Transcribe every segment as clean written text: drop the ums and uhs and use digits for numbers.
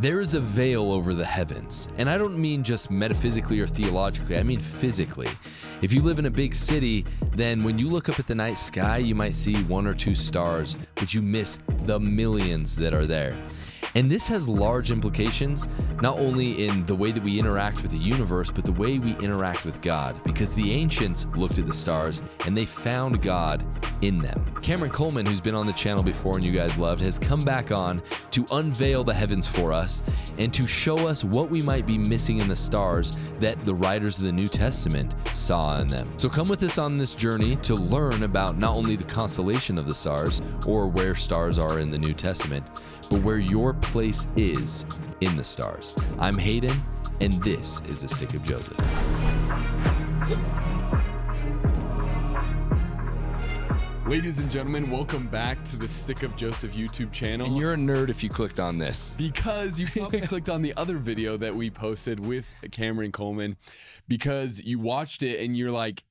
There is a veil over the heavens, and I don't mean just metaphysically or theologically, I mean physically. If you live in a big city, then when you look up at the night sky, you might see 1 or 2 stars, but you miss the millions that are there. And this has large implications, not only in the way that we interact with the universe, but the way we interact with God, because the ancients looked at the stars and they found God in them. Kamron Coleman, who's been on the channel before and you guys loved, has come back on to unveil the heavens for us and to show us what we might be missing in the stars that the writers of the New Testament saw in them. So come with us on this journey to learn about not only the constellation of the stars or where stars are in the New Testament, but where your place is in the stars. I'm Hayden, and this is the Stick of Joseph. Ladies and gentlemen, welcome back to the Stick of Joseph YouTube channel. And you're a nerd if you clicked on this. Because you probably clicked on the other video that we posted with Kamron Coleman, because you watched it and you're like,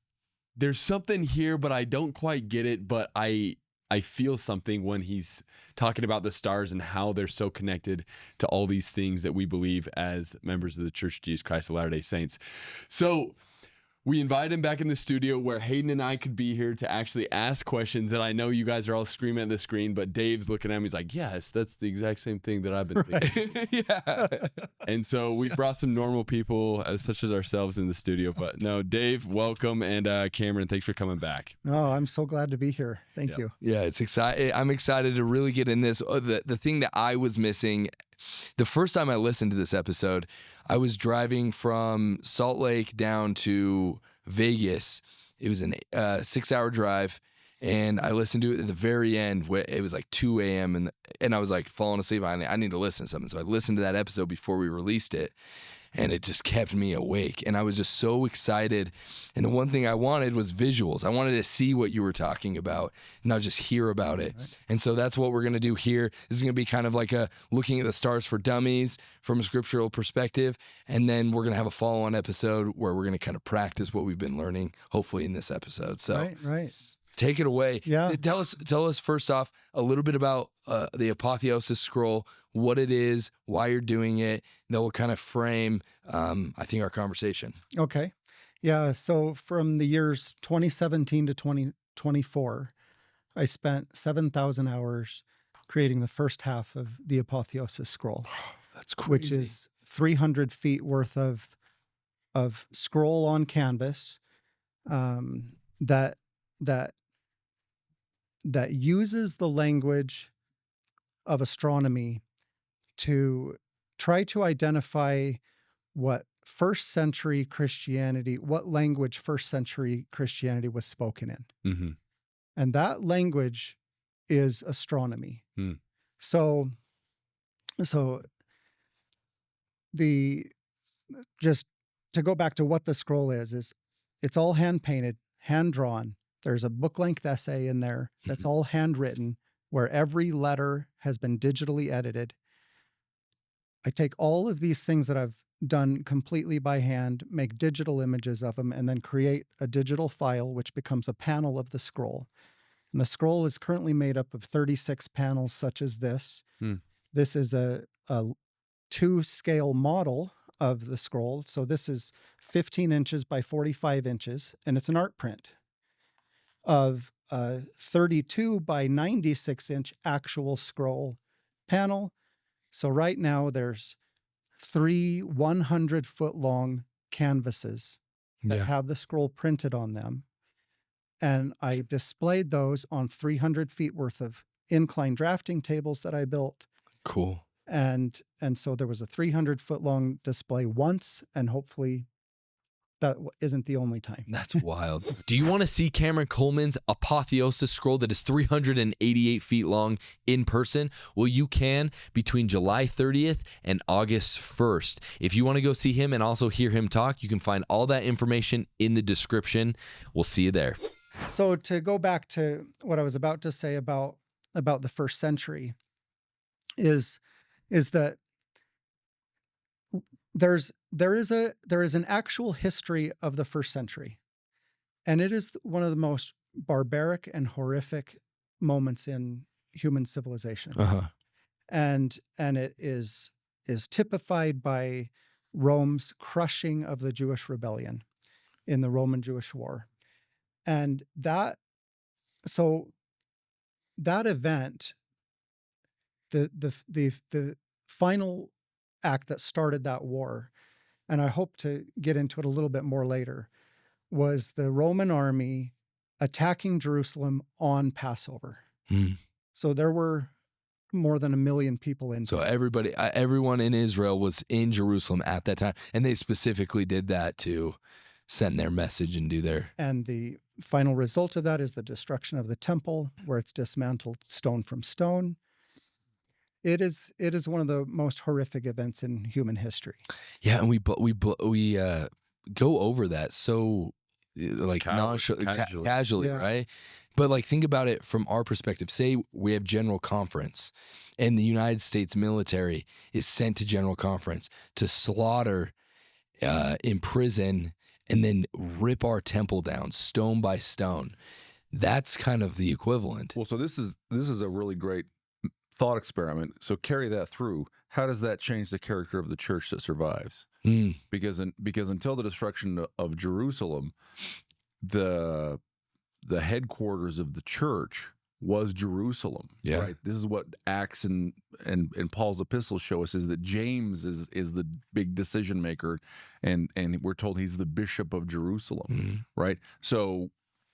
there's something here, but I don't quite get it, but I feel something when he's talking about the stars and how they're so connected to all these things that we believe as members of the Church of Jesus Christ of Latter-day Saints. So we invited him back in the studio where Hayden and I could be here to actually ask questions that I know you guys are all screaming at the screen, but Dave's looking at me. He's like, yes, that's the exact same thing that I've been thinking. Yeah. And so we brought some normal people such as ourselves in the studio. But no, Dave, welcome. And Kamron, thanks for coming back. Oh, I'm so glad to be here. Thank you. Yeah, it's exciting. I'm excited to really get in this. The thing that I was missing, the first time I listened to this episode, I was driving from Salt Lake down to Vegas. It was a 6-hour drive, and I listened to it at the very end. It was like 2 a.m. and I was like falling asleep. I need to listen to something. So I listened to that episode before we released it, and it just kept me awake. And I was just so excited. And the one thing I wanted was visuals. I wanted to see what you were talking about, not just hear about it. Right. And so that's what we're going to do here. This is going to be kind of like a looking at the stars for dummies from a scriptural perspective. And then we're going to have a follow-on episode where we're going to kind of practice what we've been learning, hopefully in this episode. So Right. Take it away. Yeah. Tell us first off a little bit about the Apotheosis Scroll, what it is, why you're doing it. That will kind of frame, I think, our conversation. Okay. Yeah. So from the years 2017 to 2024, I spent 7,000 hours creating the first half of the Apotheosis Scroll. That's crazy. Which is 300 feet worth of scroll on canvas that uses the language of astronomy to try to identify what language first century Christianity was spoken in. Mm-hmm. And that language is astronomy. Mm. So just to go back to what the scroll is it's all hand painted, hand drawn. There's a book-length essay in there that's all handwritten, where every letter has been digitally edited. I take all of these things that I've done completely by hand, make digital images of them, and then create a digital file, which becomes a panel of the scroll. And the scroll is currently made up of 36 panels such as this. Hmm. This is a 2-scale model of the scroll. So this is 15 inches by 45 inches, and it's an art print of a 32 by 96 inch actual scroll panel. So right now there's 3 100-foot long canvases that have the scroll printed on them. And I displayed those on 300 feet worth of incline drafting tables that I built. Cool. And so there was a 300-foot long display once, and hopefully that isn't the only time. That's wild. Do you want to see Kamron Coleman's Apotheosis Scroll that is 388 feet long in person? Well, you can between July 30th and August 1st. If you want to go see him and also hear him talk, you can find all that information in the description. We'll see you there. So to go back to what I was about to say about the first century is that there is an actual history of the first century, and it is one of the most barbaric and horrific moments in human civilization. Uh-huh. And it is is typified by Rome's crushing of the Jewish rebellion in the Roman-Jewish War. And that event, the final act that started that war, and I hope to get into it a little bit more later, was the Roman army attacking Jerusalem on Passover. So there were more than 1 million people in. So everyone in Israel was in Jerusalem at that time, and they specifically did that to send their message and do their. And the final result of that is the destruction of the temple, where it's dismantled stone from stone. It is one of the most horrific events in human history. Yeah, and we go over that so like casually, Yeah. right? But like, think about it from our perspective. Say we have General Conference, and the United States military is sent to General Conference to slaughter, imprison, and then rip our temple down stone by stone. That's kind of the equivalent. Well, so this is a really great thought experiment. So carry that through. How does that change the character of the church that survives? Because until the destruction of Jerusalem, the headquarters of the church was Jerusalem. Yeah. Right. This is what Acts and Paul's epistles show us, is that James is the big decision maker, and we're told he's the bishop of Jerusalem. Right. So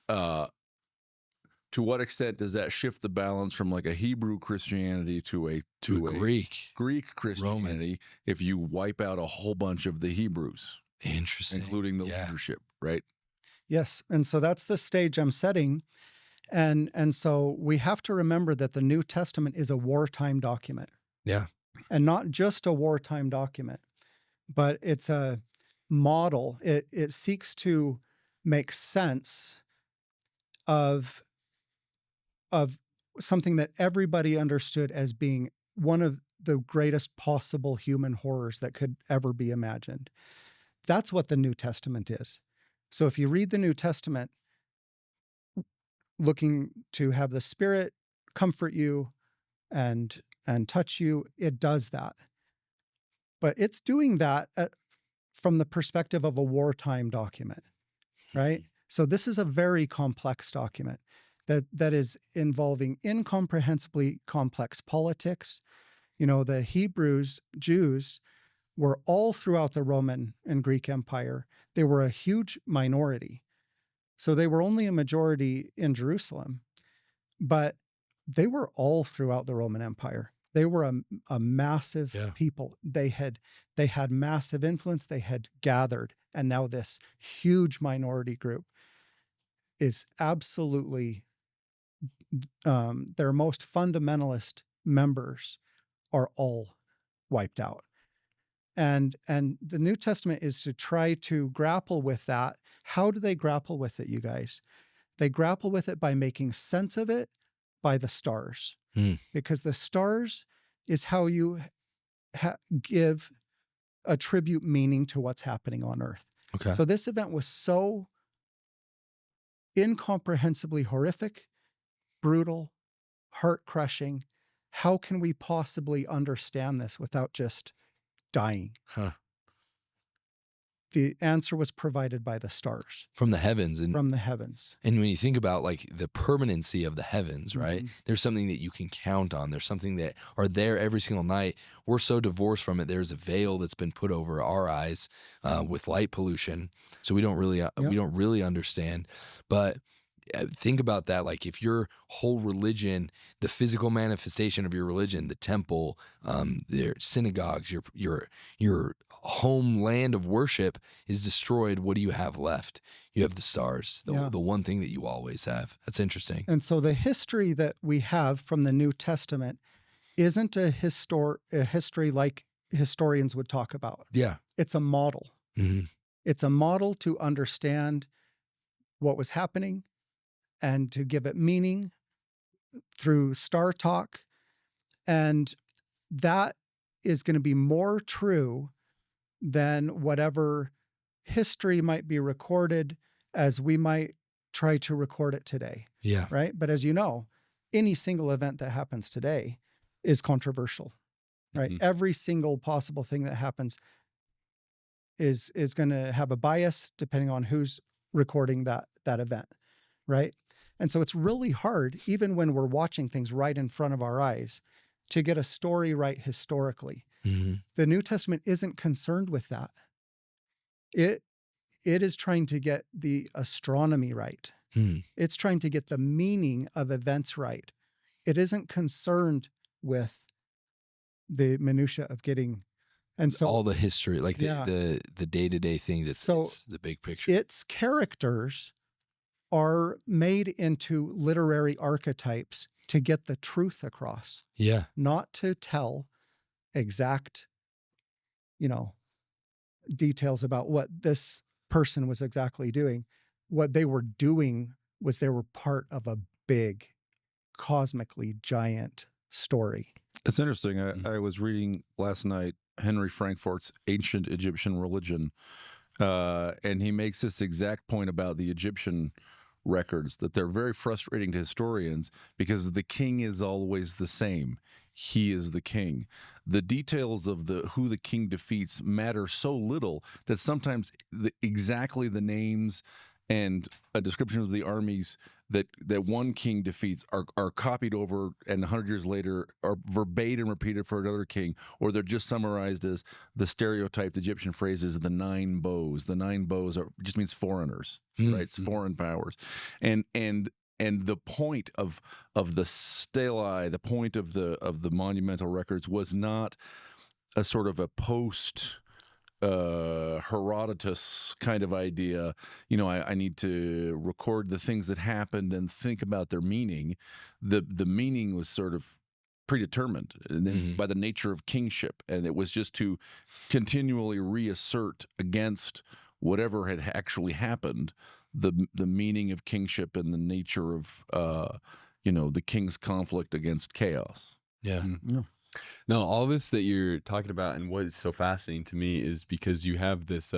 to what extent does that shift the balance from like a Hebrew Christianity to a Greek Christianity if you wipe out a whole bunch of the Hebrews? Interesting. Including the leadership, right? Yes. And so that's the stage I'm setting. And so we have to remember that the New Testament is a wartime document. Yeah. And not just a wartime document, but it's a model. It seeks to make sense of something that everybody understood as being one of the greatest possible human horrors that could ever be imagined. That's what the New Testament is. So if you read the New Testament looking to have the Spirit comfort you and touch you, it does that. But it's doing that from the perspective of a wartime document, right? So this is a very complex document that is involving incomprehensibly complex politics. You know, the Jews were all throughout the Roman and Greek Empire. They were a huge minority. So they were only a majority in Jerusalem, but they were all throughout the Roman Empire. They were a massive people. They had massive influence. They had gathered, and now this huge minority group is absolutely their most fundamentalist members are all wiped out. And the New Testament is to try to grapple with that. How do they grapple with it, you guys? They grapple with it by making sense of it by the stars. Because the stars is how you attribute meaning to what's happening on Earth. Okay. So this event was so incomprehensibly horrific, brutal, heart-crushing. How can we possibly understand this without just dying? The answer was provided by the stars. From the heavens. And from the heavens. And when you think about like the permanency of the heavens, right? There's something that you can count on. There's something that are there every single night. We're so divorced from it. There's a veil that's been put over our eyes with light pollution. So we don't really understand. But think about that. Like if your whole religion, the physical manifestation of your religion, the temple, their synagogues, your homeland of worship is destroyed, what do you have left? You have the stars, the one thing that you always have. That's interesting. And so the history that we have from the New Testament isn't a history like historians would talk about. Yeah. It's a model. It's a model to understand what was happening and to give it meaning through star talk. And that is going to be more true than whatever history might be recorded as we might try to record it today. Yeah. Right? But as you know, any single event that happens today is controversial. right? Every single possible thing that happens is going to have a bias depending on who's recording that event, right? And so it's really hard, even when we're watching things right in front of our eyes, to get a story right historically. The New Testament isn't concerned with that. It is trying to get the astronomy right. It's trying to get the meaning of events right. It isn't concerned with the minutia of getting, and so all the history, like Yeah. the day-to-day thing that's So it's the big picture. its characters are made into literary archetypes to get the truth across, Yeah. not to tell exact, details about what this person was exactly doing. What they were doing was they were part of a big, cosmically giant story. It's interesting. I was reading last night Henry Frankfort's Ancient Egyptian Religion, and he makes this exact point about the Egyptian records, that they're very frustrating to historians because the king is always the same. He is the king. The details of who the king defeats matter so little that sometimes exactly the names and a description of the armies that one king defeats are copied over, and 100 years later are verbatim repeated for another king, or they're just summarized as the stereotyped Egyptian phrases, the 9 bows. The 9 bows just means foreigners, right? It's foreign powers. And the point of the stelae, the point of the monumental records was not a sort of a post Herodotus kind of idea. I need to record the things that happened and think about their meaning. The meaning was sort of predetermined, and then by the nature of kingship, and it was just to continually reassert against whatever had actually happened the meaning of kingship and the nature of the king's conflict against chaos. Yeah. No, all this that you're talking about, and what is so fascinating to me, is because you have this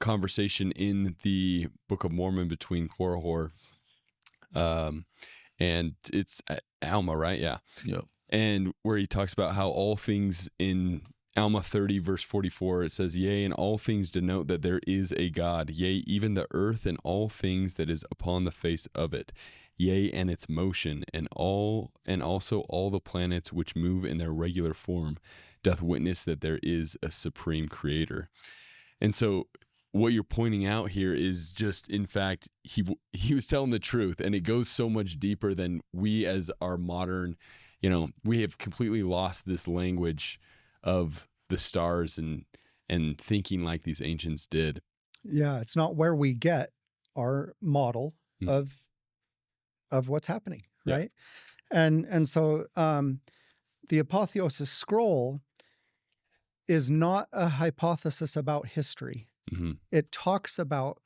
conversation in the Book of Mormon between Korihor and it's Alma, right? Yeah. Yeah. And where he talks about how all things in Alma 30 verse 44, it says, "Yea, and all things denote that there is a God, yea, even the earth and all things that is upon the face of it, yea, and its motion, and also all the planets which move in their regular form, doth witness that there is a supreme creator." And so what you're pointing out here is just, in fact, he was telling the truth, and it goes so much deeper than we as our modern, we have completely lost this language of the stars and thinking like these ancients did. Yeah, it's not where we get our model of what's happening, right? And so the Apotheosis scroll is not a hypothesis about history. It talks about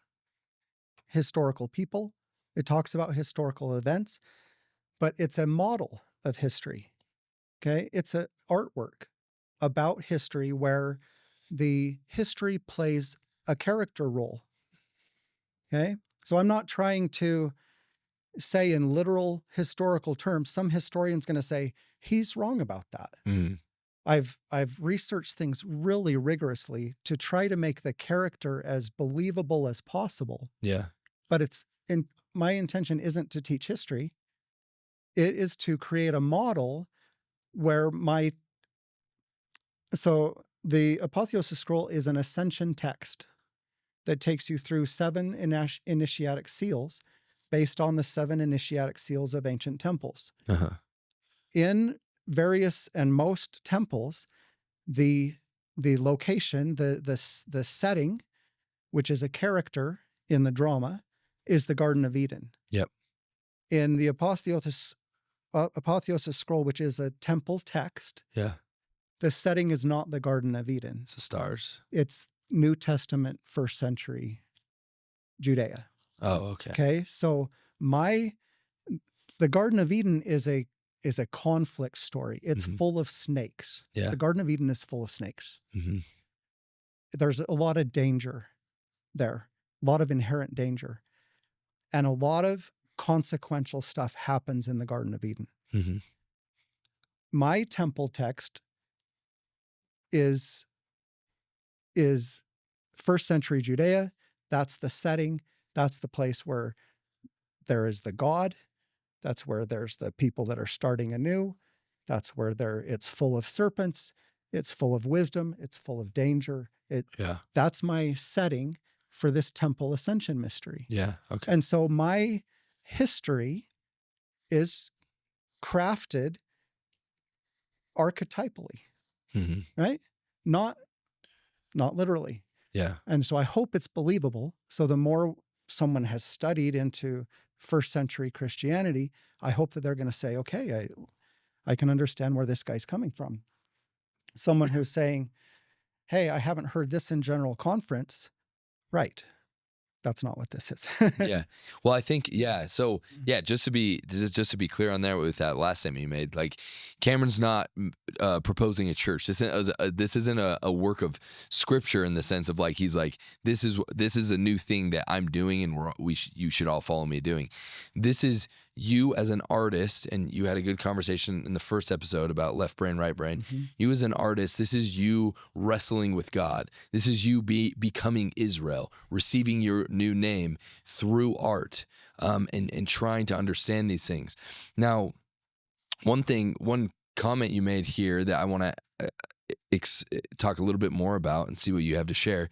historical people, it talks about historical events, but it's a model of history. Okay, it's an artwork about history where the history plays a character role. Okay, so I'm not trying to say in literal historical terms. Some historian's going to say he's wrong about that. I've researched things really rigorously to try to make the character as believable as possible. Yeah. But my intention isn't to teach history. It is to create a model where so the Apotheosis scroll is an ascension text that takes you through 7 initiatic seals based on the 7 initiatic seals of ancient temples. In various and most temples, the location, the setting, which is a character in the drama, is the Garden of Eden. Yep. In the Apotheosis scroll, which is a temple text, the setting is not the Garden of Eden. It's the stars. It's New Testament, 1st century Judea. Oh, okay. Okay, so the Garden of Eden is a conflict story. It's full of snakes. Yeah. The Garden of Eden is full of snakes. There's a lot of danger there, a lot of inherent danger, and a lot of consequential stuff happens in the Garden of Eden. my temple text is first century Judea. That's the setting. That's the place where there is the God. That's where there's the people that are starting anew. That's where it's full of serpents. It's full of wisdom. It's full of danger. That's my setting for this temple ascension mystery. Yeah. Okay. And so my history is crafted archetypally, right? Not literally. Yeah. And so I hope it's believable. So the more someone has studied into first century Christianity, I hope that they're going to say, okay, I can understand where this guy's coming from. Someone who's saying, hey, I haven't heard this in general conference. Right. That's not what this is. Yeah. Well, I think, yeah. So yeah, just to be clear on there with that last statement you made, like Kamron's not proposing a church. This isn't a work of scripture in the sense of like, he's like, this is a new thing that I'm doing and you should all follow me doing. This is you as an artist, and you had a good conversation in the first episode about left brain, right brain. You as an artist, this is you wrestling with God. This is you becoming Israel, receiving your new name through art, and trying to understand these things. Now, one comment you made here that I want to talk a little bit more about and see what you have to share.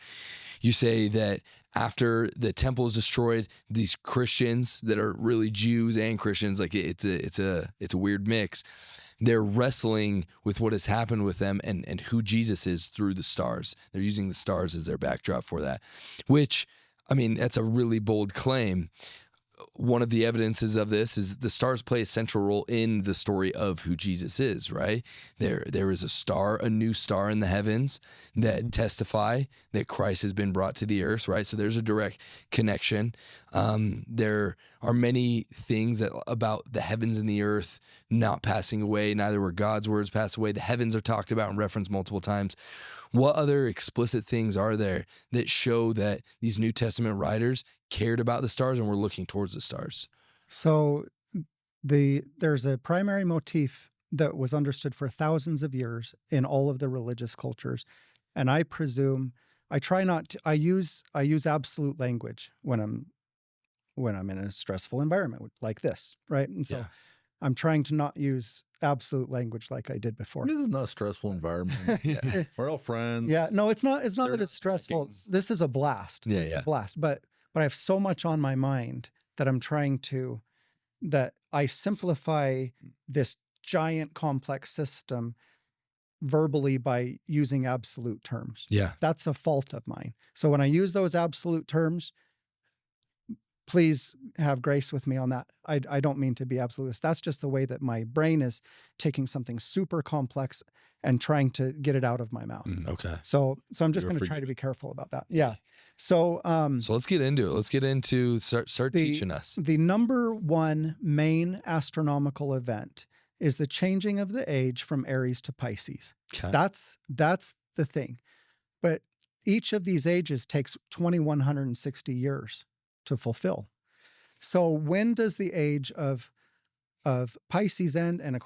You say that after the temple is destroyed, these Christians that are really Jews and Christians, like it's a weird mix. They're wrestling with what has happened with them and who Jesus is through the stars. They're using the stars as their backdrop for that, which, I mean, that's a really bold claim. One of the evidences of this is the stars play a central role in the story of who Jesus is, right? There is a new star in the heavens that testify that Christ has been brought to the earth, right? So there's a direct connection. There are many things about the heavens and the earth not passing away. Neither were God's words pass away. The heavens are talked about and referenced multiple times. What other explicit things are there that show that these New Testament writers cared about the stars and were looking towards the stars? So there's a primary motif that was understood for thousands of years in all of the religious cultures. And I presume I use absolute language when I'm in a stressful environment like this, right? And so I'm trying to not use absolute language like I did before. This is not a stressful environment. We're all friends. Yeah, no, it's not that it's stressful. This is a blast. It's a blast. But I have so much on my mind that that I simplify this giant complex system verbally by using absolute terms. Yeah. That's a fault of mine. So when I use those absolute terms, please have grace with me on that. I don't mean to be absolutist. That's just the way that my brain is taking something super complex and trying to get it out of my mouth. Okay. So I'm just going to try to be careful about that. Yeah. So let's get into it. Let's get into start teaching us. The number one main astronomical event is the changing of the age from Aries to Pisces. Okay. That's the thing. But each of these ages takes 2,160 years to fulfill. So when does the age of Pisces end and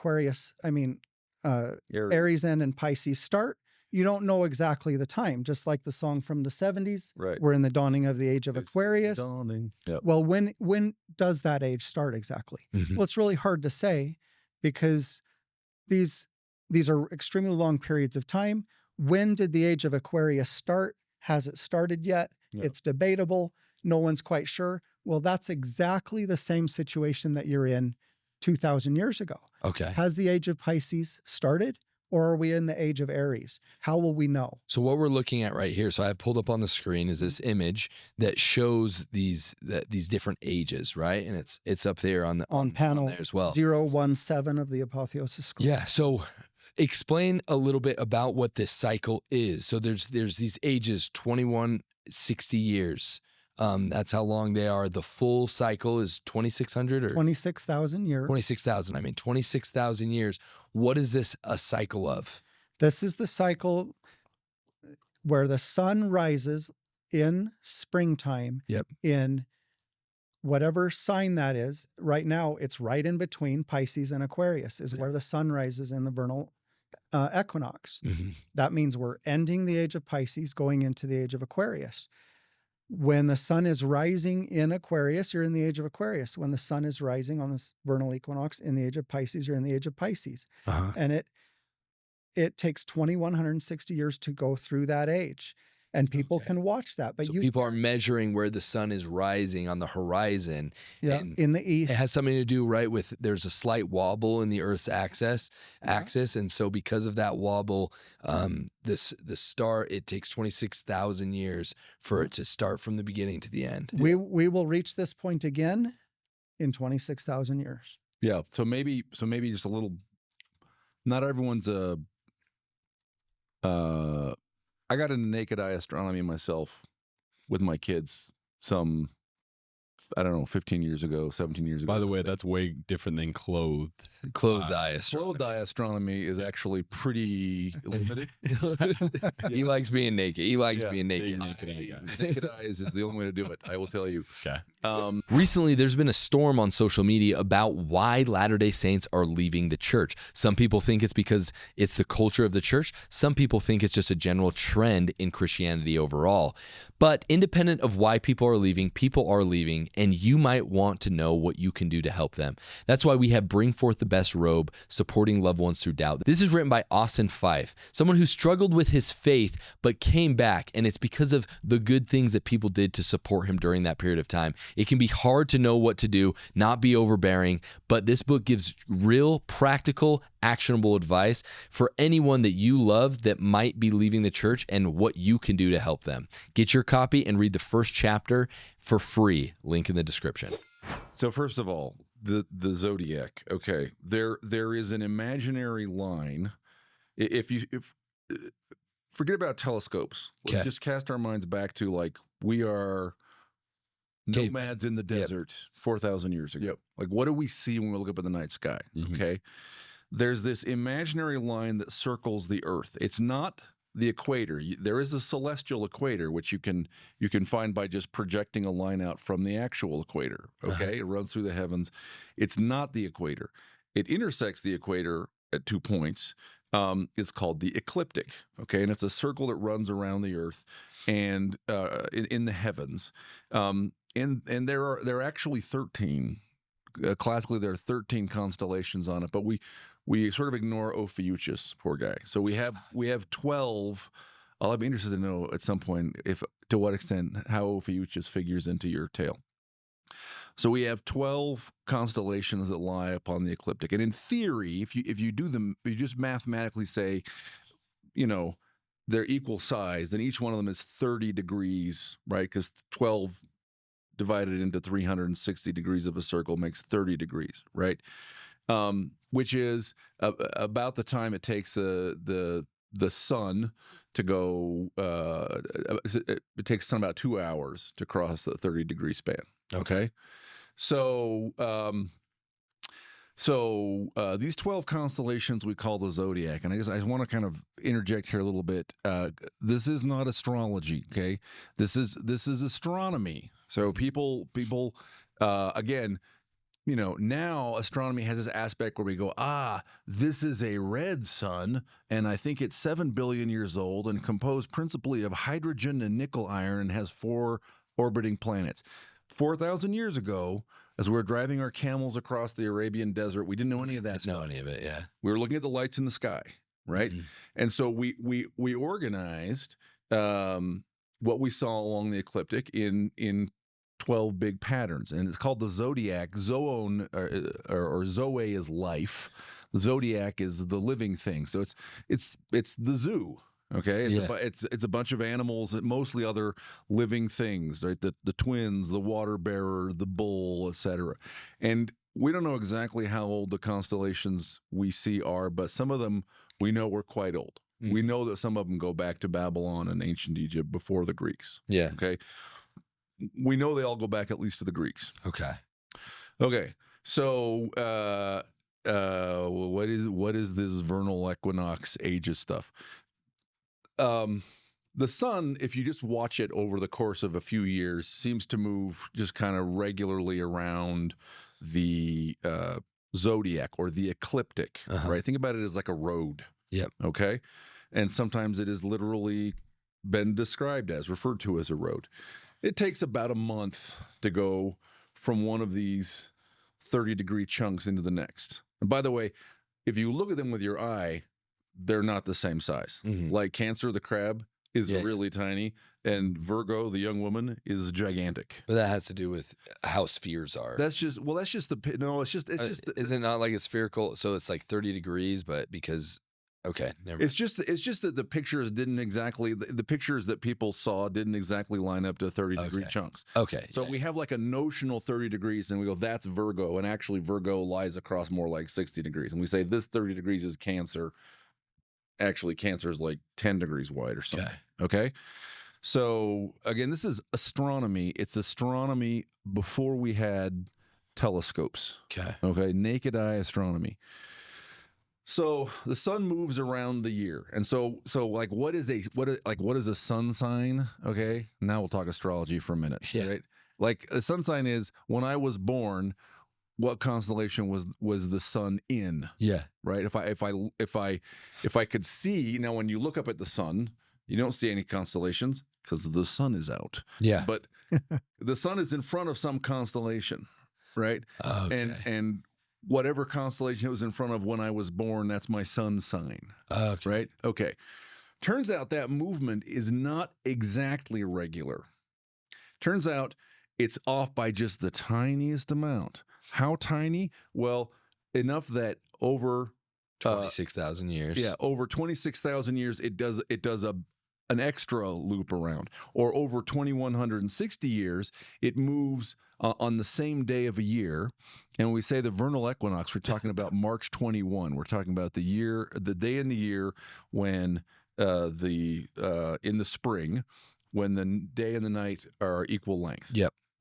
Aries end and Pisces start? You don't know exactly the time, just like the song from the 70s. Right. We're in the dawning of the age of Aquarius. Dawning. Yep. Well, when does that age start exactly? Well, it's really hard to say because these are extremely long periods of time. When did the age of Aquarius start? Has it started yet? Yep. It's debatable. No one's quite sure. Well, that's exactly the same situation that you're in 2,000 years ago. Okay. Has the age of Pisces started, or are we in the age of Aries? How will we know? So what we're looking at right here, so I have pulled up on the screen, is this image that shows these different ages, right? And it's up there on panel there as well. 017 of the Apotheosis Scroll. Yeah. So explain a little bit about what this cycle is. So there's these ages, 2160 years. That's how long they are. The full cycle is 2,600 or 26,000 years. 26,000. 26,000 years. What is this a cycle of? This is the cycle where the sun rises in springtime. Yep. In whatever sign that is, right now it's right in between Pisces and Aquarius is where the sun rises in the vernal equinox. That means we're ending the age of Pisces, going into the age of Aquarius. When the sun is rising in Aquarius, you're in the age of Aquarius. When the sun is rising on this vernal equinox in the age of Pisces, you're in the age of Pisces. And it takes 2,160 years to go through that age. And people can watch that. But so people are measuring where the sun is rising on the horizon. Yeah, in the east. It has something to do, right, with there's a slight wobble in the Earth's axis. And so because of that wobble, the star, it takes 26,000 years for it to start from the beginning to the end. We will reach this point again in 26,000 years. Yeah. So maybe just a little, not everyone's I got into naked eye astronomy myself with my kids some, I don't know, 15 years ago, 17 years ago. By the way, that's way different than clothed eye astronomy. Clothed eye astronomy is actually pretty limited. He likes being naked. He likes being naked. Naked eyes is the only way to do it, I will tell you. Okay. Recently, there's been a storm on social media about why Latter-day Saints are leaving the church. Some people think it's because it's the culture of the church. Some people think it's just a general trend in Christianity overall. But independent of why people are leaving, and you might want to know what you can do to help them. That's why we have Bring Forth the Best Robe, supporting loved ones through doubt. This is written by Austin Fife, someone who struggled with his faith but came back, and it's because of the good things that people did to support him during that period of time. It can be hard to know what to do, not be overbearing, but this book gives real, practical, actionable advice for anyone that you love that might be leaving the church and what you can do to help them. Get your copy and read the first chapter for free. Link in the description. So first of all, the zodiac. Okay, there is an imaginary line. If forget about telescopes, let's just cast our minds back to like we are nomads in the desert 4,000 years ago. Like, what do we see when we look up at the night sky? Okay, there's this imaginary line that circles the Earth. It's not the equator. There is a celestial equator, which you can find by just projecting a line out from the actual equator. Okay, it runs through the heavens. It's not the equator. It intersects the equator at 2 points. It's called the ecliptic. Okay, and it's a circle that runs around the Earth and in the heavens. And there are actually 13. Classically, there are 13 constellations on it, but we sort of ignore Ophiuchus, poor guy. So we have 12. I'll be interested to know at some point to what extent how Ophiuchus figures into your tale. So we have 12 constellations that lie upon the ecliptic, and in theory, if you do them, if you just mathematically say, they're equal size, then each one of them is 30 degrees, right? Because 12 divided into 360 degrees of a circle makes 30 degrees, right? Which is about the time it takes the sun to go. It takes the sun about 2 hours to cross the 30-degree span. Okay, so these 12 constellations we call the zodiac, and I just want to kind of interject here a little bit. This is not astrology, okay? This is astronomy. So people again, now astronomy has this aspect where we go, this is a red sun, and I think it's 7 billion years old and composed principally of hydrogen and nickel iron and has 4 orbiting planets. 4,000 years ago, as we were driving our camels across the Arabian desert, we didn't know any of that stuff. Know any of it, yeah. We were looking at the lights in the sky, right? And so we organized what we saw along the ecliptic in 12 big patterns, and it's called the zodiac. Zoon or Zoe is life. The zodiac is the living thing. So it's the zoo. Okay, it's a bunch of animals, mostly other living things, right? The twins, the water bearer, the bull, etc. And we don't know exactly how old the constellations we see are, but some of them we know were quite old. We know that some of them go back to Babylon and ancient Egypt before the Greeks. Yeah. Okay. We know they all go back at least to the Greeks. Okay. So what is this vernal equinox ages stuff? the sun, if you just watch it over the course of a few years, seems to move just kind of regularly around the zodiac or the ecliptic, right? Think about it as like a road. Yep. Okay. And sometimes it is literally been described as, referred to as a road. It takes about a month to go from one of these 30-degree chunks into the next. And by the way, if you look at them with your eye, they're not the same size. Like Cancer, the crab, is really tiny, and Virgo, the young woman, is gigantic. But that has to do with how spheres are. That's just the no. It's just is it not like a spherical? So it's like 30 degrees, but because okay, never mind. It's just that the pictures didn't exactly the pictures that people saw didn't exactly line up to 30-degree chunks. Okay. So we have like a notional 30 degrees, and we go, that's Virgo, and actually Virgo lies across more like 60 degrees, and we say this 30 degrees is Cancer. Actually, Cancer is like 10 degrees wide or something. Okay. So again, this is astronomy. It's astronomy before we had telescopes. Okay. Naked eye astronomy. So the sun moves around the year. And so like what is a sun sign? Okay. Now we'll talk astrology for a minute. Right? Like a sun sign is when I was born, what constellation was the sun in? Right. If I could see, now when you look up at the sun, you don't see any constellations because the sun is out. But the sun is in front of some constellation, right? And whatever constellation it was in front of when I was born, that's my sun sign. Right? Okay. Turns out that movement is not exactly regular. Turns out it's off by just the tiniest amount. How tiny? Well, enough that over 26,000 years. Yeah, over 26,000 years, it does an extra loop around. Or over 2,160 years, it moves on the same day of a year. And when we say the vernal equinox, we're talking about March 21. We're talking about the day in the year when in the spring, when the day and the night are equal length.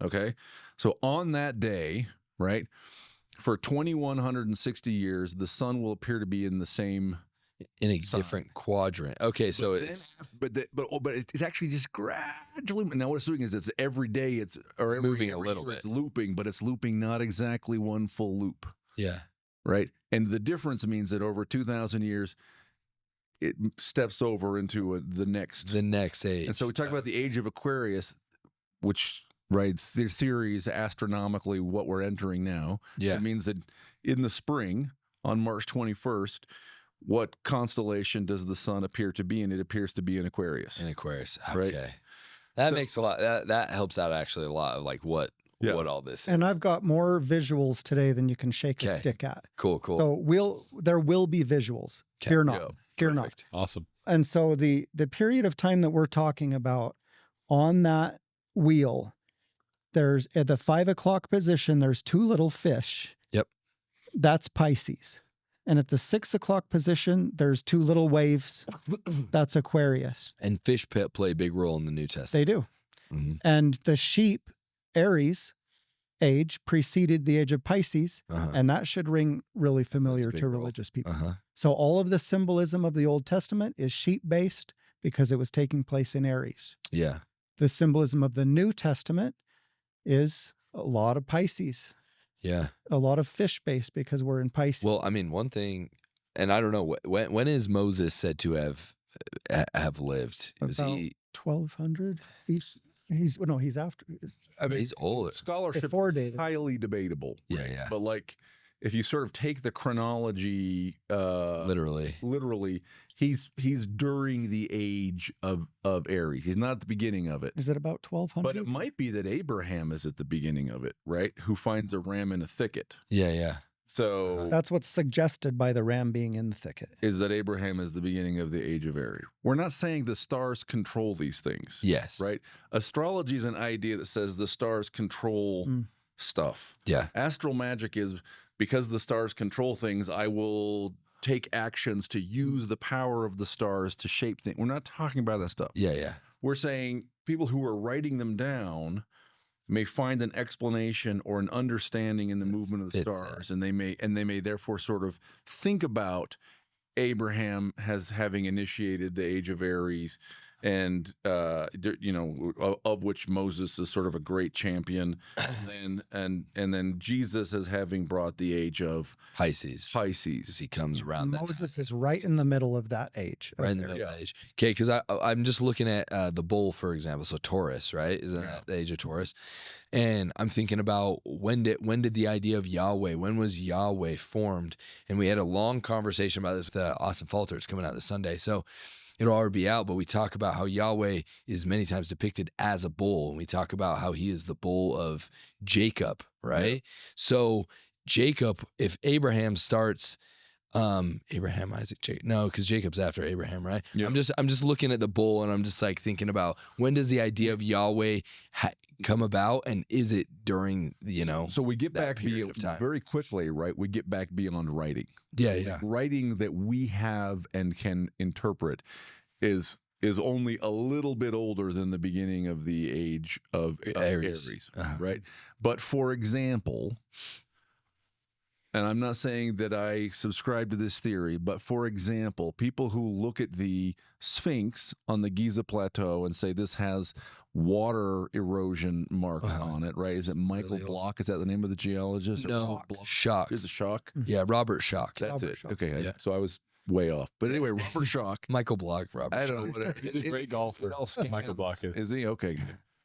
Okay. So on that day, right, for 2,160 years, the sun will appear to be in the same different quadrant. Okay, so it's it's actually just gradually. Now what it's doing is it's every day it's moving a little bit. It's looping, but it's looping not exactly one full loop. Right. And the difference means that over 2,000 years, it steps over into the next age. And so we talk about the age of Aquarius, which. Right, the theory is astronomically what we're entering now. It means that in the spring, on March 21st, what constellation does the sun appear to be in? It appears to be in Aquarius. Okay. Right? That makes a lot. That helps out actually a lot of like what all this is. And I've got more visuals today than you can shake a stick at. Cool. So there will be visuals. Fear not. Fear not. Awesome. And so the period of time that we're talking about on that wheel, there's at the 5 o'clock position, there's two little fish. That's Pisces. And at the 6 o'clock position, there's two little waves. That's Aquarius. And fish play a big role in the New Testament. They do. And the sheep, Aries age, preceded the age of Pisces. And that should ring really familiar to religious people. So all of the symbolism of the Old Testament is sheep-based because it was taking place in Aries. The symbolism of the New Testament is a lot of Pisces. A lot of fish-based because we're in Pisces. Well, I mean, one thing, and I don't know, when is Moses said to have lived? Was he 1,200? He's after. I mean, he's older. Scholarship is highly debatable. But like, if you sort of take the chronology literally, he's during the age of Aries. He's not at the beginning of it. Is it about 1,200? But it might be that Abraham is at the beginning of it, right? Who finds a ram in a thicket. So that's what's suggested by the ram being in the thicket. Is that Abraham is the beginning of the age of Aries. We're not saying the stars control these things. Right? Astrology is an idea that says the stars control stuff. Astral magic is because the stars control things, I will take actions to use the power of the stars to shape things. We're not talking about that stuff. We're saying people who are writing them down may find an explanation or an understanding in the movement of the stars, and they may therefore sort of think about Abraham as having initiated the age of Aries and of which Moses is sort of a great champion, and then Jesus as having brought the age of Pisces. Pisces. He comes around. Moses is right in the middle of that age. Right in the middle of that age. Okay, because I'm just looking at the bull, for example. So Taurus, right? Isn't that the age of Taurus? And I'm thinking about when did the idea of Yahweh, when was Yahweh formed? And we had a long conversation about this with Austin Falter. It's coming out this Sunday. So it'll already be out, but we talk about how Yahweh is many times depicted as a bull. And we talk about how he is the bull of Jacob, right? Yeah. So Jacob, if Abraham starts, Abraham, Isaac, Jacob, no, because Jacob's after Abraham, right? Yep. I'm just looking at the bull and I'm just like thinking about when does the idea of Yahweh come about, and is it during so we get back very quickly, right? We get back beyond writing. Yeah. Writing that we have and can interpret is only a little bit older than the beginning of the age of Aries, right? But for example, and I'm not saying that I subscribe to this theory, but for example, people who look at the Sphinx on the Giza Plateau and say this has water erosion marks on it, right? Is it Michael Block? Is that the name of the geologist? No, Schock. Is it Schock? Yeah, Robert Schock. That's Robert it. Schock. Okay, yeah. So I was way off. But anyway, Robert Schock. Michael Block, Robert I don't Schock. know. Whatever. He's a great golfer. Michael Block is. Is he? Okay.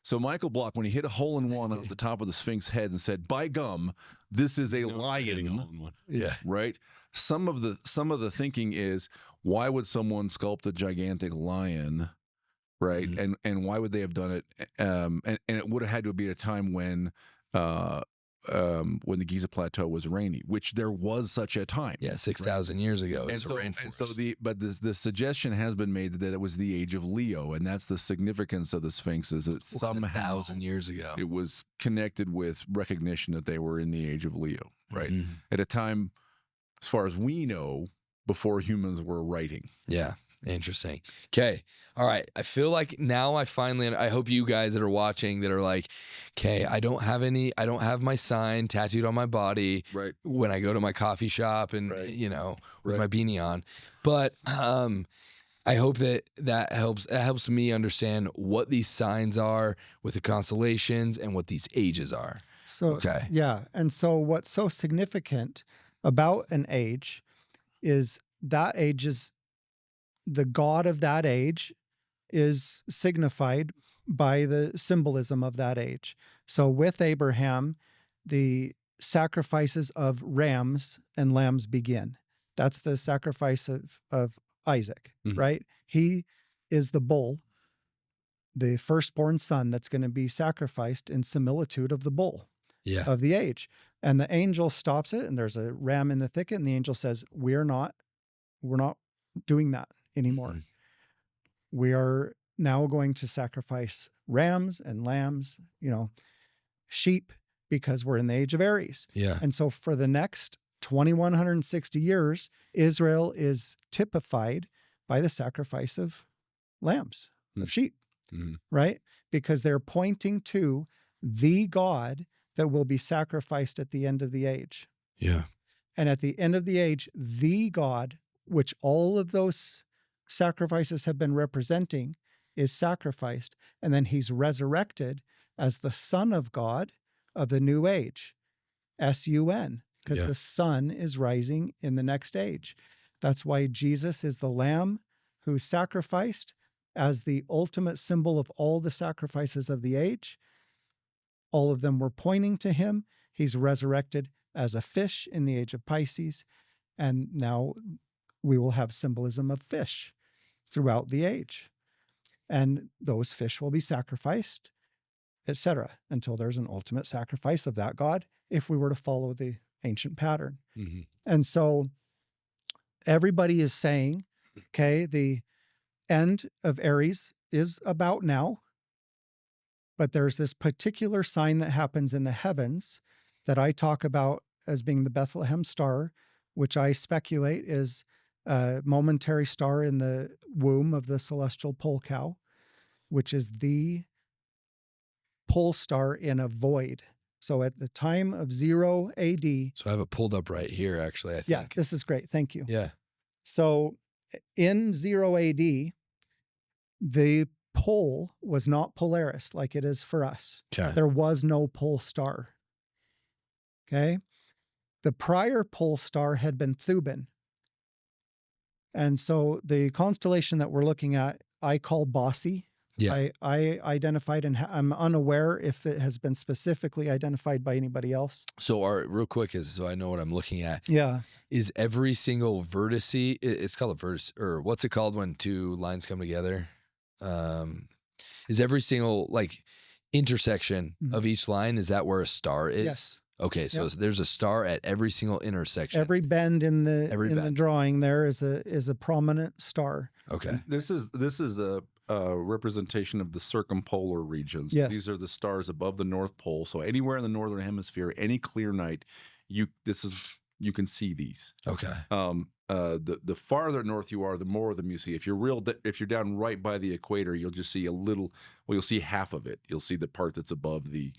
So Michael Block, when he hit a hole-in-one off the top of the Sphinx head and said, "By gum, this is a lion," yeah, right? Some of the thinking is, why would someone sculpt a gigantic lion, right? Mm-hmm. And why would they have done it? And it would have had to be at a time when the Giza Plateau was rainy, which there was such a time. Yeah, 6,000 years ago. And so the suggestion has been made that it was the age of Leo, and that's the significance of the Sphinx, is that somehow 1,000 years ago it was connected with recognition that they were in the age of Leo, right? Mm-hmm. At a time, as far as we know, before humans were writing. Yeah. Interesting. Okay. All right. I feel like now I hope you guys that are watching that are like, okay, I don't have my sign tattooed on my body when I go to my coffee shop and, with my beanie on. But I hope that helps me understand what these signs are with the constellations and what these ages are. So, okay. Yeah. And so what's so significant about an age is that age is, the God of that age is signified by the symbolism of that age. So with Abraham, the sacrifices of rams and lambs begin. That's the sacrifice of Isaac, right? He is the bull, the firstborn son that's going to be sacrificed in similitude of the bull of the age. And the angel stops it, and there's a ram in the thicket, and the angel says, we're not doing that anymore. Mm-hmm. We are now going to sacrifice rams and lambs, sheep, because we're in the age of Aries. Yeah. And so for the next 2,160 years, Israel is typified by the sacrifice of lambs, of sheep, right? Because they're pointing to the God that will be sacrificed at the end of the age. Yeah. And at the end of the age, the God, which all of those sacrifices have been representing, is sacrificed, and then he's resurrected as the Son of God of the new age, S-U-N, because the sun is rising in the next age. That's why Jesus is the Lamb who's sacrificed as the ultimate symbol of all the sacrifices of the age. All of them were pointing to him. He's resurrected as a fish in the age of Pisces, and now we will have symbolism of fish throughout the age. And those fish will be sacrificed, etc., until there's an ultimate sacrifice of that God, if we were to follow the ancient pattern. Mm-hmm. And so everybody is saying, okay, the end of Aries is about now, but there's this particular sign that happens in the heavens that I talk about as being the Bethlehem star, which I speculate is a momentary star in the womb of the celestial pole cow, which is the pole star in a void. So at the time of 0 AD. So I have it pulled up right here, actually, I think. Yeah, this is great. Thank you. Yeah. So in 0 AD, the pole was not Polaris like it is for us. Okay. There was no pole star. Okay. The prior pole star had been Thuban. And so the constellation that we're looking at, I call Bossy. Yeah. I identified, and I'm unaware if it has been specifically identified by anybody else. So, real quick, so I know what I'm looking at. Yeah. Is every single vertice? It's called a vertice, or what's it called when two lines come together? Is every single intersection of each line, is that where a star is? Yes. Okay, so there's a star at every single intersection. Every bend in the the drawing there is a prominent star. Okay. This is a representation of the circumpolar regions. Yes. These are the stars above the North Pole. So anywhere in the northern hemisphere, any clear night, you can see these. Okay. The farther north you are, the more of them you see. If you're down right by the equator, you'll just see a little. Well, you'll see half of it. You'll see the part that's above the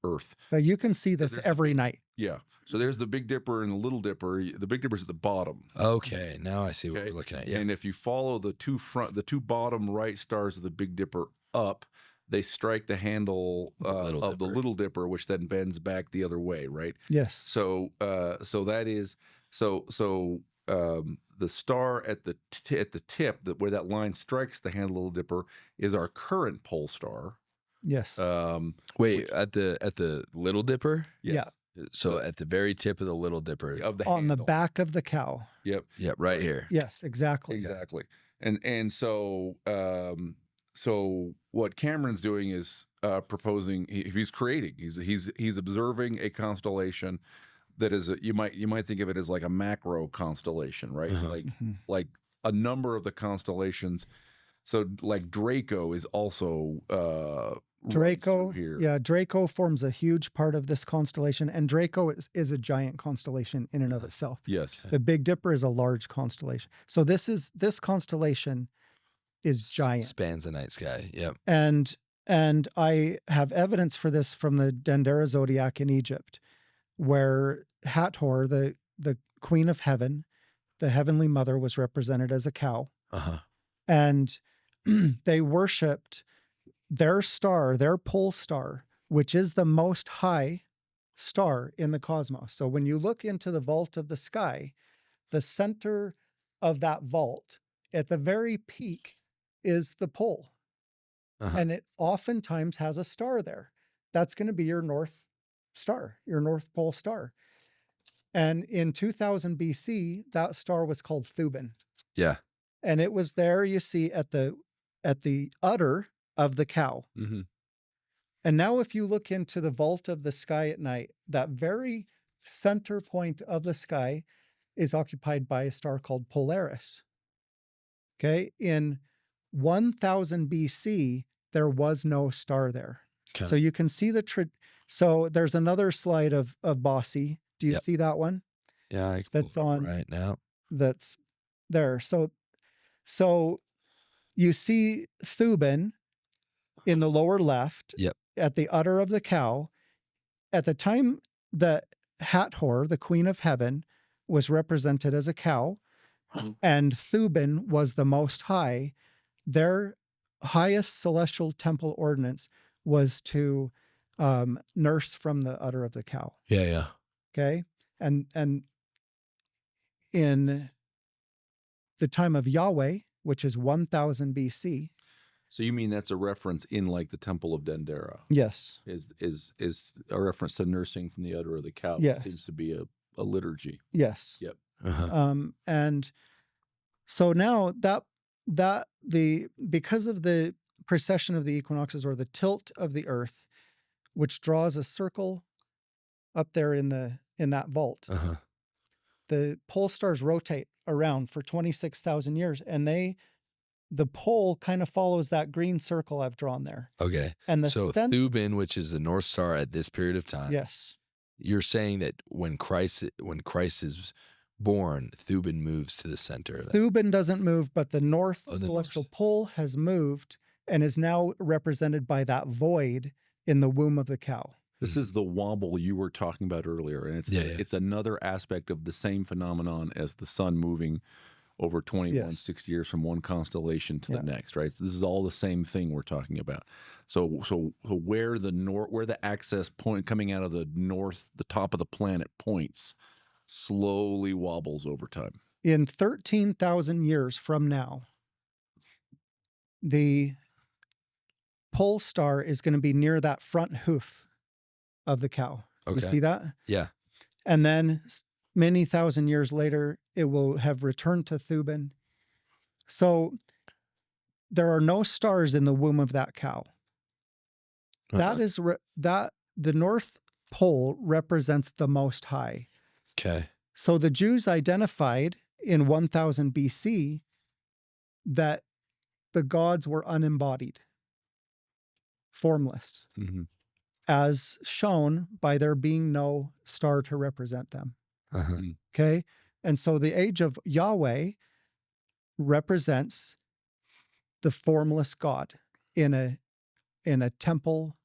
Earth. But you can see this every night. Yeah. So there's the Big Dipper and the Little Dipper. The Big Dipper's at the bottom. Okay. Now I see what we're looking at. Yeah. And if you follow the two bottom right stars of the Big Dipper up, they strike the handle of the Little Dipper, which then bends back the other way, right? Yes. So that is the star at the tip where that line strikes the handle of the Little Dipper is our current pole star. Yes. Wait, at the Little Dipper? Yes. Yeah. So at the very tip of the Little Dipper, on the back of the cow. Yep. Yep. Right here. Yes. Exactly. Exactly. And so what Cameron's doing is proposing. He's creating. He's observing a constellation that is you might think of it as like a macro constellation, right? Like a number of the constellations. So like Draco is also Draco here. Yeah, Draco forms a huge part of this constellation, and Draco is a giant constellation in and of itself. Yes. The Big Dipper is a large constellation. So this constellation is giant. Spans the night sky. Yep. And I have evidence for this from the Dendera zodiac in Egypt, where Hathor, the queen of heaven, the heavenly mother, was represented as a cow. Uh-huh. And they worshipped their star, their pole star, which is the most high star in the cosmos. So when you look into the vault of the sky, the center of that vault at the very peak is the pole. Uh-huh. And it oftentimes has a star there. That's going to be your North Star, your North Pole star. And in 2000 BC, that star was called Thuban. Yeah. And it was there, you see, at the udder of the cow. Mm-hmm. And now if you look into the vault of the sky at night, that very center point of the sky is occupied by a star called Polaris. Okay. In 1000 BC, there was no star there. Okay. So you can see so there's another slide of Bossy. Do you see that one? Yeah. I can That's pull it up on right now. That's there. So you see Thuban in the lower left. Yep. At the udder of the cow. At the time that Hathor, the queen of heaven, was represented as a cow, and Thuban was the most high, their highest celestial temple ordinance was to nurse from the udder of the cow. Yeah. Yeah. Okay. And in the time of Yahweh, which is 1000 BC. So you mean that's a reference in like the Temple of Dendera? Yes. Is a reference to nursing from the udder of the cow? Yes. It seems to be a liturgy. Yes. Yep. Uh-huh. And so now because of the precession of the equinoxes, or the tilt of the earth, which draws a circle up there in that vault, Uh-huh. the pole stars rotate around for 26,000 years, and the pole kind of follows that green circle I've drawn there. Okay. And So Thuban, which is the North Star at this period of time. Yes. You're saying that when Christ is born, Thuban moves to the center. Thuban doesn't move, but the north the celestial north. pole has moved and is now represented by that void in the womb of the cow. This is the wobble you were talking about earlier, and it's another aspect of the same phenomenon as the sun moving over 2160 years from one constellation to the next, right? So this is all the same thing we're talking about. So where the access point coming out of the north, the top of the planet points, slowly wobbles over time. In 13,000 years from now, the pole star is going to be near that front hoof of the cow. Okay. You see that? Yeah. And then many thousand years later, it will have returned to Thuban. So there are no stars in the womb of that cow. That is that the North Pole represents the Most High. Okay. So the Jews identified in 1000 BC that the gods were unembodied, formless, as shown by there being no star to represent them. Okay. And so the age of Yahweh represents the formless God in a temple,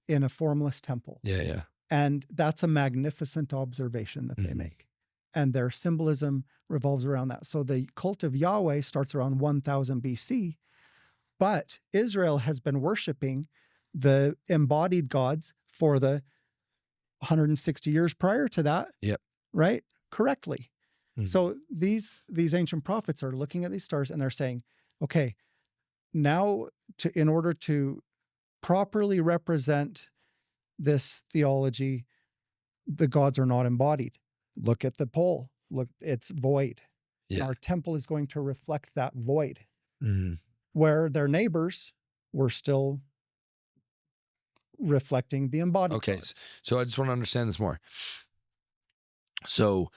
in a formless temple. Yeah, yeah. And that's a magnificent observation that they make. And their symbolism revolves around that. So the cult of Yahweh starts around 1000 BC, but Israel has been worshiping the embodied gods for the 160 years prior to that. Yep. Right? Correctly. So these ancient prophets are looking at these stars and they're saying, okay, now in order to properly represent this theology, the gods are not embodied. Look at the pole. Look, it's void. Yeah. Our temple is going to reflect that void. Where their neighbors were still reflecting the embodied gods. So I just want to understand this more. So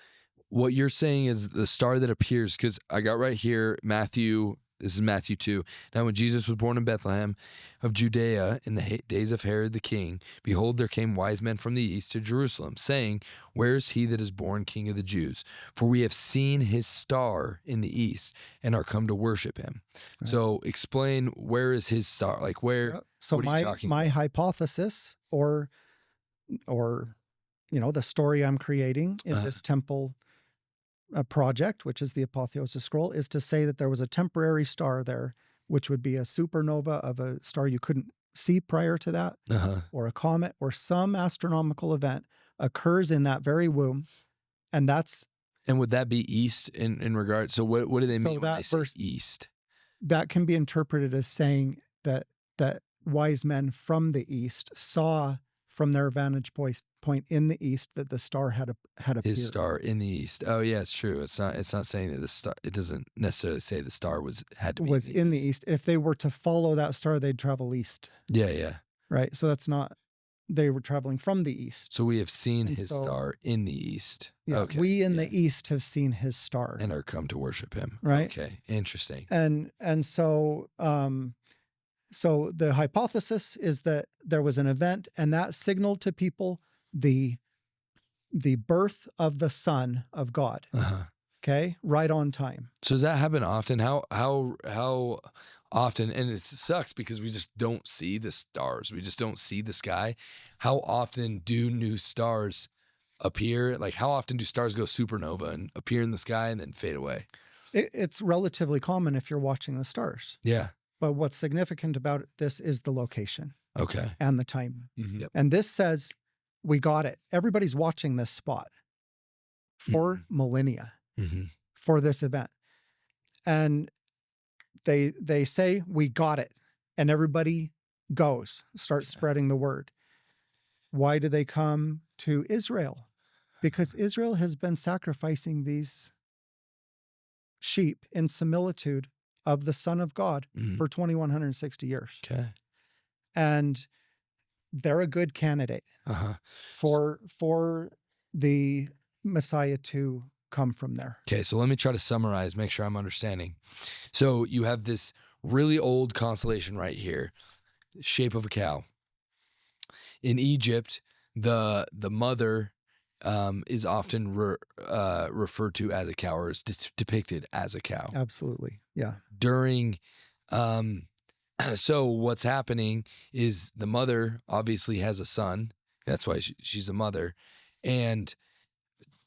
what you're saying is the star that appears, because I got right here, this is Matthew 2. Now when Jesus was born in Bethlehem of Judea in the days of Herod the king, behold, there came wise men from the east to Jerusalem, saying, where is he that is born King of the Jews? For we have seen his star in the east and are come to worship him. Right. So explain, where is his star? Like where? So my hypothesis, or the story I'm creating in this temple project, which is the Apotheosis Scroll, is to say that there was a temporary star there, which would be a supernova of a star you couldn't see prior to that, or a comet, or some astronomical event occurs in that very womb, and would that be east in regard? So what do they mean when they say east? That can be interpreted as saying that wise men from the east saw from their vantage point in the east that the star had appeared. His star in the east. Oh yeah, it's true. It's not saying that the star. It doesn't necessarily say the star was in the east. If they were to follow that star, they'd travel east. Yeah, yeah. Right. So that's not. They were traveling from the east. So we have seen his star in the east. Yeah, okay. We in the east have seen his star and are come to worship him. Right. Okay. Interesting. And so. So the hypothesis is that there was an event, and that signaled to people the birth of the Son of God. Okay, right on time. So does that happen often? How often? And it sucks because we just don't see the stars. We just don't see the sky. How often do new stars appear? Like how often do stars go supernova and appear in the sky and then fade away? It's relatively common if you're watching the stars. Yeah. But what's significant about this is the location. Okay. And the time. Yep. And this says, we got it. Everybody's watching this spot for millennia for this event. And they say, we got it. And everybody starts spreading the word. Why do they come to Israel? Because Israel has been sacrificing these sheep in similitude of the Son of God for 2160 years. Okay. And they're a good candidate for the Messiah to come from there. Okay, so let me try to summarize, make sure I'm understanding. So you have this really old constellation right here, shape of a cow. In Egypt, the mother is often referred to as a cow, or is depicted as a cow. Absolutely, yeah. During, so what's happening is the mother obviously has a son. That's why she's a mother. And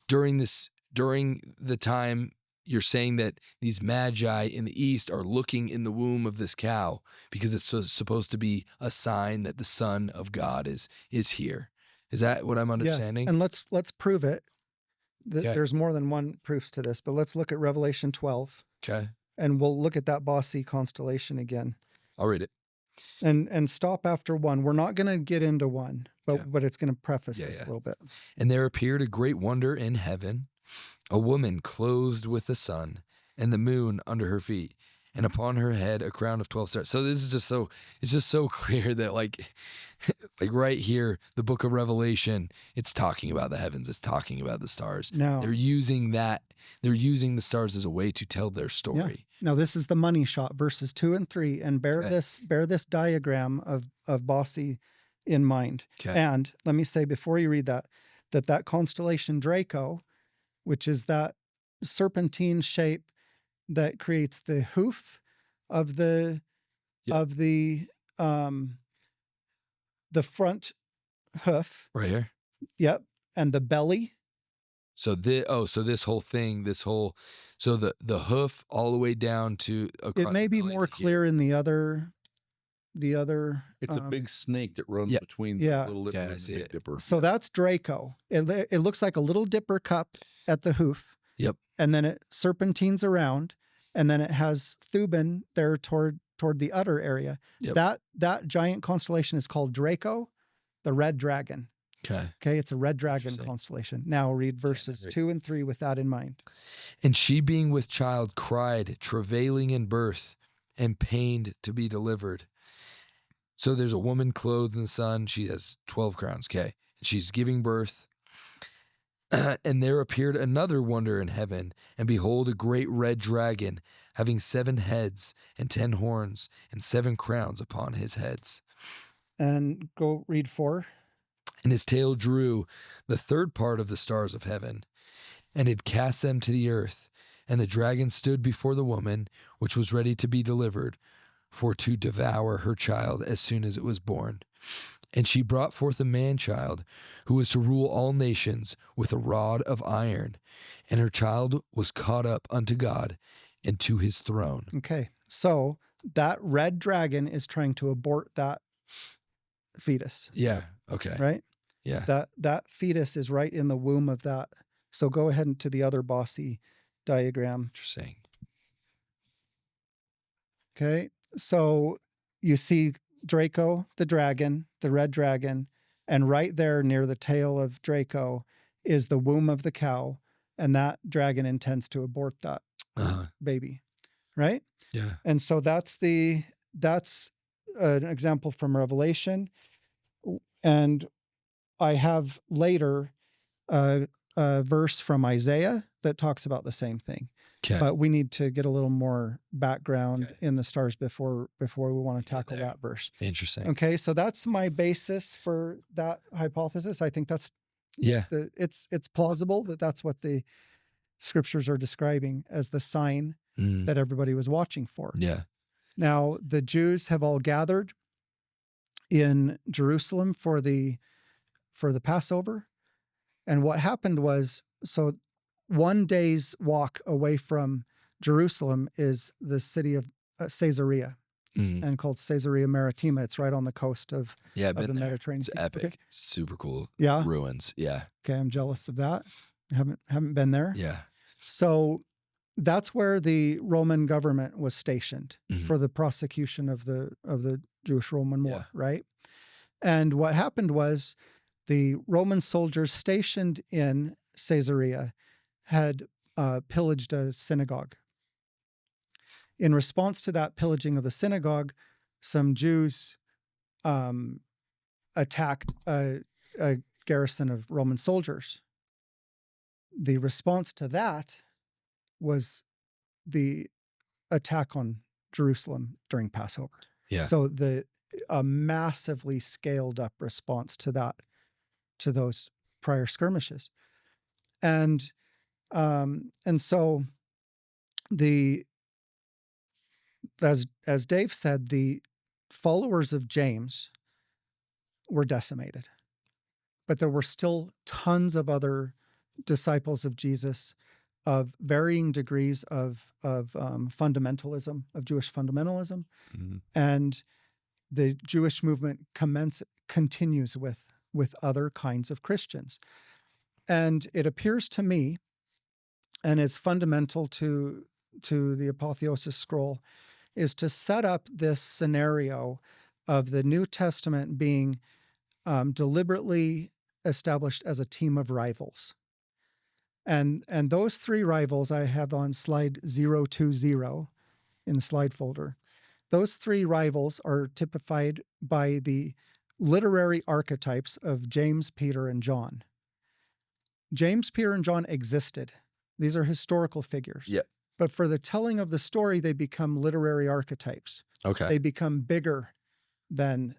during the time you're saying that these magi in the east are looking in the womb of this cow because it's supposed to be a sign that the Son of God is here. Is that what I'm understanding? Yes. And let's prove it. Okay. There's more than one proofs to this, but let's look at Revelation 12. Okay. And we'll look at that bossy constellation again. I'll read it. And stop after 1. We're not going to get into 1, Okay. but it's going to preface this a little bit. And there appeared a great wonder in heaven, a woman clothed with the sun and the moon under her feet, and upon her head a crown of 12 stars. So this is just so, it's just so clear that like right here, the book of Revelation, it's talking about the heavens. It's talking about the stars. Now, They're using the stars as a way to tell their story. yeah. Now this is the money shot, verses 2 and 3, and bear this diagram of bossy in mind. Okay. And let me say before you read that constellation Draco, which is that serpentine shape that creates the hoof of the front hoof. Right here. Yep. And the belly. So this whole thing, so the hoof all the way down to across It may the be belly more to here. clear in the other. It's a big snake that runs yeah. between Yeah. the Little Dipper Yeah, I and the see Big it. Dipper. So that's Draco. It looks like a little dipper cup at the hoof. Yep. And then it serpentines around, and then it has Thuban there toward the udder area. Yep. That giant constellation is called Draco, the red dragon. Okay. Okay, it's a red dragon Interesting. constellation. Now read verses great. 2 and 3 with that in mind. And she being with child cried, travailing in birth, and pained to be delivered. So there's a woman clothed in the sun. She has 12 crowns. Okay. And she's giving birth. And there appeared another wonder in heaven, and behold, a great red dragon, having 7 heads and 10 horns, and 7 crowns upon his heads. And go read 4. And his tail drew the third part of the stars of heaven, and it cast them to the earth. And the dragon stood before the woman, which was ready to be delivered, for to devour her child as soon as it was born. And she brought forth a man-child, who was to rule all nations with a rod of iron. And her child was caught up unto God and to his throne. Okay, so that red dragon is trying to abort that fetus. Yeah. Okay. Right? Yeah. That fetus is right in the womb of that. So go ahead and to the other bossy diagram. Interesting. Okay, so you see Draco, the dragon, the red dragon, and right there near the tail of Draco is the womb of the cow, and that dragon intends to abort that baby, right? Yeah. And so that's an example from Revelation, and I have later a verse from Isaiah that talks about the same thing. Okay. But we need to get a little more background Okay. in the stars before we want to tackle that verse. Interesting. Okay, so that's my basis for that hypothesis. I think that's it's plausible that that's what the scriptures are describing as the sign that everybody was watching for. Yeah. Now, the Jews have all gathered in Jerusalem for the Passover. And what happened was, so 1 day's walk away from Jerusalem is the city of Caesarea, and called Caesarea Maritima. It's right on the coast of Yeah, the Mediterranean. It's Sea. epic. Okay. It's super cool. Yeah. Ruins. Yeah. Okay, I'm jealous of that. I haven't been there. Yeah. So that's where the Roman government was stationed Mhm. for the prosecution of the Jewish-Roman War, Yeah. right? And what happened was the Roman soldiers stationed in Caesarea had pillaged a synagogue. In response to that pillaging of the synagogue, some Jews attacked a garrison of Roman soldiers. The response to that was the attack on Jerusalem during Passover. Yeah. So a massively scaled up response to that, to those prior skirmishes. And so as Dave said, the followers of James were decimated, but there were still tons of other disciples of Jesus of varying degrees of fundamentalism, of Jewish fundamentalism, and the Jewish movement continues with other kinds of Christians. And it appears to me, and is fundamental to the Apotheosis scroll, is to set up this scenario of the New Testament being deliberately established as a team of rivals. And those three rivals I have on slide 020 in the slide folder. Those three rivals are typified by the literary archetypes of James, Peter, and John. James, Peter, and John existed. These are historical figures. Yep. But for the telling of the story, they become literary archetypes. Okay. They become bigger than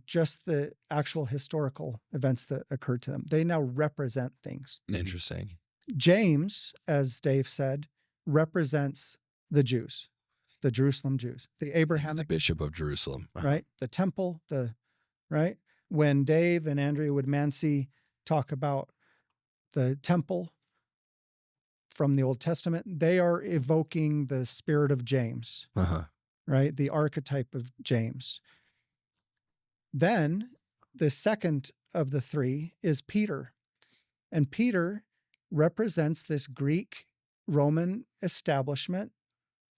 just the actual historical events that occurred to them. They now represent things. Interesting. James, as Dave said, represents the Jews, the Jerusalem Jews, the Abrahamic, the Bishop of Jerusalem, right? The temple, right? When Dave and Andrea Woodmansey talk about the temple from the Old Testament, they are evoking the spirit of James, right? The archetype of James. Then the second of the three is Peter. And Peter represents this Greek Roman establishment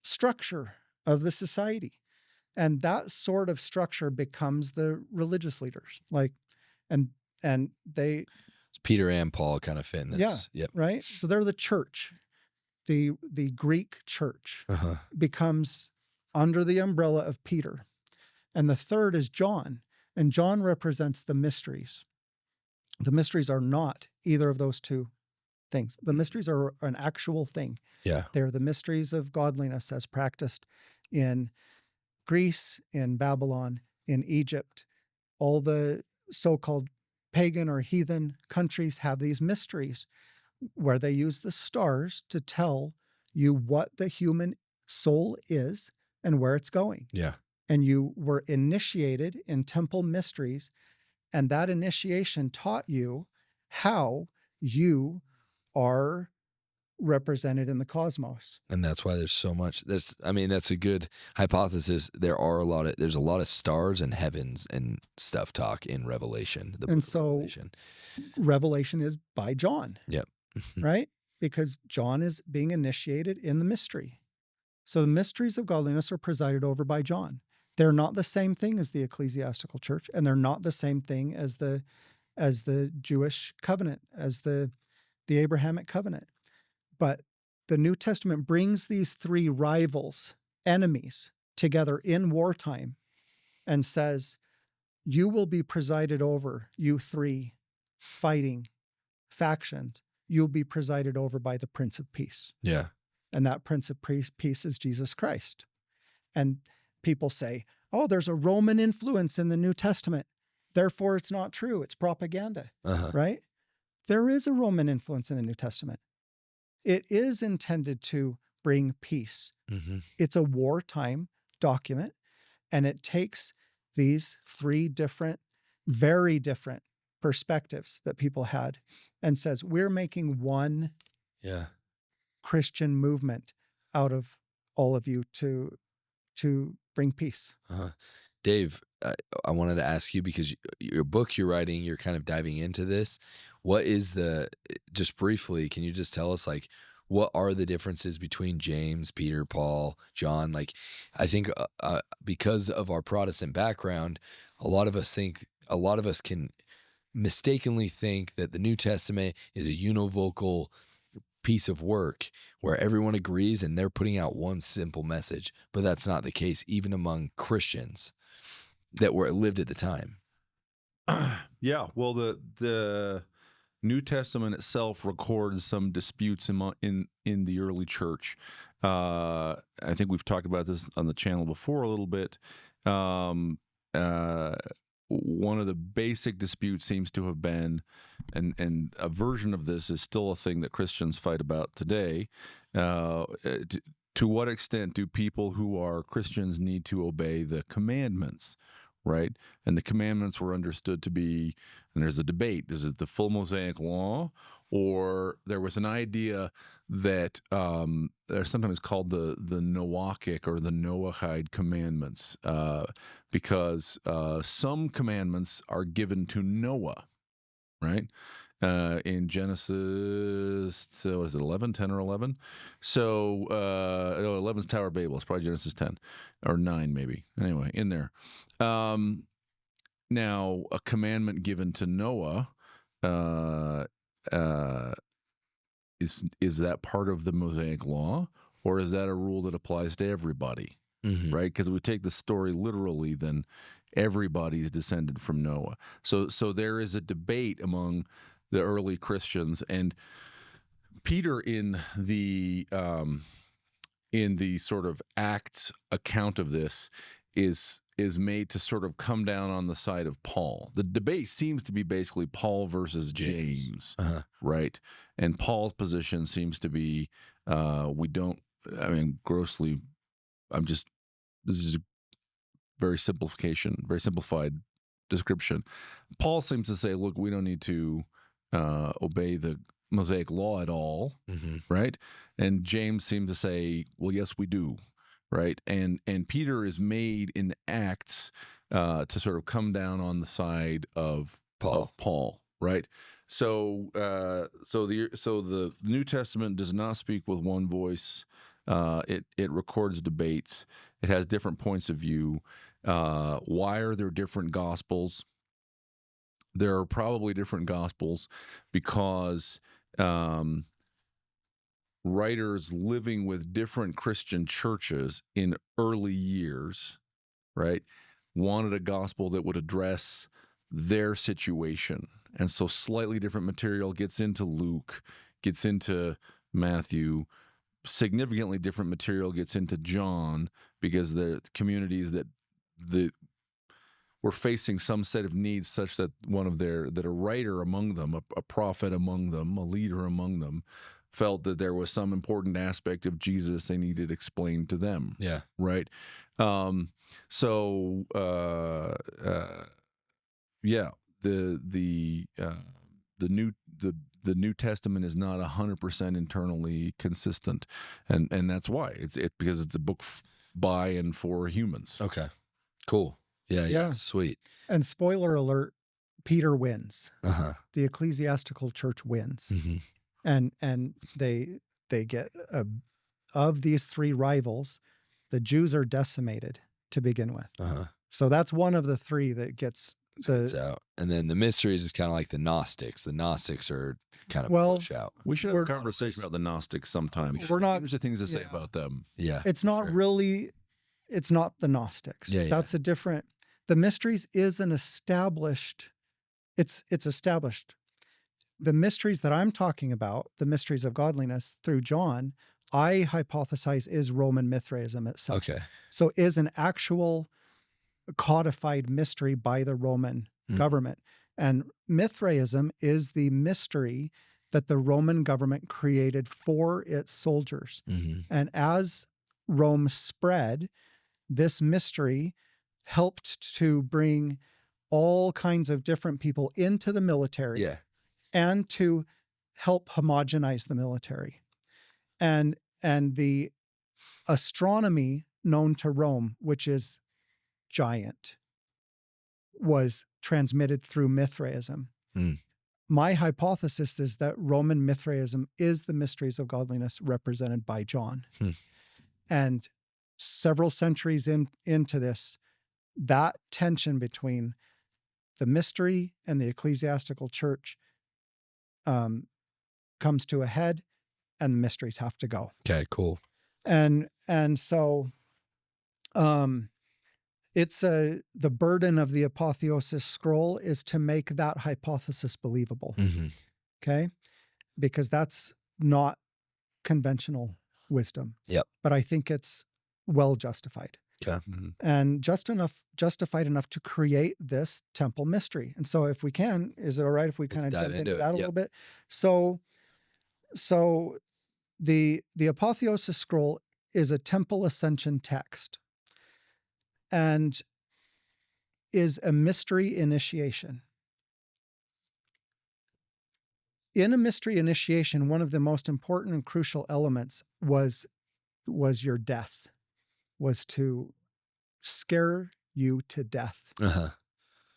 structure of the society. And that sort of structure becomes the religious leaders. And they... It's Peter and Paul kind of fit in this. Yeah. Yep. Right? So they're the church. The Greek church becomes under the umbrella of Peter. And the third is John. And John represents the mysteries. The mysteries are not either of those two things. The mysteries are an actual thing. Yeah. They're the mysteries of godliness as practiced in Greece, in Babylon, in Egypt. All the so-called pagan or heathen countries have these mysteries where they use the stars to tell you what the human soul is and where it's going. Yeah. And you were initiated in temple mysteries, and that initiation taught you how you are represented in the cosmos. And that's why there's so much. That's a good hypothesis. There's a lot of stars and heavens and stuff talk in Revelation. The book of Revelation. Revelation is by John. Yep. Right? Because John is being initiated in the mystery. So the mysteries of godliness are presided over by John. They're not the same thing as the ecclesiastical church, and they're not the same thing as the Jewish covenant, as the Abrahamic covenant. But the New Testament brings these three rivals, enemies, together in wartime and says, you will be presided over, you three fighting factions. You'll be presided over by the Prince of Peace. Yeah. And that Prince of Peace is Jesus Christ. And people say, oh, there's a Roman influence in the New Testament. Therefore, it's not true. It's propaganda, right? There is a Roman influence in the New Testament. It is intended to bring peace. It's a wartime document, and it takes these three different, very different perspectives that people had and says, we're making one Christian movement out of all of you to bring peace. Dave, I wanted to ask you, because your book you're writing, you're kind of diving into this. What is just briefly, can you just tell us, like, what are the differences between James, Peter, Paul, John? Like, I think because of our Protestant background, a lot of us can mistakenly think that the New Testament is a univocal piece of work where everyone agrees and they're putting out one simple message, but that's not the case, even among Christians that lived at the time. Yeah, well, the New Testament itself records some disputes in the early church. I think we've talked about this on the channel before a little bit. One of the basic disputes seems to have been, and a version of this is still a thing that Christians fight about today. To what extent do people who are Christians need to obey the commandments right? And the commandments were understood to be, and there's a debate, is it the full Mosaic law, or there was an idea that they're sometimes called the Noachic or the Noahide commandments, because some commandments are given to Noah, right? In Genesis, so was it 11, 10 or 11? So, 11's Tower of Babel. It's probably Genesis 10 or 9 maybe. Anyway, in there. Now, a commandment given to Noah, is that part of the Mosaic law, or is that a rule that applies to everybody? Mm-hmm. Right? Because we take the story literally, then everybody's descended from Noah. So there is a debate among the early Christians, and Peter in the sort of Acts account of this is made to sort of come down on the side of Paul. The debate seems to be basically Paul versus James, right? And Paul's position seems to be grossly, this is a very simplified description. Paul seems to say, look, we don't need to obey the Mosaic law at all, right? And James seems to say, well, yes, we do, right? And Peter is made in Acts to sort of come down on the side of Paul, right? So the New Testament does not speak with one voice. It records debates. It has different points of view. Why are there different gospels? There are probably different gospels because writers living with different Christian churches in early years, right, wanted a gospel that would address their situation. And so slightly different material gets into Luke, gets into Matthew, significantly different material gets into John, because the communities that were facing some set of needs such that that a writer among them, a prophet among them, a leader among them, felt that there was some important aspect of Jesus they needed explained to them. Yeah. Right. The New Testament is not 100% internally consistent, and that's why because it's a book by and for humans. Okay. Cool. Yeah. Sweet. And spoiler alert, Peter wins. The ecclesiastical church wins. Mm-hmm. And they get of these three rivals, the Jews are decimated to begin with. So that's one of the three that gets out. And then the mysteries is kind of like the Gnostics. The Gnostics are kind of push out. We should have a conversation about the Gnostics sometime. There's things to say about them. Yeah. It's not really, it's not the Gnostics. That's a different, the mysteries is an established, it's established. The mysteries that I'm talking about, the mysteries of godliness through John, I hypothesize is Roman Mithraism itself. Okay. So is an actual codified mystery by the Roman government. And Mithraism is the mystery that the Roman government created for its soldiers. And as Rome spread, this mystery helped to bring all kinds of different people into the military and to help homogenize the military. And the astronomy known to Rome, which is giant, was transmitted through Mithraism. My hypothesis is that Roman Mithraism is the mysteries of godliness represented by John. And several centuries into this, that tension between the mystery and the ecclesiastical church comes to a head, and the mysteries have to go. Okay, cool. And so it's the burden of the apotheosis scroll is to make that hypothesis believable. Okay? Because that's not conventional wisdom. But I think it's well justified. Okay. And justified enough to create this temple mystery. And so if we can, is it all right if we kind of jump into that a little bit? So the apotheosis scroll is a temple ascension text. And is a mystery initiation. In a mystery initiation, one of the most important and crucial elements was your death, was to scare you to death.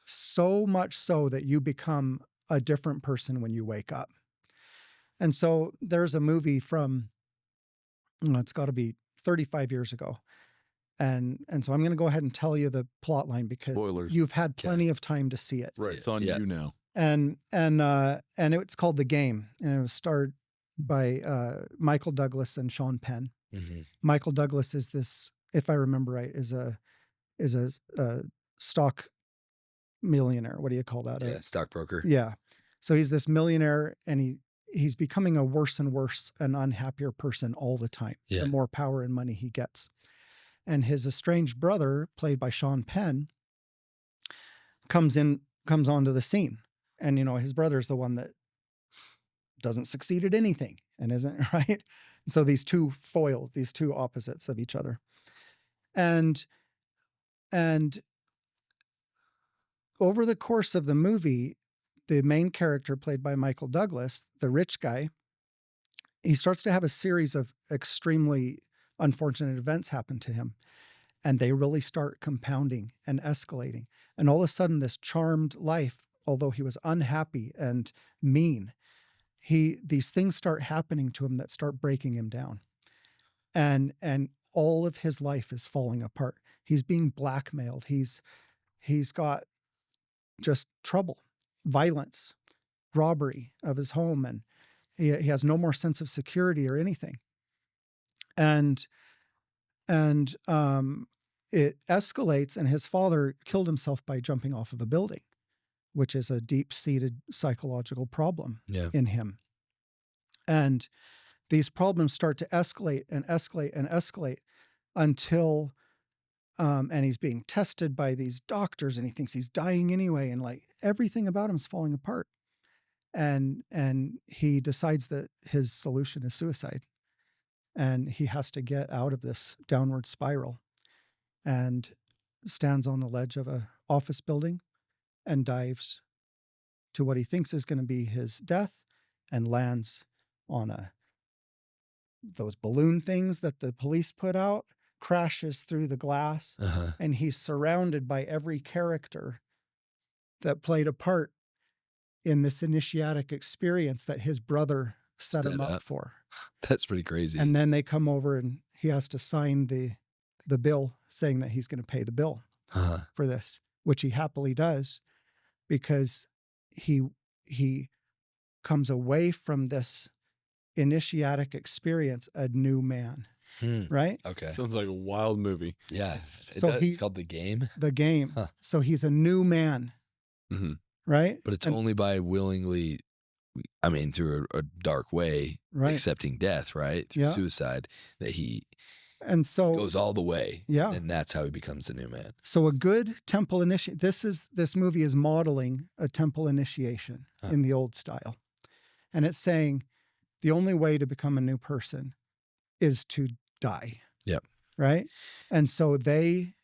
So much so that you become a different person when you wake up. And so there's a movie from, it's got to be 35 years ago. And so I'm going to go ahead and tell you the plot line because Spoilers. you've had plenty of time to see it. Right. It's on you now. And it's called The Game, and it was starred by Michael Douglas and Sean Penn. Michael Douglas is this, if I remember right, is a stock millionaire. What do you call that? Yeah, stockbroker. Yeah. So he's this millionaire, and he's becoming a worse and worse and unhappier person all the time. Yeah. The more power and money he gets. And his estranged brother, played by Sean Penn, comes onto the scene. And, his brother's the one that doesn't succeed at anything and isn't right. So these two foils, these two opposites of each other. And over the course of the movie, the main character, played by Michael Douglas, the rich guy, he starts to have a series of extremely unfortunate events happen to him. And they really start compounding and escalating. And all of a sudden, this charmed life, although he was unhappy and mean, these things start happening to him that start breaking him down. And all of his life is falling apart. He's being blackmailed. He's got just trouble, violence, robbery of his home, and he has no more sense of security or anything. And it escalates, and his father killed himself by jumping off of a building, which is a deep-seated psychological problem in him. And these problems start to escalate and escalate and escalate until, and he's being tested by these doctors, and he thinks he's dying anyway, and like everything about him is falling apart. And he decides that his solution is suicide, and he has to get out of this downward spiral, and stands on the ledge of an office building and dives to what he thinks is going to be his death, and lands on those balloon things that the police put out, crashes through the glass, and he's surrounded by every character that played a part in this initiatic experience that his brother set him up for. That's pretty crazy. And then they come over, and he has to sign the bill saying that he's going to pay the bill for this, which he happily does, because he comes away from this initiatic experience a new man. Right? Okay. Sounds like a wild movie. Yeah. So it's called The Game. The Game. So he's a new man. Right? But it's only by willingly, through a dark way, accepting death, right? Through suicide, that he goes all the way. Yeah. And that's how he becomes a new man. So a good temple initiation, this movie is modeling a temple initiation in the old style. And it's saying the only way to become a new person is to die. Yep. Right? And so they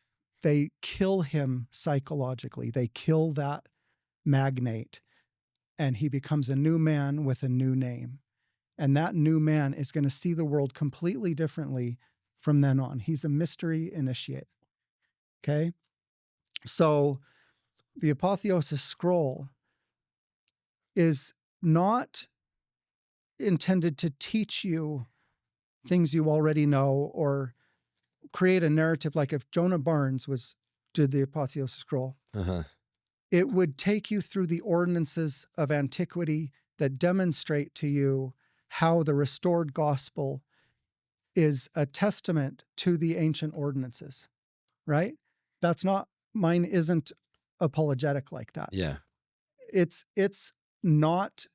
kill him psychologically. They kill that magnate, and he becomes a new man with a new name. And that new man is going to see the world completely differently from then on. He's a mystery initiate. Okay? So the Apotheosis Scroll is not intended to teach you things you already know or create a narrative. Like if Jonah Barnes did the Apotheosis Scroll, it would take you through the ordinances of antiquity that demonstrate to you how the restored gospel is a testament to the ancient ordinances, right? Mine isn't apologetic like that. Yeah. It's not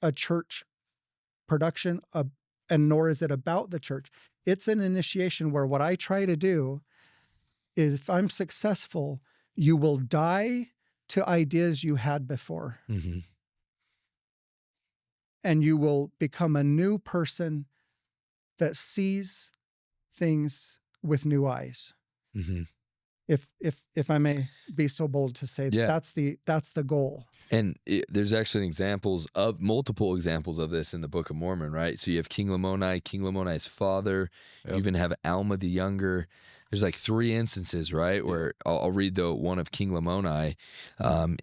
a church production, and nor is it about the church. It's an initiation where what I try to do is, if I'm successful, you will die to ideas you had before. And you will become a new person that sees things with new eyes. if I may be so bold to say, Yeah. that's the goal. And there's actually multiple examples of this in the Book of Mormon, right? So you have King Lamoni's father. You even have Alma the Younger. There's like 3 instances, right? Where I'll read the one of King Lamoni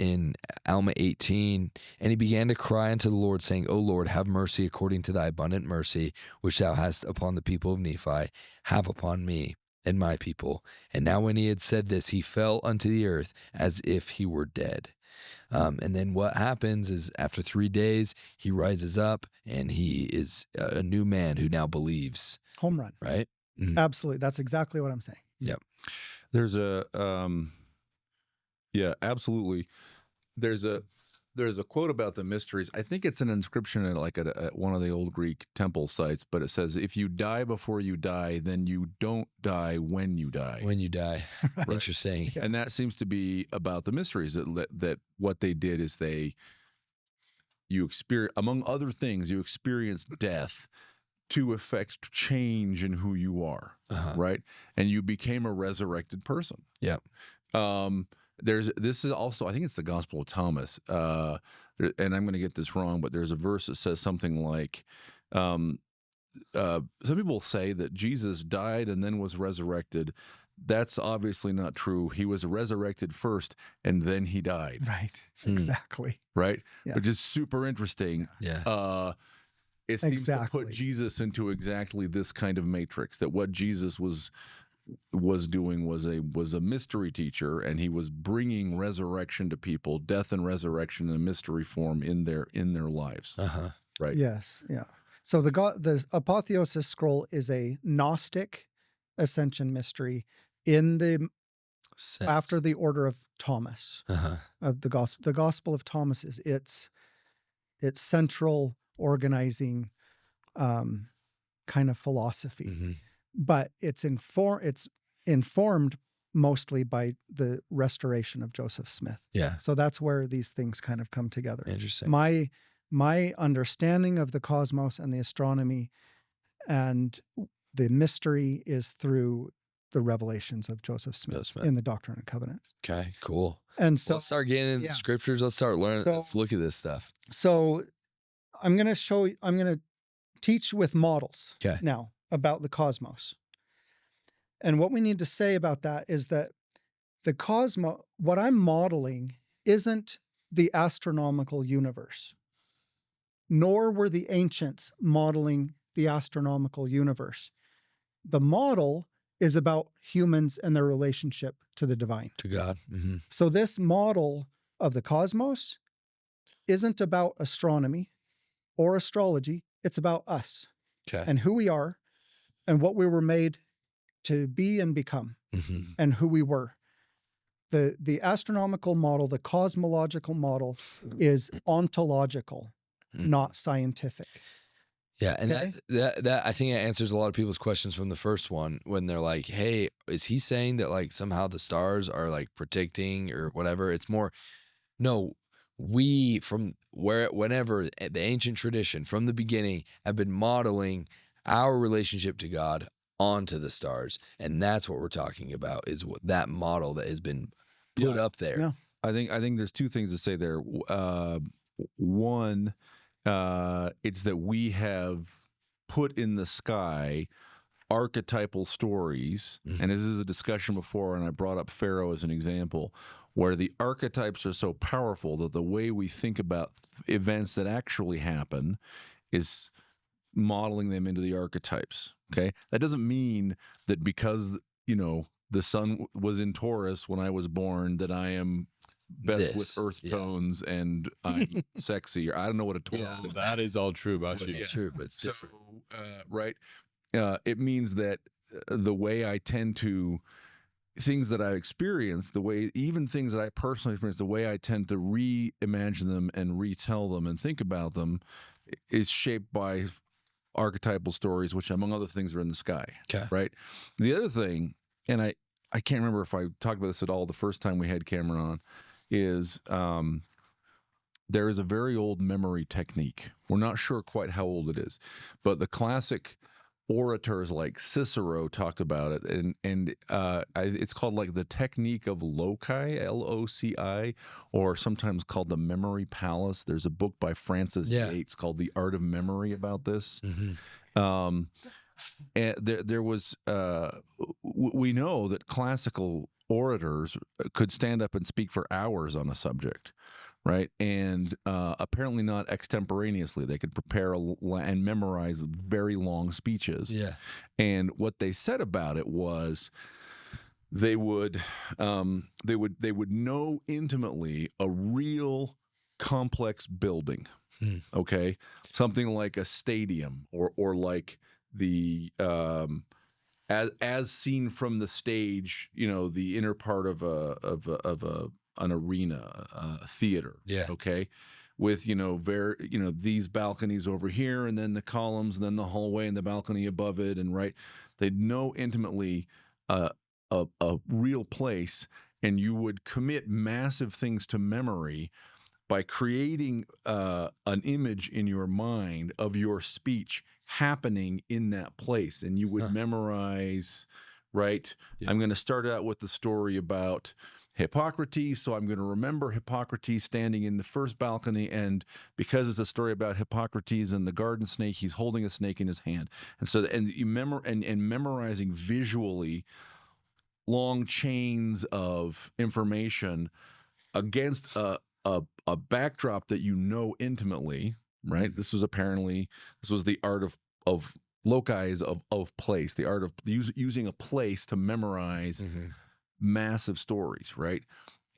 in Alma 18. And he began to cry unto the Lord, saying, O Lord, have mercy according to thy abundant mercy, which thou hast upon the people of Nephi. Have upon me and my people. And now when he had said this, he fell unto the earth as if he were dead. And then what happens is after 3 days, he rises up and he is a new man who now believes. Home run. Right? Mm-hmm. Absolutely. That's exactly what I'm saying. Yep. There's a, yeah, absolutely. There's a quote about the mysteries. I think it's an inscription at one of the old Greek temple sites, but it says, if you die before you die, then you don't die when you die. When you die. Right. Interesting. And that seems to be about the mysteries, that what they did is you experience, among other things, you experience death to effect change in who you are, right? And you became a resurrected person. Yeah. This is also, I think it's the Gospel of Thomas, and I'm going to get this wrong, but there's a verse that says something like, some people say that Jesus died and then was resurrected. That's obviously not true. He was resurrected first and then he died. Right. Exactly. Right? Yeah. Which is super interesting. Yeah. It seems to put Jesus into exactly this kind of matrix, that what Jesus was doing was a mystery teacher, and he was bringing resurrection to people, death and resurrection in a mystery form in their lives. Right. Yes. Yeah. So the Apotheosis scroll is a Gnostic ascension mystery in the after the order of Thomas of the gospel. The Gospel of Thomas is its central organizing kind of philosophy, but it's informed mostly by the restoration of Joseph Smith. Yeah. So that's where these things kind of come together. Interesting. My understanding of the cosmos and the astronomy and the mystery is through the revelations of Joseph Smith in the Doctrine and Covenants. Okay, cool. And so let's start getting into the scriptures. Let's start learning. Let's look at this stuff. So I'm going to teach with models now about the cosmos. And what we need to say about that is that the cosmos, what I'm modeling isn't the astronomical universe, nor were the ancients modeling the astronomical universe. The model is about humans and their relationship to the divine. To God. So this model of the cosmos isn't about astronomy or astrology. It's about us and who we are and what we were made to be and become and who we were. The astronomical model, the cosmological model is ontological, not scientific. Yeah, and that I think it answers a lot of people's questions from the first one when they're like, "Hey, is he saying that like somehow the stars are like predicting or whatever?" It's more, no, we from whenever the ancient tradition from the beginning have been modeling our relationship to God onto the stars, and that's what we're talking about is what that model that has been put up there. Yeah. I think there's 2 things to say there. One, it's that we have put in the sky archetypal stories, and this is a discussion before, and I brought up Pharaoh as an example, where the archetypes are so powerful that the way we think about events that actually happen is modeling them into the archetypes. Okay, that doesn't mean that because the sun was in Taurus when I was born that I am best with earth tones and I'm sexy, or I don't know what a Taurus is. That is all true about you. It's true, but it's different. Right? It means that the way I tend to, things that I experience, even things that I personally experience, the way I tend to reimagine them and retell them and think about them is shaped by archetypal stories, which among other things are in the sky. Right? The other thing, and I can't remember if I talked about this at all the first time we had Cameron on, is there is a very old memory technique. We're not sure quite how old it is, but the classic orators like Cicero talked about it, and it's called like the technique of loci, Loci, or sometimes called the memory palace. There's a book by Francis Yates called The Art of Memory about this. And there was we know that classical orators could stand up and speak for hours on a subject, right? And apparently not extemporaneously. They could prepare and memorize very long speeches. Yeah. And what they said about it was they would know intimately a real complex building. Okay, something like a stadium or like the as seen from the stage, you know, the inner part of an arena, a theater. Yeah. Okay. With, you know, these balconies over here, and then the columns, and then the hallway and the balcony above it. And right, they'd know intimately a real place, and you would commit massive things to memory by creating an image in your mind of your speech happening in that place. And you would memorize, right? I'm going to start out with the story about Hippocrates, so I'm going to remember Hippocrates standing in the first balcony, and because it's a story about Hippocrates and the garden snake, he's holding a snake in his hand. And so, and you memorizing visually long chains of information against a backdrop that you know intimately, right? This was the art of loci, of place, the art of using a place to memorize massive stories, right?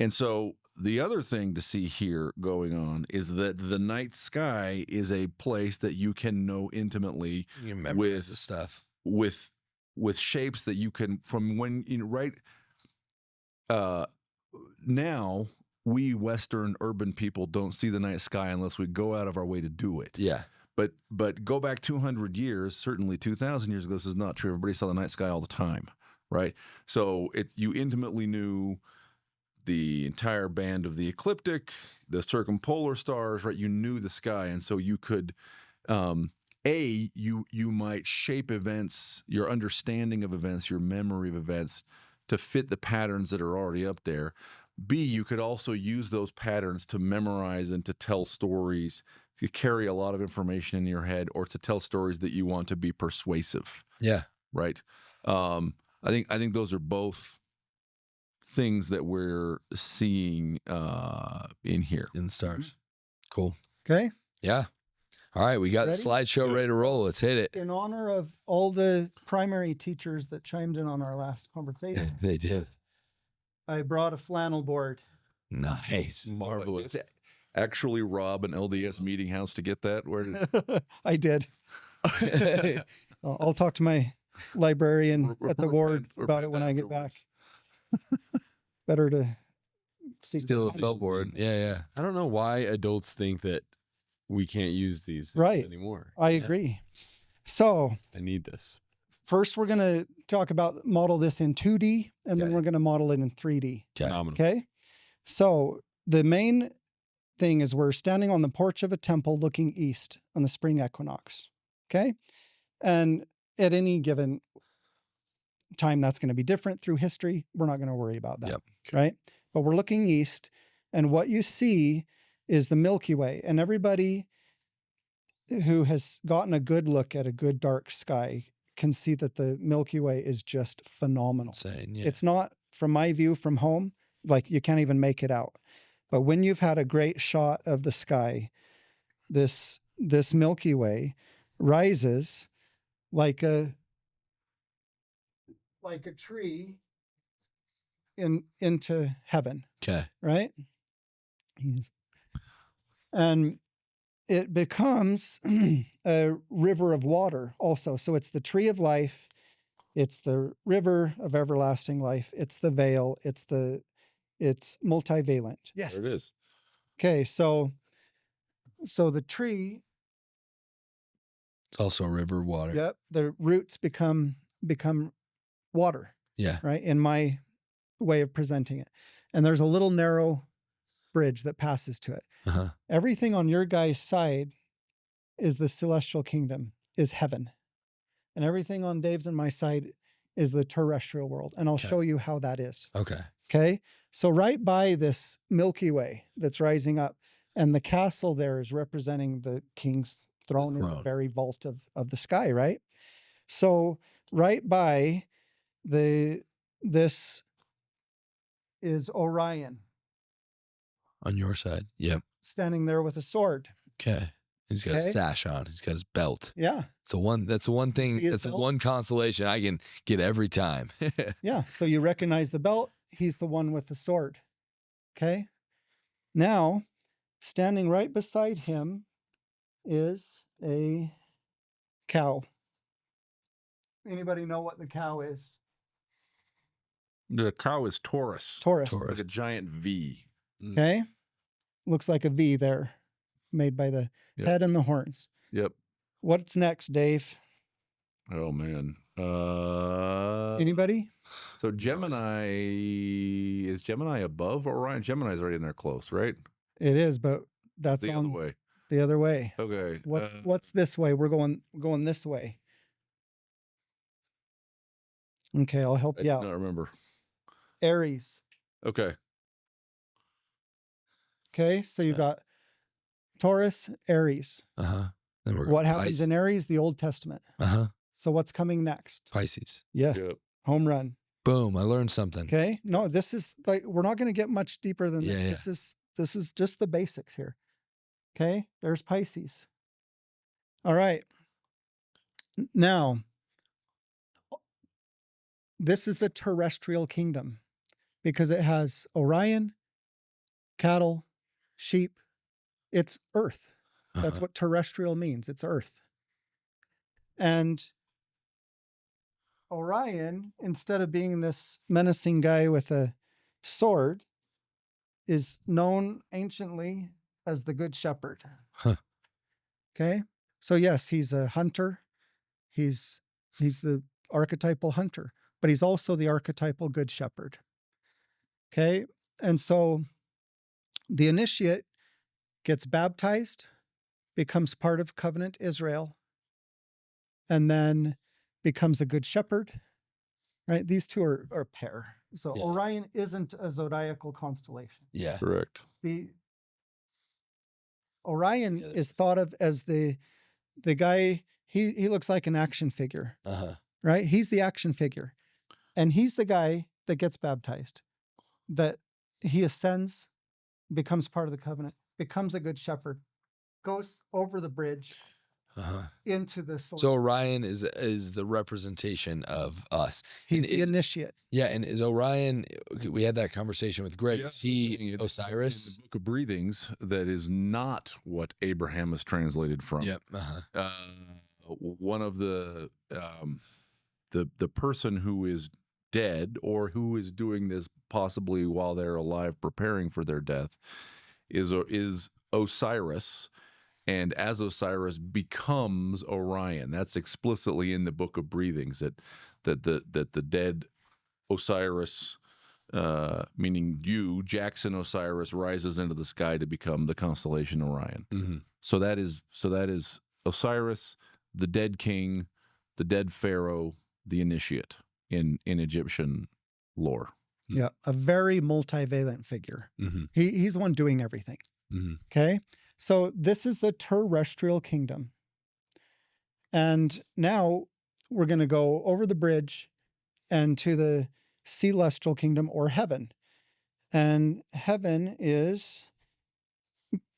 And so the other thing to see here going on is that the night sky is a place that you can know intimately with the stuff, with shapes that you can, from when, you know, right? Now we Western urban people don't see the night sky unless we go out of our way to do it. Yeah. But go back 200 years, certainly 2,000 years ago, this is not true. Everybody saw the night sky all the time, right? So you intimately knew the entire band of the ecliptic, the circumpolar stars, right? You knew the sky, and so you could, you might shape events, your understanding of events, your memory of events, to fit the patterns that are already up there. B, you could also use those patterns to memorize and to tell stories, to carry a lot of information in your head, or to tell stories that you want to be persuasive. Yeah. Right. I think those are both things that we're seeing in here. In the stars. Cool. Okay. Yeah. All right. We got the Ready? slideshow ready to roll. Let's hit it. In honor of all the primary teachers that chimed in on our last conversation, They did. I brought a flannel board. Nice. Marvelous. Actually rob an LDS meeting house to get that? Where did I did. I'll talk to my librarian at the ward about it when I get back. Better to see. Steal a felt board. Yeah, yeah. I don't know why adults think that we can't use these Right. anymore. I agree. So I need this. first we're going to talk about model this in 2D, and then Okay. we're going to model it in 3D. Okay. Phenomenal. Okay. So the main thing is we're standing on the porch of a temple looking east on the spring equinox. Okay. And at any given time, that's going to be different through history. We're not going to worry about that. Yep. Right. But we're looking east, and what you see is the Milky Way. And everybody who has gotten a good look at a good dark sky can see that the Milky Way is just phenomenal. Insane. Yeah. It's not, from my view from home, like you can't even make it out. But when you've had a great shot of the sky, this Milky Way rises like a tree into heaven, Okay. right? And it becomes a river of water also. So it's the tree of life. It's the river of everlasting life. It's the veil. It's multivalent. Yes. There it is. Okay. So the tree. It's also a river water. Yep. The roots become water. Yeah. Right. In my way of presenting it. And there's a little narrow bridge that passes to it. Uh-huh. Everything on your guy's side is the celestial kingdom, is heaven. and everything on Dave's and my side is the terrestrial world. And I'll Okay. show you how that is. Okay. Okay. So right by this Milky Way that's rising up, and the castle there is representing the king's throne in the throne. very vault of the sky, right? So right by this is Orion On your side. Yep. standing there with a sword. Okay. He's got a Okay. sash on. He's got his belt. Yeah. That's the one thing. see his That's the belt? one consolation I can get every time. Yeah. So you recognize the belt. He's the one with the sword. Okay. Now, standing right beside him is a cow. Anybody know what the cow is? The cow is Taurus. Taurus. Taurus. Like a giant V. Okay. Looks like a V there, made by the Yep. head and the horns. Yep. What's next, Dave? Oh man. Anybody? So Gemini, is Gemini above Orion? Gemini's already in there close, right? It is, but that's The on other way. the other way. Okay. What's this way? We're going this way. Okay, I'll help I you do out. not remember. Aries. Okay. Okay, so you got Taurus, Aries. Uh-huh. Then we're What happens in Aries? The Old Testament. Uh-huh. So what's coming next? Pisces. Yes, Yep. home run. Boom. I learned something. Okay, no, this is like we're not going to get much deeper than Yeah, this. yeah. This is just the basics here. Okay, there's Pisces. All right. Now, this is the terrestrial kingdom because it has Orion, cattle, sheep. It's Earth. That's Uh-huh. what terrestrial means. It's Earth. And Orion, instead of being this menacing guy with a sword, is known anciently as the Good Shepherd. Huh. Okay. So yes, he's a hunter. He's the archetypal hunter, but he's also the archetypal Good Shepherd. Okay. And so the initiate gets baptized, becomes part of covenant Israel, and then becomes a good shepherd, right? These two are a pair. So Yeah. Orion isn't a zodiacal constellation. Yeah. Correct. The Orion Yeah, is thought of as the guy, he looks like an action figure, Uh-huh. right? He's the action figure. And he's the guy that gets baptized, that he ascends, becomes part of the covenant, becomes a good shepherd, goes over the bridge Uh-huh. into the So Orion is the representation of us. he's And the initiate. Yeah, and is Orion? We had that conversation with Greg. Yeah, Is I'm saying he it- Osiris? In the Book of Breathings, that is not what Abraham is translated from. Yep. Uh-huh. One of the person who is dead or who is doing this possibly while they're alive, preparing for their death, is Osiris. And as Osiris becomes Orion, that's explicitly in the Book of Breathings that the dead Osiris, meaning you, Jackson Osiris, rises into the sky to become the constellation Orion. Mm-hmm. So that is Osiris, the dead king, the dead pharaoh, the initiate in Egyptian lore. Yeah, a very multivalent figure. Mm-hmm. He's the one doing everything. Mm-hmm. Okay. So this is the terrestrial kingdom. And now we're going to go over the bridge and to the celestial kingdom or heaven. And heaven is,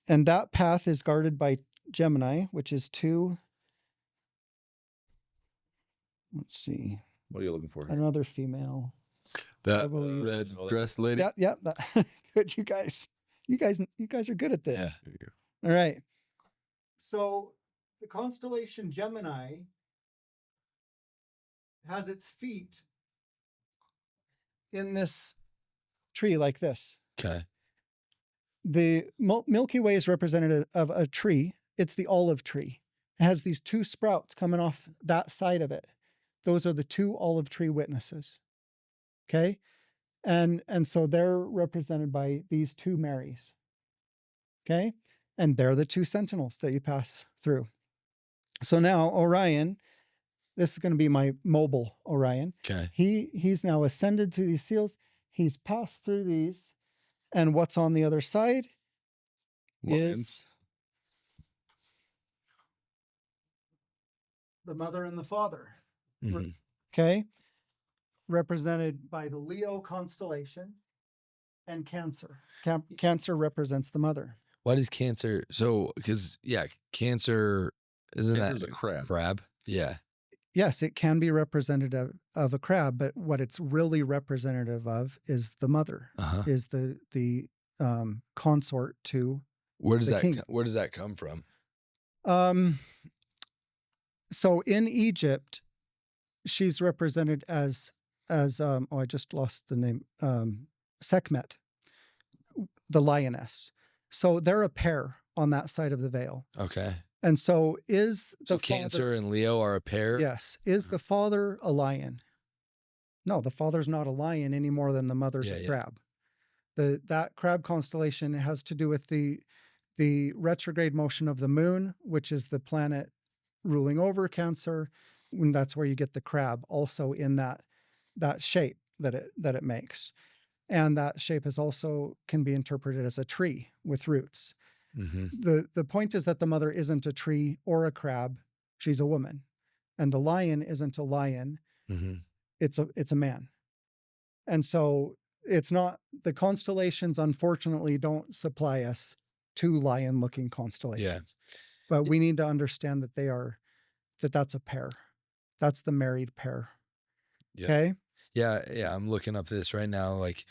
and that path is guarded by Gemini, which is let's see, What are you looking for? another female. That I believe- red dress lady. Yeah. Good. You guys are good at this. Yeah. All right. So the constellation Gemini has its feet in this tree like this. Okay. The Milky Way is representative of a tree. It's the olive tree. It has these two sprouts coming off that side of it. Those are the two olive tree witnesses. Okay. And so they're represented by these two Marys. Okay. And they're the two sentinels that you pass through. So now Orion this is going to be my mobile Orion. Okay. He's now ascended to these seals. He's passed through these. And what's on the other side Lions. is the mother and the father. Mhm. Okay. Represented by the Leo constellation and Cancer. Cancer represents the mother. What is Cancer? So, because Cancer isn't Cancer's that a crab. Crab? Yeah. Yes, it can be representative of a crab, but what it's really representative of is the mother, is the consort to Where does the that king. Where does that come from? So in Egypt, she's represented as I just lost the name, Sekhmet, the lioness. So they're a pair on that side of the veil. Okay. And so is the Cancer and Leo are a pair? Yes. Is the father a lion? No, the father's not a lion any more than the mother's a crab. That crab constellation has to do with the retrograde motion of the moon, which is the planet ruling over Cancer. And that's where you get the crab also in that shape that it makes. And that shape is also can be interpreted as a tree with roots. Mm-hmm. The point is that the mother isn't a tree or a crab. She's a woman. And the lion isn't a lion. Mm-hmm. It's a man. And so it's not, the constellations unfortunately don't supply us two lion looking constellations. But we need to understand that that's a pair. That's the married pair. Yeah. Okay. Yeah. I'm looking up this right now. Like,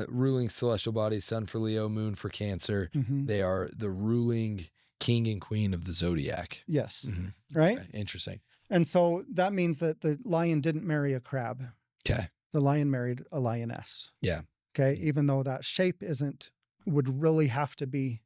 ruling celestial bodies, sun for Leo, moon for Cancer. Mm-hmm. They are the ruling king and queen of the zodiac. Yes. Mm-hmm. Right. Okay. Interesting. And so that means that the lion didn't marry a crab. Okay. The lion married a lioness. Yeah. Okay. Even though that shape would really have to be,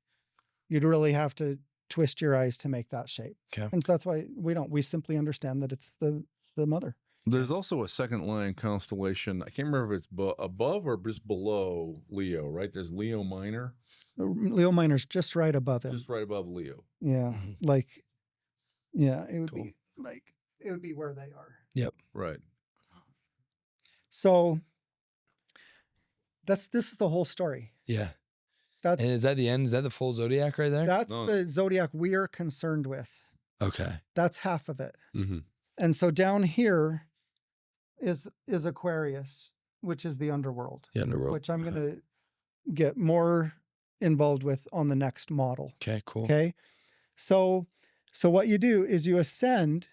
you'd really have to twist your eyes to make that shape. Okay. And so that's why we simply understand that it's the mother. There's also a second lion constellation. I can't remember if it's above or just below Leo, right? There's Leo Minor. Leo Minor's just right above him. Just right above Leo. Yeah. Mm-hmm. It would be where they are. Yep. Right. So this is the whole story. Yeah. And is that the end? Is that the full zodiac right there? That's the zodiac we are concerned with. Okay. That's half of it. Mm-hmm. And so down here is Aquarius, which is the underworld. The underworld. Which I'm going to get more involved with on the next model. Okay, cool. Okay. So what you do is you ascend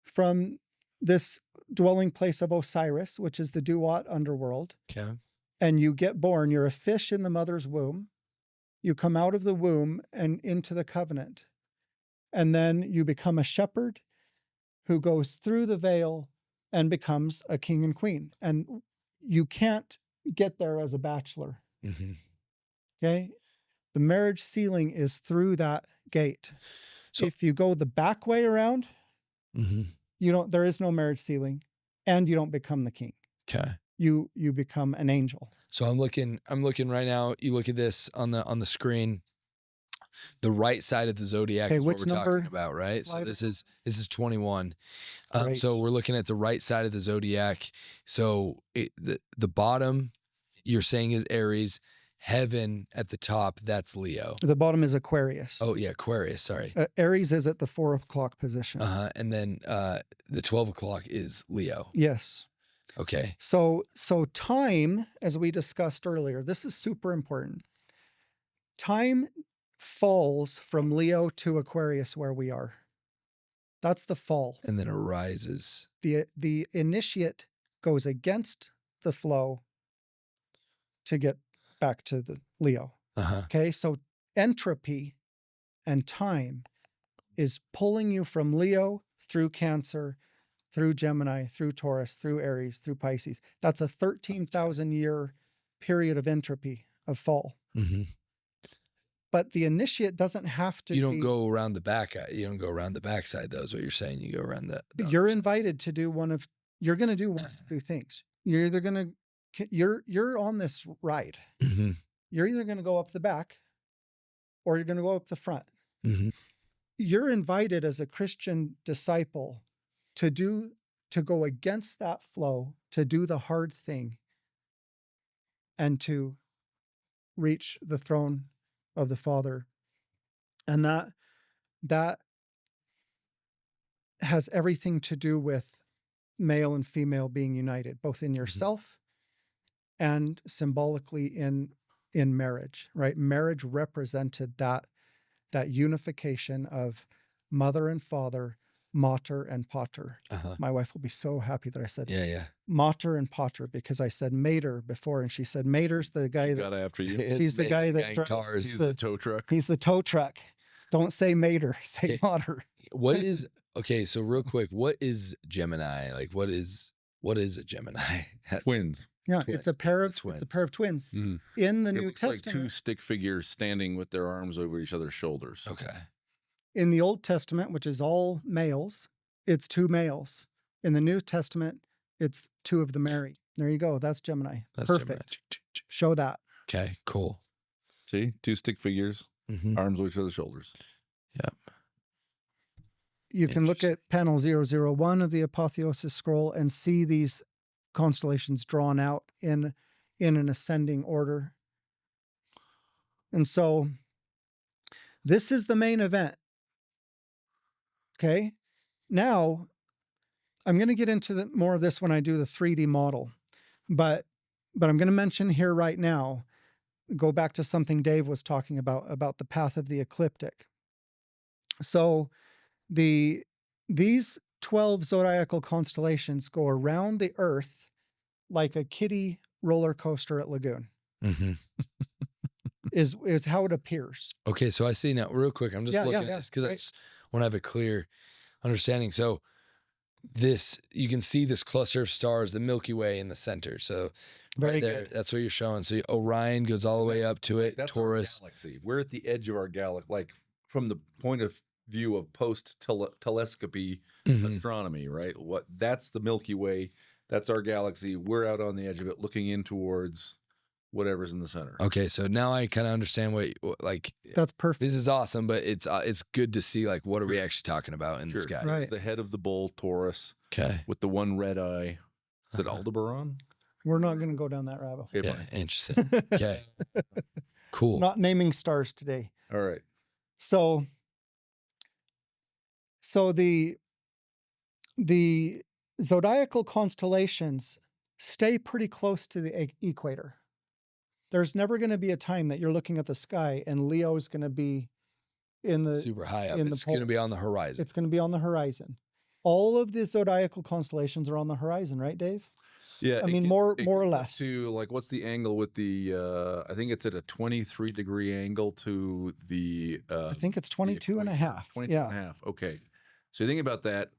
from this dwelling place of Osiris, which is the Duat underworld. Okay. And you get born. You're a fish in the mother's womb. You come out of the womb and into the covenant. And then you become a shepherd who goes through the veil and becomes a king and queen. And you can't get there as a bachelor. Mm-hmm. Okay. The marriage ceiling is through that gate. So if you go the back way around, mm-hmm. there is no marriage ceiling and you don't become the king. Okay. You become an angel. So I'm looking right now. You look at this on the screen. The right side of the zodiac is what we're talking about, right? So this is 21. Right. So we're looking at the right side of the zodiac. So the bottom you're saying is Aries, heaven at the top, that's Leo. The bottom is Aquarius. Oh yeah, Aquarius, sorry. Aries is at the 4 o'clock position. And then the 12 o'clock is Leo. Yes. Okay. So time, as we discussed earlier, this is super important. Time falls from Leo to Aquarius where we are. That's the fall. And then arises. The initiate goes against the flow to get back to the Leo. Okay, so entropy and time is pulling you from Leo through Cancer, through Gemini, through Taurus, through Aries, through Pisces. That's a 13,000 year period of entropy, of fall. Mm-hmm. But the initiate doesn't have to. You don't go around the back. You don't go around the backside, though, is what you're saying. You go around the you're invited to do you're going to do one of two things. You're either going to, you're on this ride. Mm-hmm. You're either going to go up the back or you're going to go up the front. Mm-hmm. You're invited as a Christian disciple to go against that flow, to do the hard thing, and to reach the throne of the Father. And that has everything to do with male and female being united, both in yourself and symbolically in marriage, right? Marriage represented that unification of mother and father, mater and pater. My wife will be so happy that I said mater and pater, because I said mater before, and she said mater's the guy that got after you. She's the guy that drives cars. He's the tow truck. He's the tow truck. Don't say mater, say mater. What is okay? So real quick, what is Gemini? Like, what is a Gemini? Twins. Yeah, Twins. it's a pair of Twins. It's a pair of twins. Mhm. In the It New looks like Testament, two stick figures standing with their arms over each other's shoulders. Okay. in the Old Testament, which is all males, it's two males. In the New Testament, it's two of the Mary. There you go. That's Gemini. That's Perfect. Gemini. Show that. Okay, cool. See, two stick figures, arms over each other's shoulders. Yep. You can look at panel 001 of the Apotheosis scroll and see these constellations drawn out in an ascending order. And so this is the main event. Okay. Now I'm going to get into more of this when I do the 3D model, but I'm going to mention here right now, go back to something Dave was talking about the path of the ecliptic. So these 12 zodiacal constellations go around the Earth like a kiddie roller coaster at Lagoon. is how it appears. Okay, so I see now. Real quick, I'm just looking at this because I want to have a clear understanding. So you can see this cluster of stars, the Milky Way in the center. So Very there, good. that's what you're showing. So Orion goes all the way up to it. That's Taurus. our galaxy. We're at the edge of our galaxy, like from the point of view of post-telescopy astronomy, right? That's the Milky Way. That's our galaxy. We're out on the edge of it, looking in towards whatever's in the center. Okay, so now I kind of understand what That's perfect. this is awesome, but it's good to see like what are we actually talking about in the sky. Right. The head of the bull, Taurus, Okay. with the one red eye. Is it Aldebaran? We're not going to go down that rabbit hole. Okay, Yeah, fine. interesting. Okay. Cool. Not naming stars today. All right. So the zodiacal constellations stay pretty close to the equator. There's never going to be a time that you're looking at the sky and Leo's going to be in the super high up. in the It's going to be on the horizon. It's going to be on the horizon. All of the zodiacal constellations are on the horizon, right, Dave? Yeah, I mean, more or less. To like, what's the angle with the? I think it's at a 23-degree angle to the. I think it's 22 and a half. 22 and a half. Okay, so you think about that.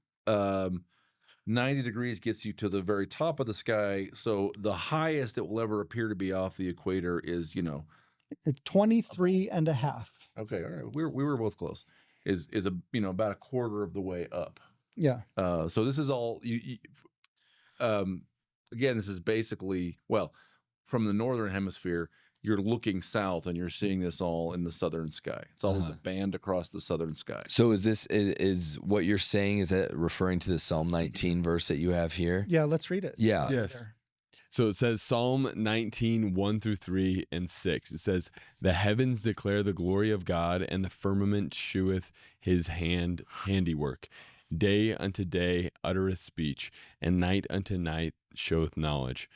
90 degrees gets you to the very top of the sky. So the highest it will ever appear to be off the equator is, It's 23 and a half. okay, all right, we were both close. Is about a quarter of the way up. Yeah. So this is all again, this is basically, well, from the northern hemisphere, you're looking south and you're seeing this all in the southern sky. It's always a band across the southern sky. So is what you're saying, is that referring to the Psalm 19 verse that you have here? Yeah, let's read it. Yeah. Yes. There. So it says Psalm 19, 1-3 and 6. It says, "The heavens declare the glory of God, and the firmament sheweth his handiwork. Day unto day uttereth speech, and night unto night showeth knowledge.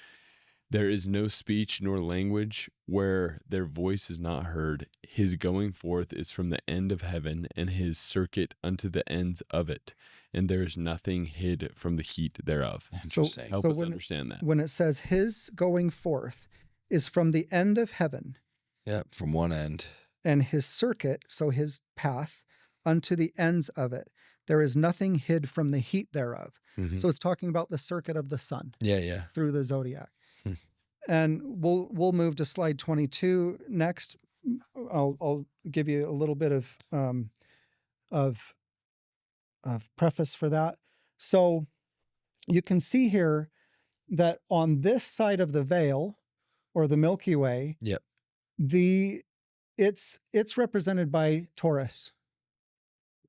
There is no speech nor language where their voice is not heard. His going forth is from the end of heaven, and his circuit unto the ends of it. And there is nothing hid from the heat thereof." Interesting. Help us understand that. When it says his going forth is from the end of heaven, Yeah, from one end. and his circuit, so his path, unto the ends of it, there is nothing hid from the heat thereof. Mhm. So it's talking about the circuit of the sun Yeah. through the zodiac. Hmm. And we'll move to slide 22 next. I'll give you a little bit of preface for that. So you can see here that on this side of the veil, or the Milky Way, Yep. it's represented by Taurus,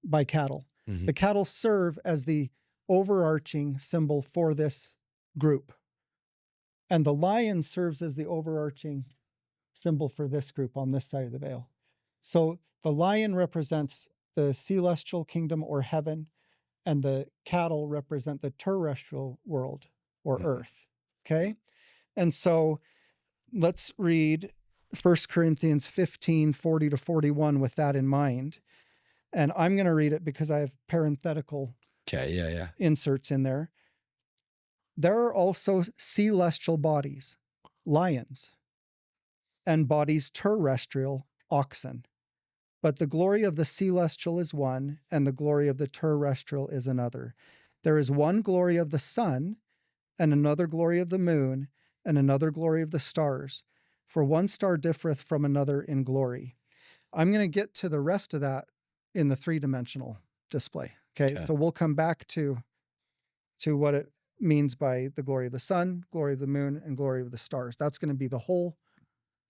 by cattle. Mhm. The cattle serve as the overarching symbol for this group. And the lion serves as the overarching symbol for this group on this side of the veil. So the lion represents the celestial kingdom or heaven, and the cattle represent the terrestrial world or earth. Okay? And so let's read 1 Corinthians 15:40-41 with that in mind. And I'm going to read it because I have parenthetical inserts in there. There are also celestial bodies, lions, and bodies terrestrial, oxen. But the glory of the celestial is one, and the glory of the terrestrial is another. There is one glory of the sun, and another glory of the moon, and another glory of the stars. For one star differeth from another in glory. I'm going to get to the rest of that in the three-dimensional display. Okay, so we'll come back to what it means by the glory of the sun, glory of the moon, and glory of the stars. That's going to be the whole,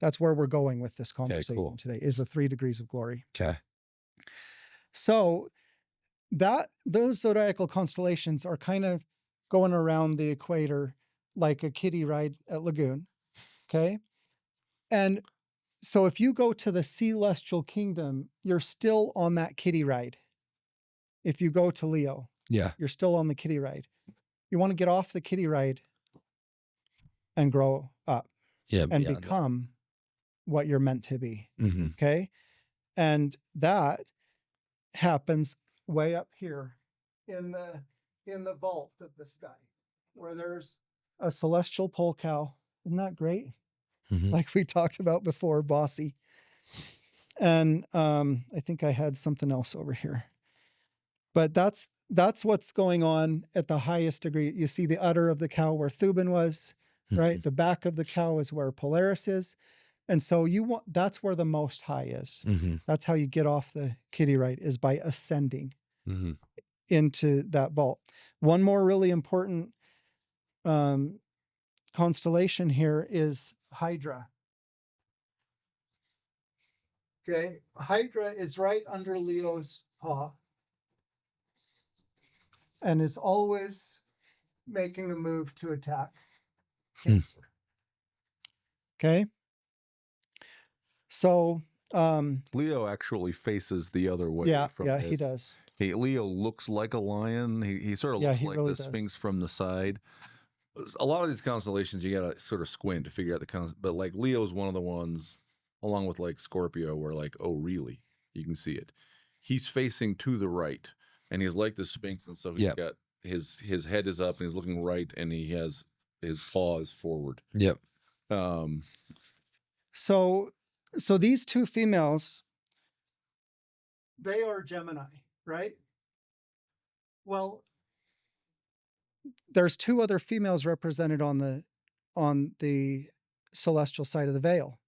that's where we're going with this conversation today, is the 3 degrees of glory. Okay. So those zodiacal constellations are kind of going around the equator like a kiddie ride at Lagoon. Okay. And so if you go to the celestial kingdom, you're still on that kiddie ride. If you go to Leo, you're still on the kiddie ride. You want to get off the kiddie ride and grow up and become what you're meant to be. Okay. And that happens way up here in the vault of the sky, where there's a celestial pole cow. Isn't that great? Like we talked about before, bossy. And I think I had something else over here. But that's what's going on at the highest degree. You see the udder of the cow where Thuban was, right? The back of the cow is where Polaris is. And so that's where the Most High is. That's how you get off the kiddie ride, is by ascending into that vault. One more really important constellation here is Hydra. Okay, Hydra is right under Leo's paw and is always making a move to attack Cancer. Okay. So Leo actually faces the other way. He does. Leo looks like a lion. He sort of looks like really the Sphinx from the side. A lot of these constellations, you gotta sort of squint to figure out but like Leo's one of the ones, along with like Scorpio, where like, oh really, you can see it. He's facing to the right, and he's like the Sphinx, and so he's got his head is up and he's looking right, and he has his paws forward. So these two females, they are Gemini, right? Well, there's two other females represented on the celestial side of the veil.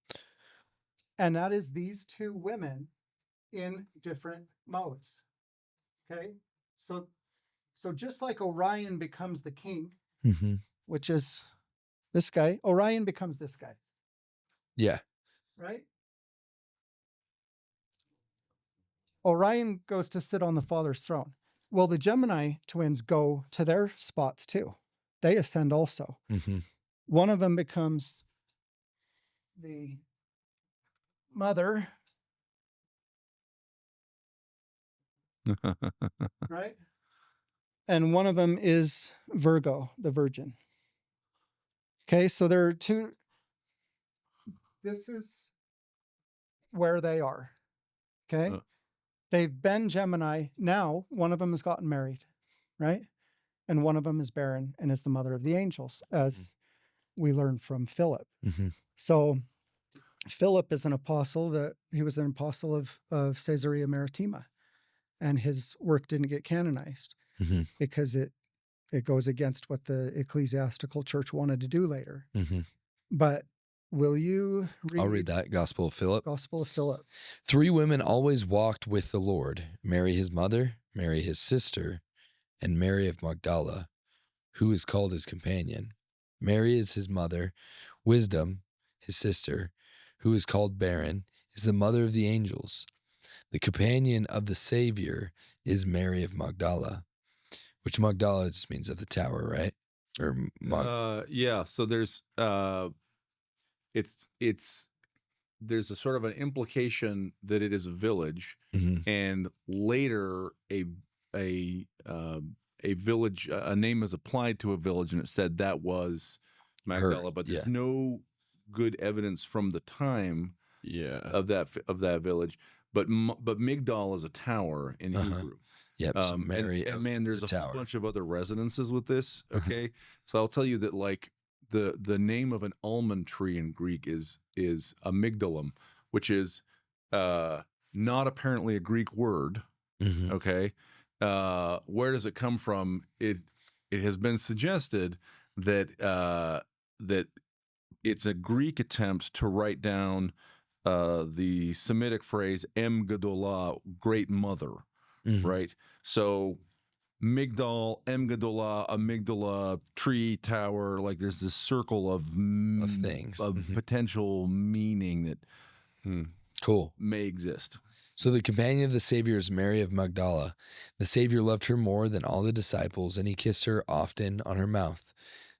And that is these two women in different modes. Okay? So just like Orion becomes the king, which is this guy, Orion becomes this guy. Yeah. Right? Orion goes to sit on the Father's throne. Well, the Gemini twins go to their spots too. They ascend also. One of them becomes the mother, right? And one of them is Virgo, the virgin. Okay, so there are two. This is where they are. Okay. They've been Gemini. Now, one of them has gotten married, right? And one of them is barren and is the mother of the angels, as we learned from Philip. So Philip is an apostle he was an apostle of Caesarea Maritima, and his work didn't get canonized because it goes against what the ecclesiastical church wanted to do later. But will you read? I'll read that. Gospel of Philip. Gospel of Philip. 3 women always walked with the Lord: Mary his mother, Mary his sister, and Mary of Magdala, who is called his companion. Mary is his mother. Wisdom, his sister, who is called barren, is the mother of the angels. The companion of the Savior is Mary of Magdala. which Magdala just means of the tower, right? Or yeah. So there's there's a sort of an implication that it is a village, and later a village, a name is applied to a village, and it said that was Magdala, but there's no good evidence from the time of that village. But Migdal is a tower in Hebrew. Yep. So Mary and man, there's a whole bunch of other resonances with this. Okay, so I'll tell you that like the name of an almond tree in Greek is amygdalum, which is not apparently a Greek word. Okay, where does it come from? It has been suggested that that it's a Greek attempt to write down the Semitic phrase Em Gedolah, great mother, right? So Migdal, Em Gedolah, amygdala, tree, tower, like there's this circle of things, of potential meaning that may exist. So the companion of the Savior is Mary of Magdala. The Savior loved her more than all the disciples, and he kissed her often on her mouth.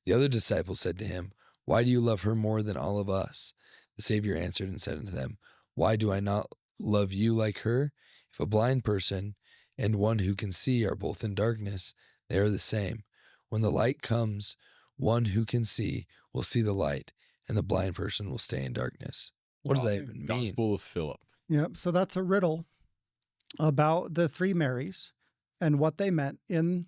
The other disciples said to him, "Why do you love her more than all of us?" The Savior answered and said unto them, "Why do I not love you like her? If a blind person and one who can see are both in darkness, they are the same. When the light comes, one who can see will see the light, and the blind person will stay in darkness." What does that even mean? Gospel of Philip. Yep. So that's a riddle about the three Marys and what they meant in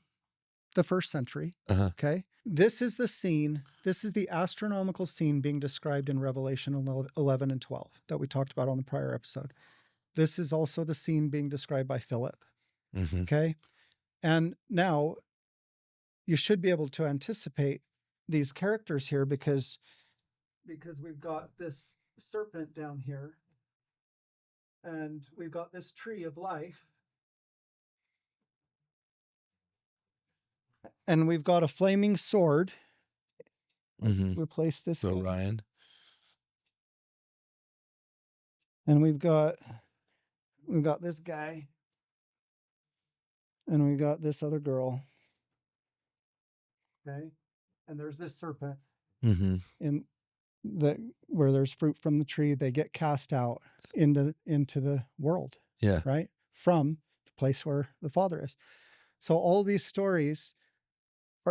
the first century. Okay. This is the scene. This is the astronomical scene being described in Revelation 11 and 12 that we talked about on the prior episode. This is also the scene being described by Philip. Okay. And now you should be able to anticipate these characters here because we've got this serpent down here and we've got this tree of life and we've got a flaming sword. Let's replace this Orion. And we've got this guy and we got this other girl. Okay. And there's this serpent in where there's fruit from the tree, they get cast out into the world. Yeah. Right. From the place where the Father is. So all these stories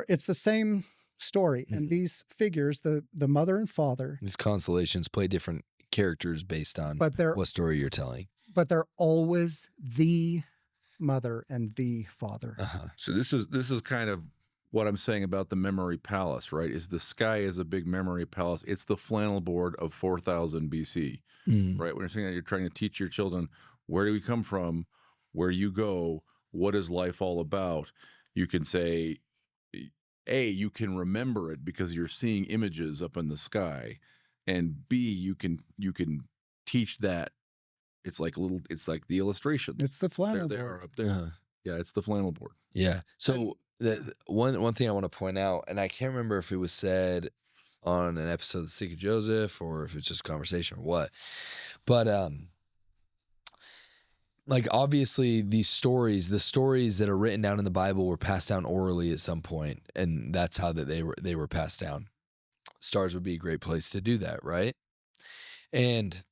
it's the same story. And these figures, the mother and father, these constellations play different characters based on what story you're telling. But they're always the mother and the father. So this is kind of what I'm saying about the memory palace, right? Is the sky is a big memory palace. It's the flannel board of 4000 BC, right? When you're saying that, you're trying to teach your children, where do we come from? Where you go? What is life all about? You can say, A, you can remember it because you're seeing images up in the sky, and B, you can teach that. It's like the illustrations. It's the flannel board. They are up there. Yeah, it's the flannel board. Yeah. So the one thing I want to point out, and I can't remember if it was said on an episode of The Stick of Joseph or if it's just conversation or what, but like obviously the stories that are written down in the Bible were passed down orally at some point, and that's how that they were passed down. Stars would be a great place to do that, right? And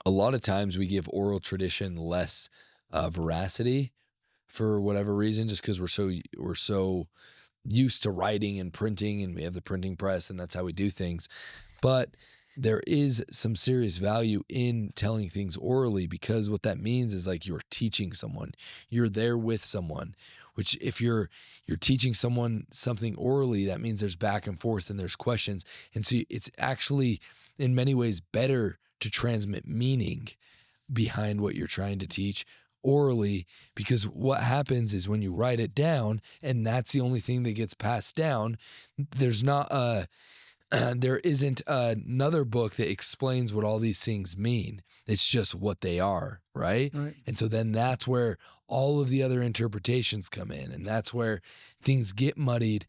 a lot of times we give oral tradition less veracity for whatever reason, just because we're so used to writing and printing, and we have the printing press, and that's how we do things. But there is some serious value in telling things orally, because what that means is like you're teaching someone, you're there with someone, which if you're teaching someone something orally, that means there's back and forth and there's questions. And so it's actually in many ways better to transmit meaning behind what you're trying to teach orally, because what happens is when you write it down and that's the only thing that gets passed down, there's not there isn't another book that explains what all these things mean. It's just what they are, right? And so then that's where all of the other interpretations come in, and that's where things get muddied.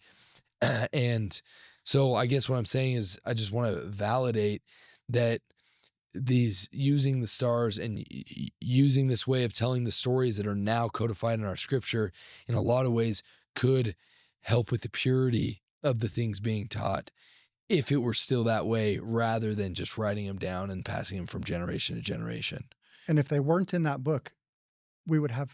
And so I guess what I'm saying is I just want to validate that these using the stars and using this way of telling the stories that are now codified in our scripture in a lot of ways could help with the purity of the things being taught if it were still that way, rather than just writing them down and passing them from generation to generation. And if they weren't in that book, we would have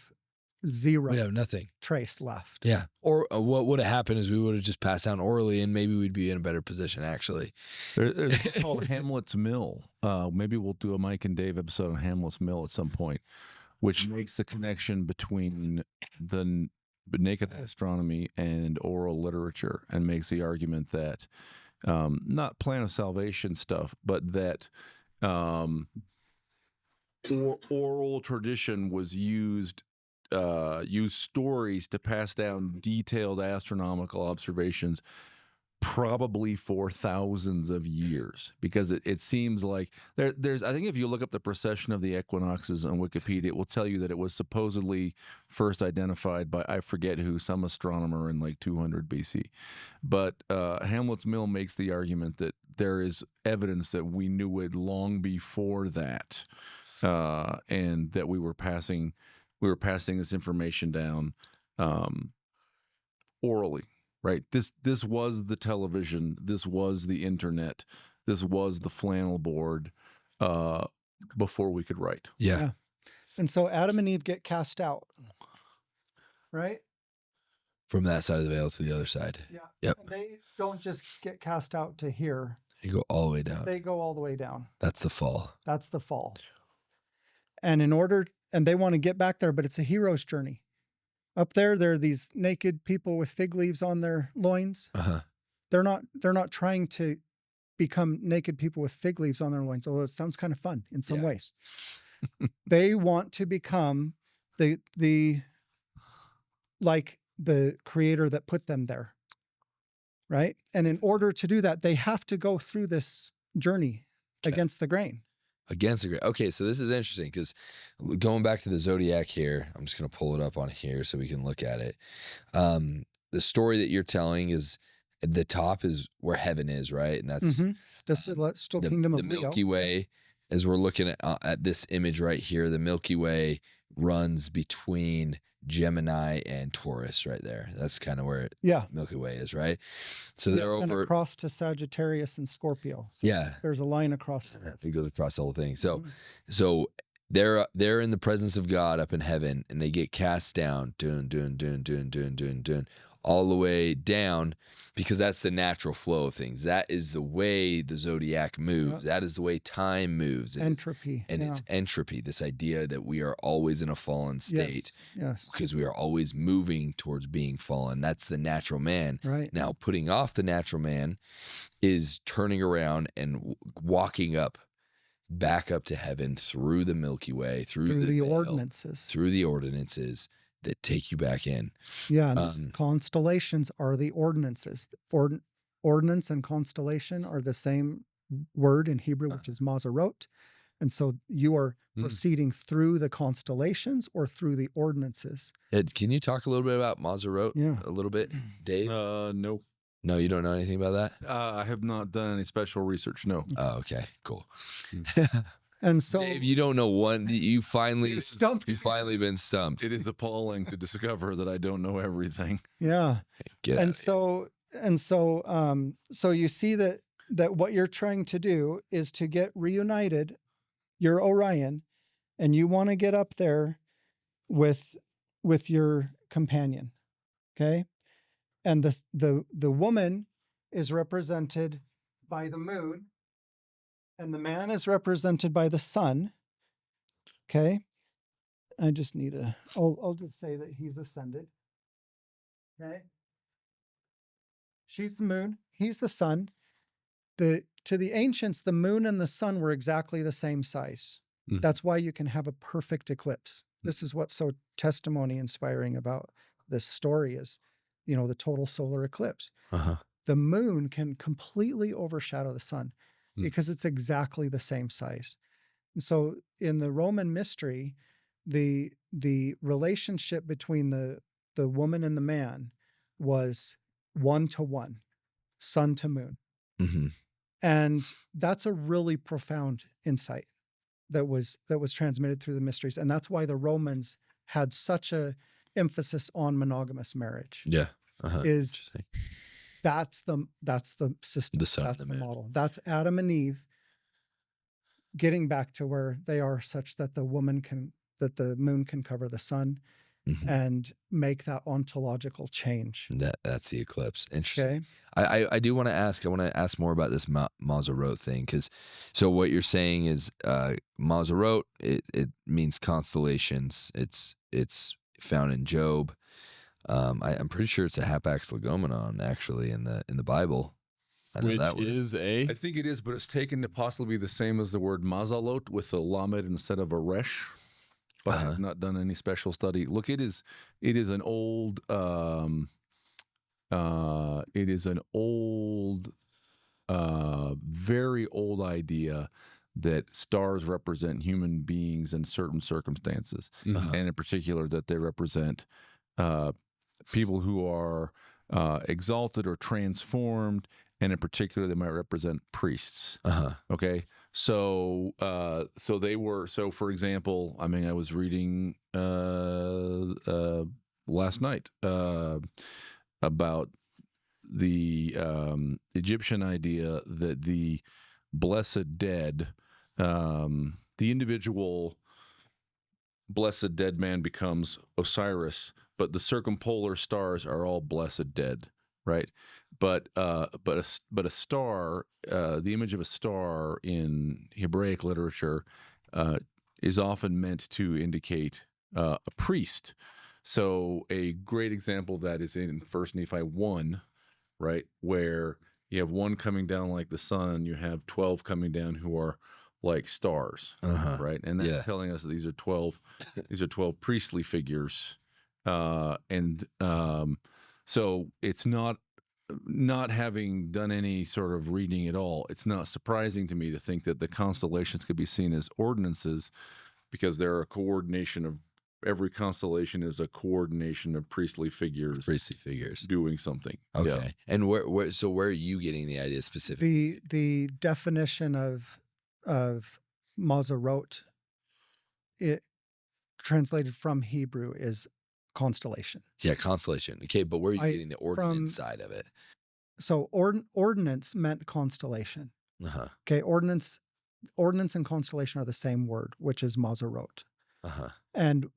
zero We'd have nothing. trace left. Yeah. Or what would have happened is we would have just passed down orally, and maybe we'd be in a better position, actually. There's a book called Hamlet's Mill. Maybe we'll do a Mike and Dave episode on Hamlet's Mill at some point, which makes the connection between the naked astronomy and oral literature, and makes the argument that not plan of salvation stuff, but that oral tradition was used stories to pass down detailed astronomical observations, probably for thousands of years, because it seems like there's I think if you look up the precession of the equinoxes on Wikipedia, it will tell you that it was supposedly first identified by, I forget who, some astronomer in like 200 BC. But Hamlet's Mill makes the argument that there is evidence that we knew it long before that, and that we were passing this information down orally. Right. This was the television. This was the internet. This was the flannel board before we could write. Yeah. And so Adam and Eve get cast out, right? From that side of the veil to the other side. Yeah. Yep. And they don't just get cast out to here. You go all the way down. They go all the way down. That's the fall. That's the fall. And they want to get back there, but it's a hero's journey. Up there are these naked people with fig leaves on their loins. Uh-huh. They're not trying to become naked people with fig leaves on their loins, although it sounds kind of fun in some ways. They want to become the creator that put them there. Right? And in order to do that, they have to go through this journey against the grain. Against the grain. Okay, so this is interesting, because going back to the zodiac here, I'm just going to pull it up on here so we can look at it. The story that you're telling is at the top is where heaven is, right? And that's this celestial kingdom of the Leo. Milky Way. As we're looking at this image right here, the Milky Way runs between Gemini and Taurus right there. That's kind of where Milky Way is, right? So they're and over across to Sagittarius and Scorpio. So there's a line across there. It goes across the whole thing. So they're in the presence of God up in heaven, and they get cast down, all the way down, because that's the natural flow of things. That is the way the zodiac moves. That is the way time moves. Entropy. It's entropy, this idea that we are always in a fallen state. Yes. Because we are always moving towards being fallen. That's the natural man. Right. Now, putting off the natural man is turning around and walking back up to heaven through the Milky Way, through the veil, ordinances. Through the ordinances that take you back in. Yeah, and constellations are the ordinances. Ordinance and constellation are the same word in Hebrew, which is mazarot. And so you are proceeding through the constellations or through the ordinances. Ed, can you talk a little bit about mazarot a little bit, Dave? No. No, you don't know anything about that? I have not done any special research, no. Oh, okay, cool. And so, Dave, you don't know one. You've finally been stumped. It is appalling to discover that I don't know everything. Yeah. So you see that what you're trying to do is to get reunited. You're Orion, and you want to get up there with your companion. Okay. And the woman is represented by the moon, and the man is represented by the sun. Okay. I just need I'll just say that he's ascended. Okay. She's the moon. He's the sun. To the ancients, the moon and the sun were exactly the same size. That's why you can have a perfect eclipse. This is what's so testimony inspiring about this story is, the total solar eclipse. The moon can completely overshadow the sun because it's exactly the same size. And so in the Roman mystery, the relationship between the woman and the man was 1-to-1, sun to moon. And that's a really profound insight that was transmitted through the mysteries. And that's why the Romans had such a emphasis on monogamous marriage. Yeah. Is Interesting. that's the system. The son of That's the the man. model. That's Adam and Eve getting back to where they are such that the moon can cover the sun Mhm. and make that ontological change. That's the eclipse. Interesting. Okay. I do want to ask. I want to ask more about this Mazarot thing, because so what you're saying is Mazarot. It means constellations. It's found in Job. I'm pretty sure it's a hapax legomenon actually in the Bible. I know Which that word. is I think it is, but it's taken to possibly be the same as the word mazalot with a lamed instead of a resh. But I have not done any special study. Look, it is an old very old idea that stars represent human beings in certain circumstances, Mhm. and in particular that they represent people who are exalted or transformed, and in particular they might represent priests. Okay, so for example, I mean, I was reading last night about the Egyptian idea that the blessed dead, the individual blessed dead man becomes Osiris, but the circumpolar stars are all blessed dead, right? But a star, the image of a star in Hebraic literature, is often meant to indicate a priest. So a great example of that is in 1 Nephi 1, right, where you have one coming down like the sun, you have 12 coming down who are like stars, right? And that's telling us that these are 12 priestly figures, so it's not having done any sort of reading at all, it's not surprising to me to think that the constellations could be seen as ordinances, because they're a coordination of every constellation is a coordination of priestly figures doing something. Okay. Yeah. And where are you getting the idea specifically? The definition of Mazarot, it translated from Hebrew, is constellation. Yeah, constellation. Okay, but where are you getting the ordinance side of it? So ordinance meant constellation. Okay, ordinance and constellation are the same word, which is Mazarot. And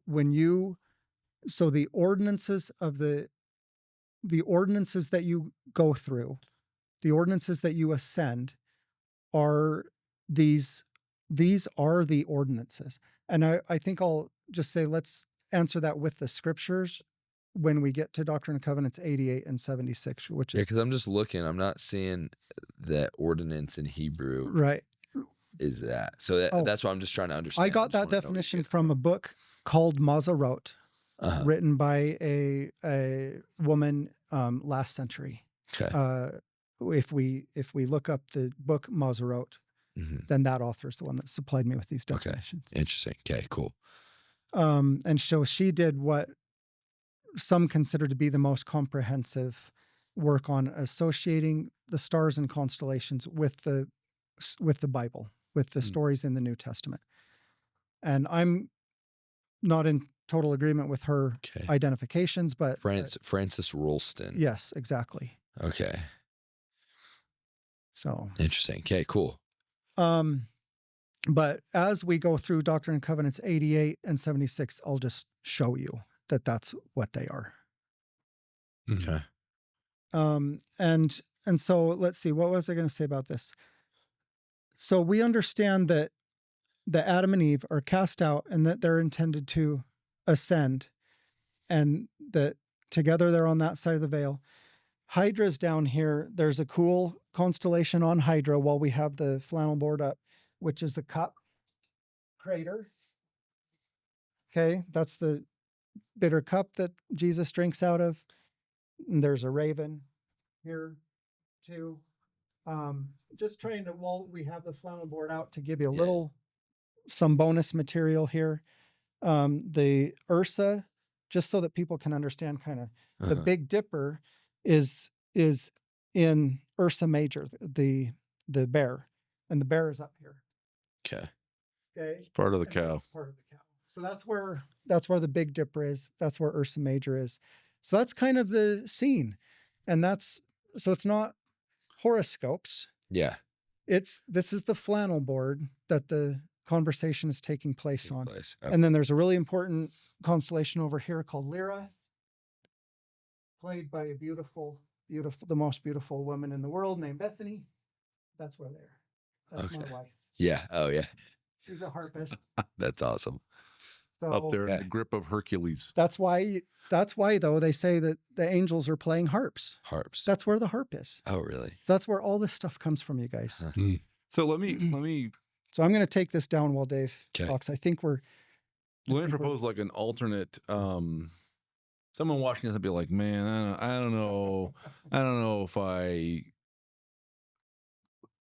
so the ordinances that you go through, the ordinances that you ascend, are these are the ordinances. And I think I'll just say, let's answer that with the scriptures when we get to Doctrine and Covenants 88 and 76, which is... because I'm just looking, I'm not seeing that ordinance in Hebrew. Right. Is that. So that's what I'm just trying to understand. I got that definition from a book called Mazarot, written by a woman last century. Okay. If we look up the book Mazarot, then that author is the one that supplied me with these definitions. Okay. Interesting. Okay, cool. And so she did what some consider to be the most comprehensive work on associating the stars and constellations with the Bible, with the stories in the New Testament. And I'm not in total agreement with her identifications, but Francis Rolston. Yes, exactly. Okay. So interesting. Okay, cool. But as we go through Doctrine and Covenants 88 and 76, I'll just show you that that's what they are. Okay. And so let's see, what was I going to say about this? So we understand that Adam and Eve are cast out and that they're intended to ascend, and that together they're on that side of the veil. Hydra's down here. There's a cool constellation on Hydra while we have the flannel board up, which is the Cup crater. Okay, that's the bitter cup that Jesus drinks out of. And there's a raven here too. Just trying to, while we have the flannel board out, to give you some bonus material here. The Ursa, just so that people can understand kind of, the Big Dipper is in Ursa Major, the bear, and the bear is up here. Okay. Okay. It's part of the cow. It's part of the cow. So that's where the Big Dipper is. That's where Ursa Major is. So that's kind of the scene. And so it's not horoscopes. Yeah. This is the flannel board that the conversation is taking place on. Okay. And then there's a really important constellation over here called Lyra, played by a beautiful, the most beautiful woman in the world named Bethany. That's where they are. That's my wife. Yeah. Oh, yeah. She's a harpist. That's awesome. So Up there in the grip of Hercules. That's why though they say that the angels are playing harps. Harps. That's where the harp is. Oh, really? So that's where all this stuff comes from, you guys. So let me So I'm going to take this down while Dave talks. I think let me propose like an alternate. Someone watching this and be like, man, I don't know if I.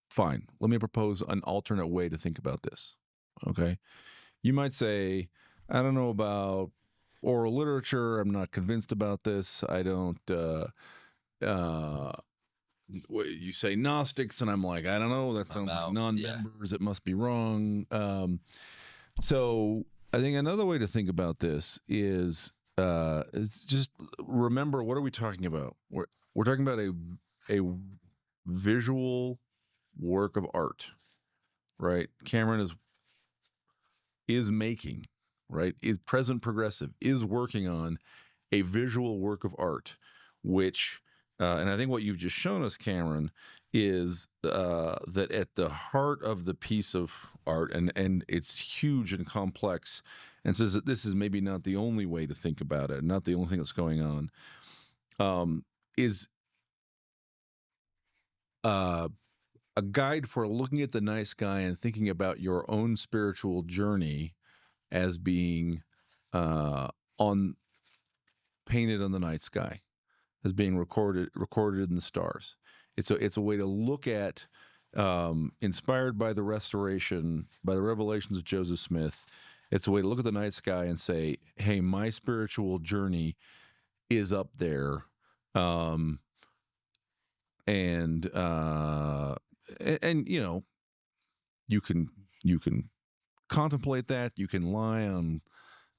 Fine. Let me propose an alternate way to think about this. Okay. You might say, I don't know about oral literature. I'm not convinced about this. I don't. You say Gnostics, and I'm like, I don't know. That sounds like non-members. It must be wrong. So I think another way to think about this is just remember, what are we talking about? We're talking about a visual work of art, right? Kamron is making, right? Is present progressive, is working on a visual work of art, which, and I think what you've just shown us, Kamron, is that at the heart of the piece of art, and it's huge and complex, and says that this is maybe not the only way to think about it, not the only thing that's going on, is a guide for looking at the night sky and thinking about your own spiritual journey as being painted on the night sky, as being recorded in the stars. It's a way to look at, inspired by the restoration, by the revelations of Joseph Smith. It's a way to look at the night sky and say, hey, my spiritual journey is up there. And you know, you can contemplate that. You can lie on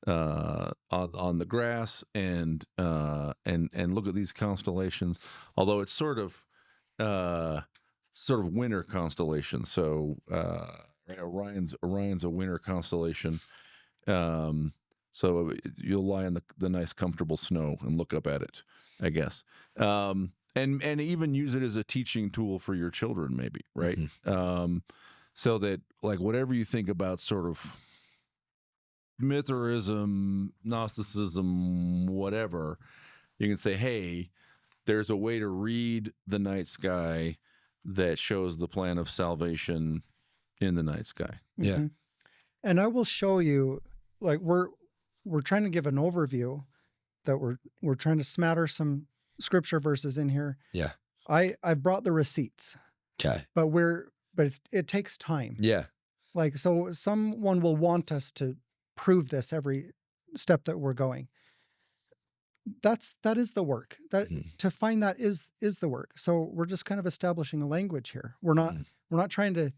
the grass and look at these constellations. Although it's sort of winter constellation. So Orion's a winter constellation. So you'll lie in the nice comfortable snow and look up at it, I guess. And even use it as a teaching tool for your children, maybe, right? Mm-hmm. So that, like, whatever you think about sort of Mithraism, Gnosticism, whatever, you can say, hey, there's a way to read the night sky that shows the plan of salvation in the night sky. Yeah. Mm-hmm. And I will show you, like, we're trying to give an overview, that we're trying to smatter some scripture verses in here. Yeah. I've brought the receipts. Okay. But it takes time. Yeah. Like, so someone will want us to prove this every step that we're going. That is the work. That to find that is the work. So we're just kind of establishing a language here. We're not trying to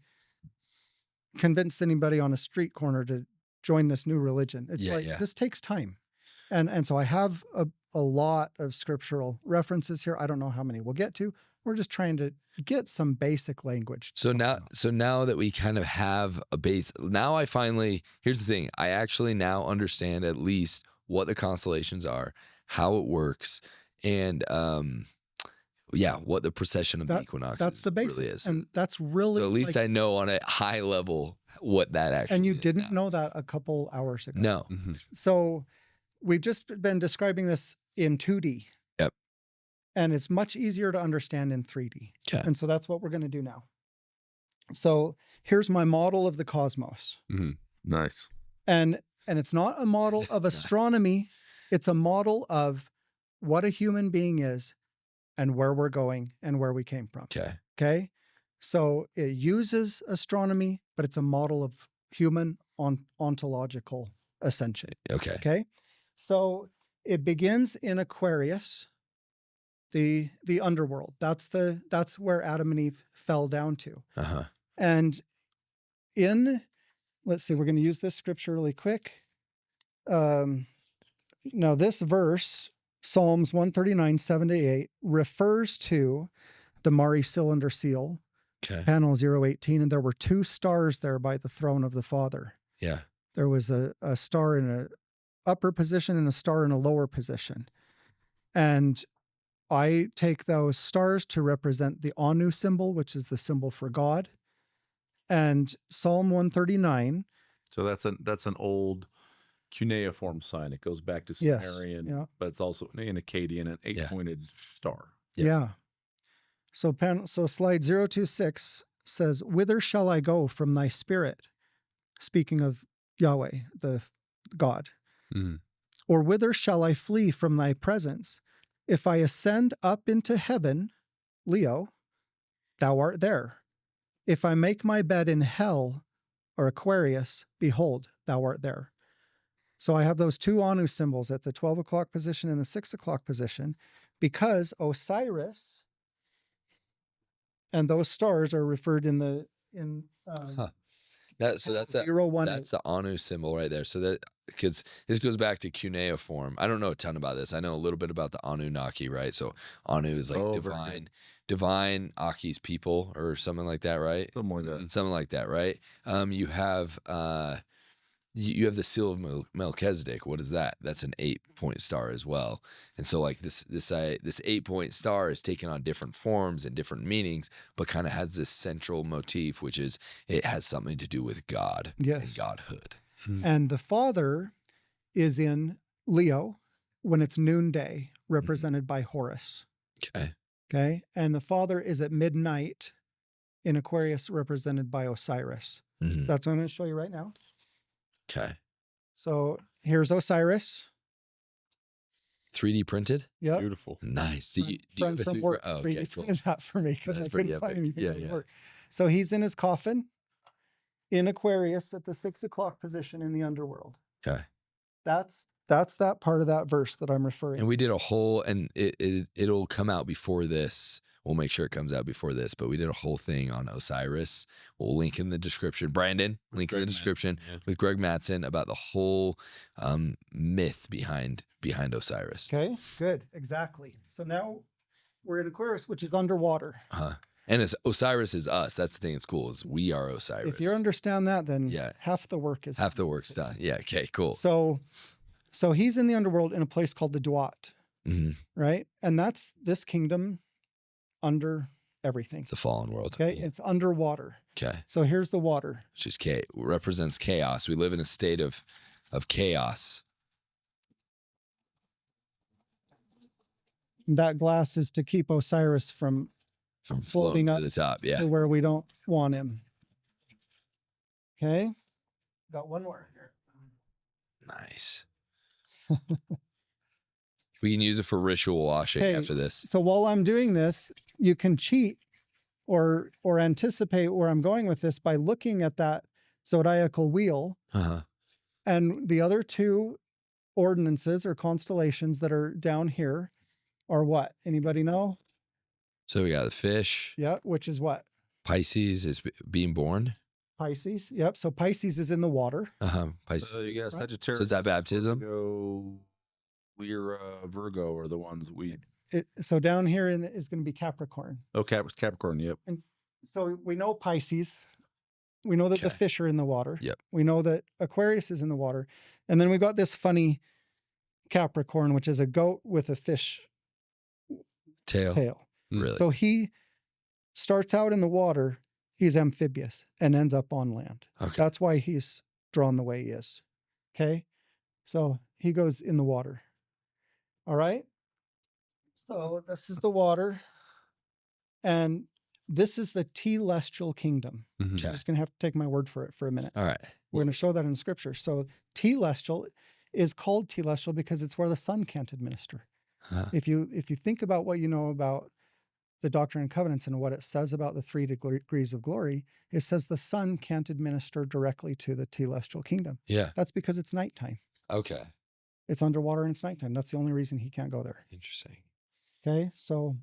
convince anybody on a street corner to join this new religion. It's this takes time. And so I have a lot of scriptural references here. I don't know how many we'll get to. We're just trying to get some basic language. So now that we kind of have a base, now here's the thing. I actually now understand at least what the constellations are, how it works, and what the precession of the equinox that's the basis really is. And that's really, so at least I know on a high level what that actually is. And you didn't know that a couple hours ago. No. Mm-hmm. So we've just been describing this in 2D. Yep. And it's much easier to understand in 3D. Okay. And so that's what we're going to do now. So here's my model of the cosmos. Mm-hmm. Nice. And it's not a model of astronomy. It's a model of what a human being is and where we're going and where we came from. Okay. Okay. So it uses astronomy, but it's a model of human ontological ascension. Okay. Okay. So it begins in Aquarius, the underworld. That's where Adam and Eve fell down to. Uh-huh. And let's see, we're going to use this scripture really quick. Now this verse, Psalms 139, 7-8, refers to the Mari cylinder seal, Okay. panel 018, and there were 2 stars there by the throne of the Father. Yeah. There was a star in a upper position and a star in a lower position. And I take those stars to represent the Anu symbol, which is the symbol for God. And Psalm 139. So that's an old cuneiform sign. It goes back to Yes, Sumerian, yeah. but it's also an Akkadian, an 8-pointed star. Yeah. So slide 026 says, "Whither shall I go from thy spirit?" Speaking of Yahweh, the God. Mhm. "Or whither shall I flee from thy presence? If I ascend up into heaven," Leo, "thou art there. If I make my bed in hell," or Aquarius, "behold, thou art there." So I have those 2 Anu symbols at the 12 o'clock position and the 6 o'clock position, because Osiris and those stars are referred in Huh. That's the 018. Anu symbol right there. So that, because this goes back to cuneiform. I don't know a ton about this. I know a little bit about the Anunnaki, right? So Anu is like Oh, very good. divine, Aki's people, or something like that, right? Something like that. Something like that, right? You have you have the seal of Melchizedek. What is that? That's an 8-point star as well. And so like this 8-point star is taken on different forms and different meanings, but kind of has this central motif, which is it has something to do with God and godhood. And the Father is in Leo when it's noonday, represented by Horus. Okay. Okay. And the Father is at midnight in Aquarius, represented by Osiris. Mhm. That's what I'm going to show you right now. Okay. So here's Osiris. 3D printed? Yep. Beautiful. Nice. Friend from work. Oh, 3D okay, cool. printed that for me because I That's pretty couldn't find epic. anything that would Yeah. work. So he's in his coffin in Aquarius at the 6 o'clock position in the underworld. Okay. That's that part of that verse that I'm referring. And we did a whole, and it'll come out before this. We'll make sure it comes out before this, but we did a whole thing on Osiris. We'll link in the description. Brandon, link in the description with Greg Mattson about the whole myth behind Osiris. Okay, good. Exactly. So now we're in Aquarius, which is underwater. And Osiris is us. That's the thing that's cool, is we are Osiris. If you understand that, then half the work is done. Yeah, okay, cool. So he's in the underworld in a place called the Duat, right? And that's this kingdom under everything. It's the fallen world. Okay, it's underwater. Okay. So here's the water. Which is represents chaos. We live in a state of chaos. That glass is to keep Osiris from floating up to the top, to where we don't want him. Okay, got one more here. Nice. We can use it for ritual washing after this. So while I'm doing this, you can cheat or anticipate where I'm going with this by looking at that zodiacal wheel. And the other 2 ordinances or constellations that are down here are what? Anybody know? So we got the fish. Yeah, which is what? Pisces is being born. Pisces. Yep. So Pisces is in the water. Pisces. You got Sagittarius. So is that baptism? Lyra, Virgo are the ones we. So down here is going to be Capricorn. Oh, Capricorn. Yep. And so we know Pisces. We know that the fish are in the water. Yep. We know that Aquarius is in the water. And then we got this funny Capricorn, which is a goat with a fish tail. Really? So he starts out in the water. He's amphibious and ends up on land. Okay. That's why he's drawn the way he is. Okay. So he goes in the water. All right. So this is the water. And this is the telestial kingdom. Okay. I'm just going to have to take my word for it for a minute. All right. We're going to show that in scripture. So telestial is called telestial because it's where the sun can't administer. If you think about what you know about the Doctrine and Covenants and what it says about the 3 degrees of glory, it says the sun can't administer directly to the telestial kingdom. Yeah. That's because it's nighttime. Okay. It's underwater and it's nighttime. That's the only reason he can't go there. Interesting. Okay. So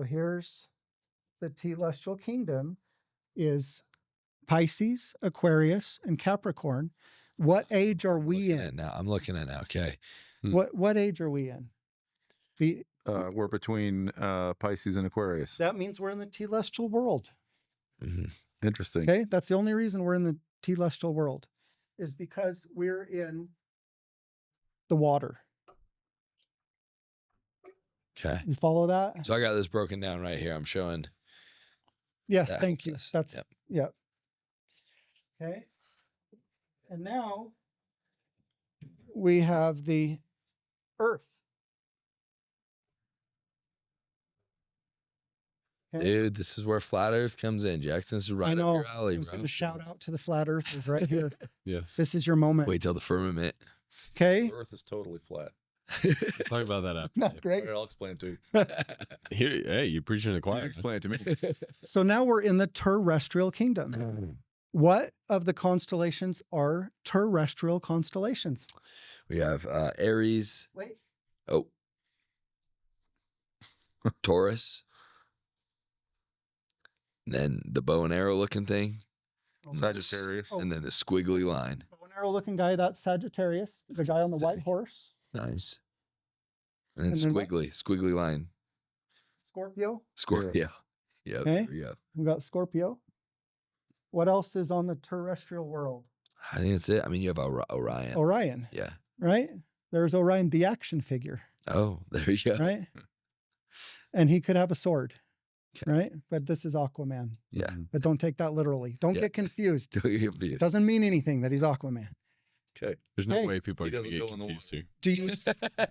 here's the telestial kingdom is Pisces, Aquarius, and Capricorn. What age are we Looking at in? now. I'm looking at now. Okay. What age are we in? We're between Pisces and Aquarius. That means we're in the telestial world. Mm-hmm. Interesting. Okay, that's the only reason we're in the telestial world, is because we're in the water. Okay. You follow that? So I got this broken down right here. I'm showing. Yes, That thank helps you. us. That's Yep. yeah. Okay. And now we have the Earth. Okay. Dude, this is where flat Earth comes in. Jackson, this is right I up know. your alley, I was bro. going to shout out to the flat earthers right here. Yes. This is your moment. Wait till the firmament. Okay. The Earth is totally flat. We'll talk about that after. Not great. All right, I'll explain it to you. Here, hey, you're preaching to the You choir. explain it to me. So now we're in the terrestrial kingdom. What of the constellations are terrestrial constellations? We have Aries. Wait. Oh. Taurus. Then the bow and arrow looking thing. Sagittarius. Oh. And then the squiggly line. Bow and arrow looking guy, that's Sagittarius, the guy on the white horse. Nice. And then And then what? squiggly line. Scorpio. Scorpio. Yep. Okay. There we go. We got Scorpio. What else is on the terrestrial world? I think that's it. I mean, you have Orion. Orion, Yeah. right? There's Orion, the action figure, Oh, there you go. right? And he could have a sword, Okay. right? But this is Aquaman. Yeah. But don't take that literally. Don't Yeah. get confused. Don't get It confused. doesn't mean anything that he's Aquaman. Okay. There's no Hey. way people are He going to doesn't get go in the confused here. Do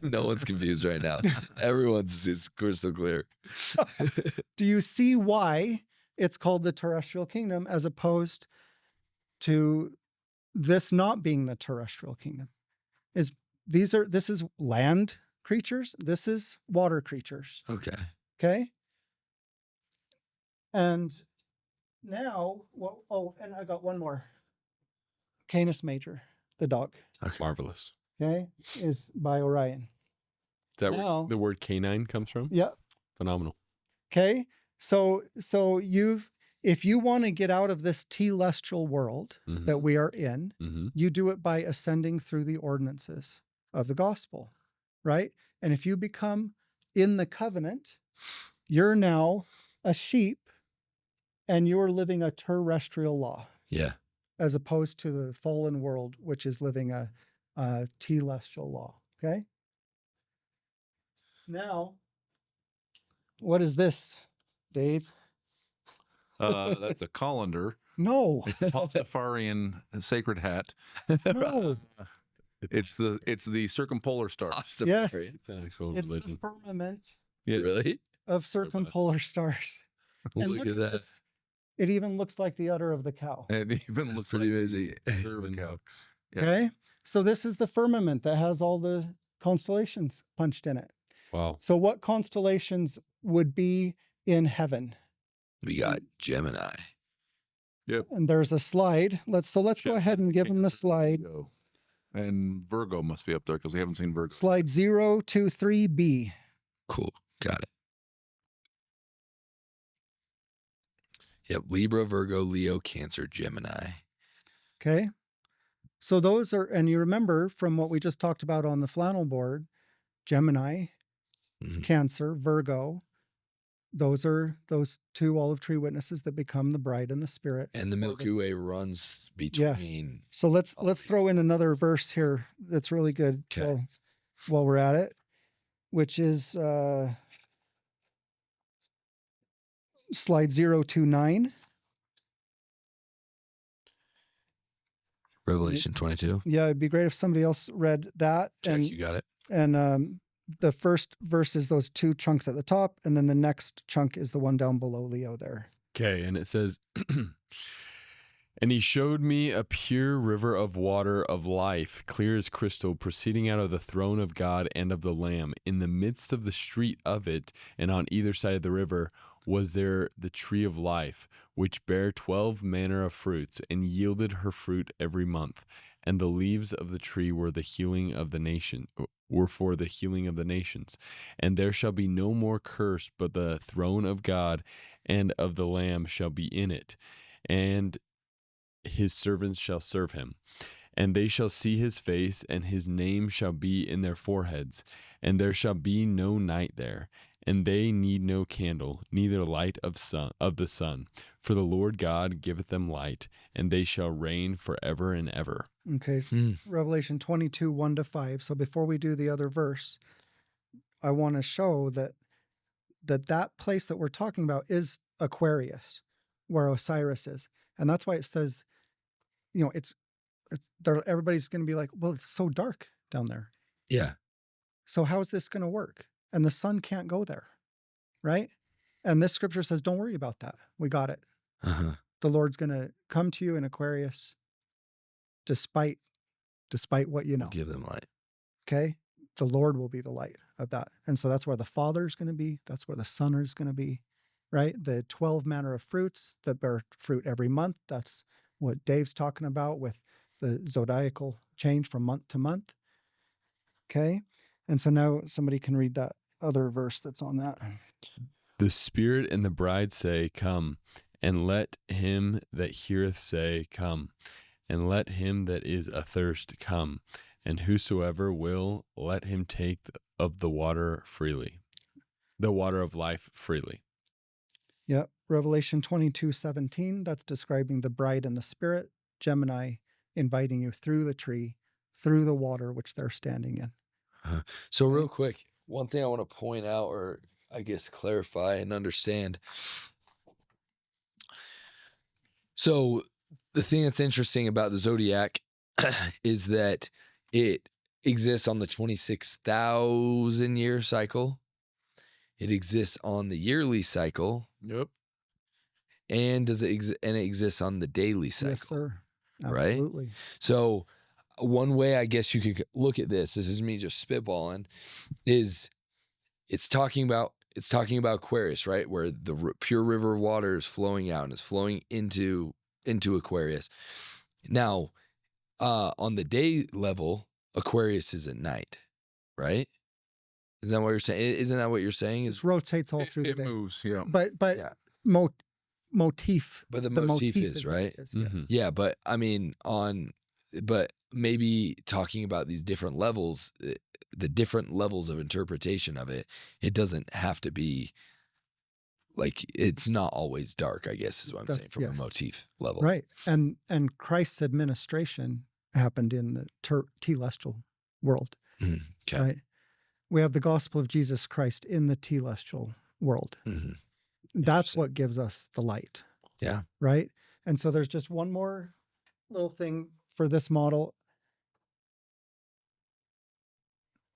you No one's confused right now. Everyone's it's crystal clear. do you see why it's called the terrestrial kingdom as opposed to this not being the terrestrial kingdom? This is land creatures, this is water creatures. Okay. Okay. And now, and I got one more. Canis Major, the dog, Marvelous. okay, is by Orion. Is that Now- where the word canine comes from? Yep. Phenomenal. Okay. So if you want to get out of this telestial world Mhm. that we are in, Mm-hmm. you do it by ascending through the ordinances of the gospel, right? And if you become in the covenant, you're now a sheep and you're living a terrestrial law Yeah. as opposed to the fallen world, which is living a telestial law. Okay. Now, what is this, Dave? That's a colander. No, It's a Pastafarian sacred hat. no. It's the circumpolar star. Yes. It's an actual It's the religion. firmament Yeah. Really? of circumpolar stars. And Look at that. this. It even looks like the udder of the cow. And it even looks Pretty like amazing. the cervical. Yeah. Okay. So this is the firmament that has all the constellations punched in it. Wow. So what constellations would be in heaven? We got Gemini. And there's a slide. Let's go ahead and give them the slide. Virgo. And Virgo must be up there because we haven't seen Virgo. Slide 023B. Cool. Got it. Yep. Libra, Virgo, Leo, Cancer, Gemini. Okay. So those are, and you remember from what we just talked about on the flannel board, Gemini, Mhm. Cancer, Virgo. Those are those two olive tree witnesses that become the bride and the spirit. And the Milky Way runs between. So let's all of throw in another verse here that's really good 'Kay. while we're at it, which is slide 029. Revelation 22. Yeah, it'd be great if somebody else read that. Jack, you got it. And the first verse is those two chunks at the top, and then the next chunk is the one down below Leo there. Okay, and it says, and he showed me a pure river of water of life, clear as crystal, proceeding out of the throne of God and of the Lamb. In the midst of the street of it, and on either side of the river, was there the tree of life, which bare 12 manner of fruits, and yielded her fruit every month. And the leaves of the tree were the healing of the nation, were for the healing of the nations. And there shall be no more curse, but the throne of God and of the Lamb shall be in it. And his servants shall serve him. And they shall see his face, and his name shall be in their foreheads. And there shall be no night there, and they need no candle, neither light of the sun. For the Lord God giveth them light, and they shall reign forever and ever. Okay. Revelation 22, 1-5. So before we do the other verse, I want to show that place that we're talking about is Aquarius, where Osiris is. And that's why it says, everybody's going to be like, well, it's so dark down there. Yeah. So how is this going to work? And the sun can't go there, right? And this scripture says, don't worry about that. We got it. Uh-huh. The Lord's going to come to you in Aquarius despite what you know. We'll give them light. Okay? The Lord will be the light of that. And so that's where the Father's going to be. That's where the Son is going to be, right? The 12 manner of fruits that bear fruit every month. That's what Dave's talking about with the zodiacal change from month to month. Okay? And so now somebody can read that other verse that's on that. The Spirit and the bride say, Come, and let him that heareth say, Come, and let him that is athirst come, and whosoever will, let him take of the water freely, the water of life freely. Yep. Revelation 22:17, that's describing the bride and the Spirit, Gemini inviting you through the tree, through the water which they're standing in. So real quick, one thing I want to point out, or I guess clarify and understand. So the thing that's interesting about the zodiac is that it exists on the 26,000 year cycle. It exists on the yearly cycle. Yep. And it exists on the daily cycle. Yes, sir. Right? Absolutely. So one way I guess you could look at this is me just spitballing, is it's talking about Aquarius, right? Where the pure river of water is flowing out and is flowing into Aquarius. Now, on the day level, Aquarius is at night, right? Isn't that what you're saying? Isn't that what you're saying? It rotates all through the It day. moves, yeah. But Yeah. Motif. But the motif is right. Yes. Yeah, but I mean, but maybe talking about these different levels, the different levels of interpretation of it, it doesn't have to be like, it's not always dark, I guess is what I'm saying from a motif level. Right. And Christ's administration happened in the telestial world. Okay. Right. We have the gospel of Jesus Christ in the telestial world. Mm-hmm. That's what gives us the light. Yeah. Right. And so there's just one more little thing for this model.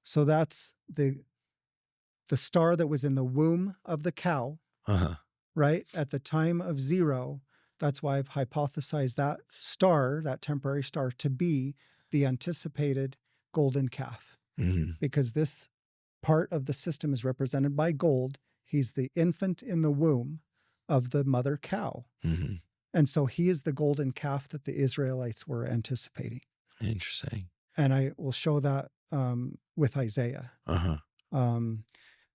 So that's the star that was in the womb of the cow, right? At the time of 0. That's why I've hypothesized that star, that temporary star, to be the anticipated golden calf. Mm-hmm. Because this part of the system is represented by gold. He's the infant in the womb of the mother cow. Mm-hmm. And so he is the golden calf that the Israelites were anticipating. Interesting. And I will show that with Isaiah.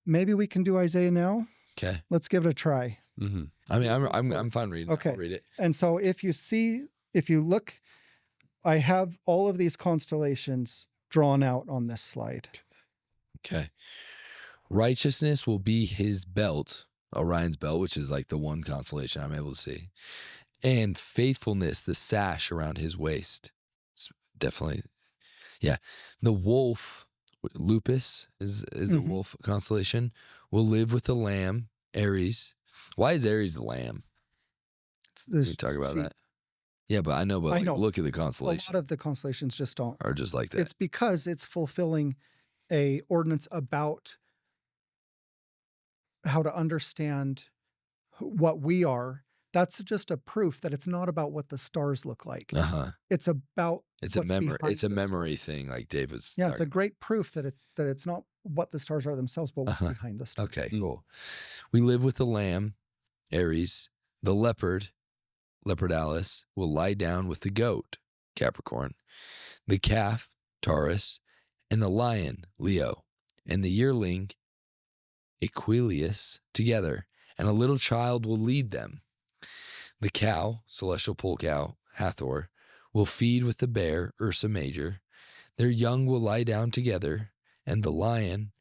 Maybe we can do Isaiah now. Okay. Let's give it a try. Mm-hmm. I mean, I'm fine reading. Okay. I'll read it. And so if you look, I have all of these constellations drawn out on this slide. Okay. Righteousness will be his belt, Orion's belt, which is like the one constellation I'm able to see. And faithfulness, the sash around his waist. It's definitely, yeah. The wolf, Lupus is a wolf constellation, will live with the lamb, Aries. Why is Aries the lamb? Can we talk about that? Yeah, but I know, but look at the constellation. A lot of the constellations just don't. Are just like that. It's because it's fulfilling a ordinance about how to understand what we are. That's just a proof that it's not about what the stars look like. It's about it's a memory thing, like Dave was. Yeah, it's a great proof that it's not what the stars are themselves, but what's behind the stars. Okay, cool. We live with the lamb, Aries. The leopard, Leopardalis, will lie down with the goat, Capricorn. The calf, Taurus, and the lion, Leo, and the yearling, Aquilius, together, and a little child will lead them. The cow, celestial pole cow, Hathor, will feed with the bear, Ursa Major. Their young will lie down together, and the lion,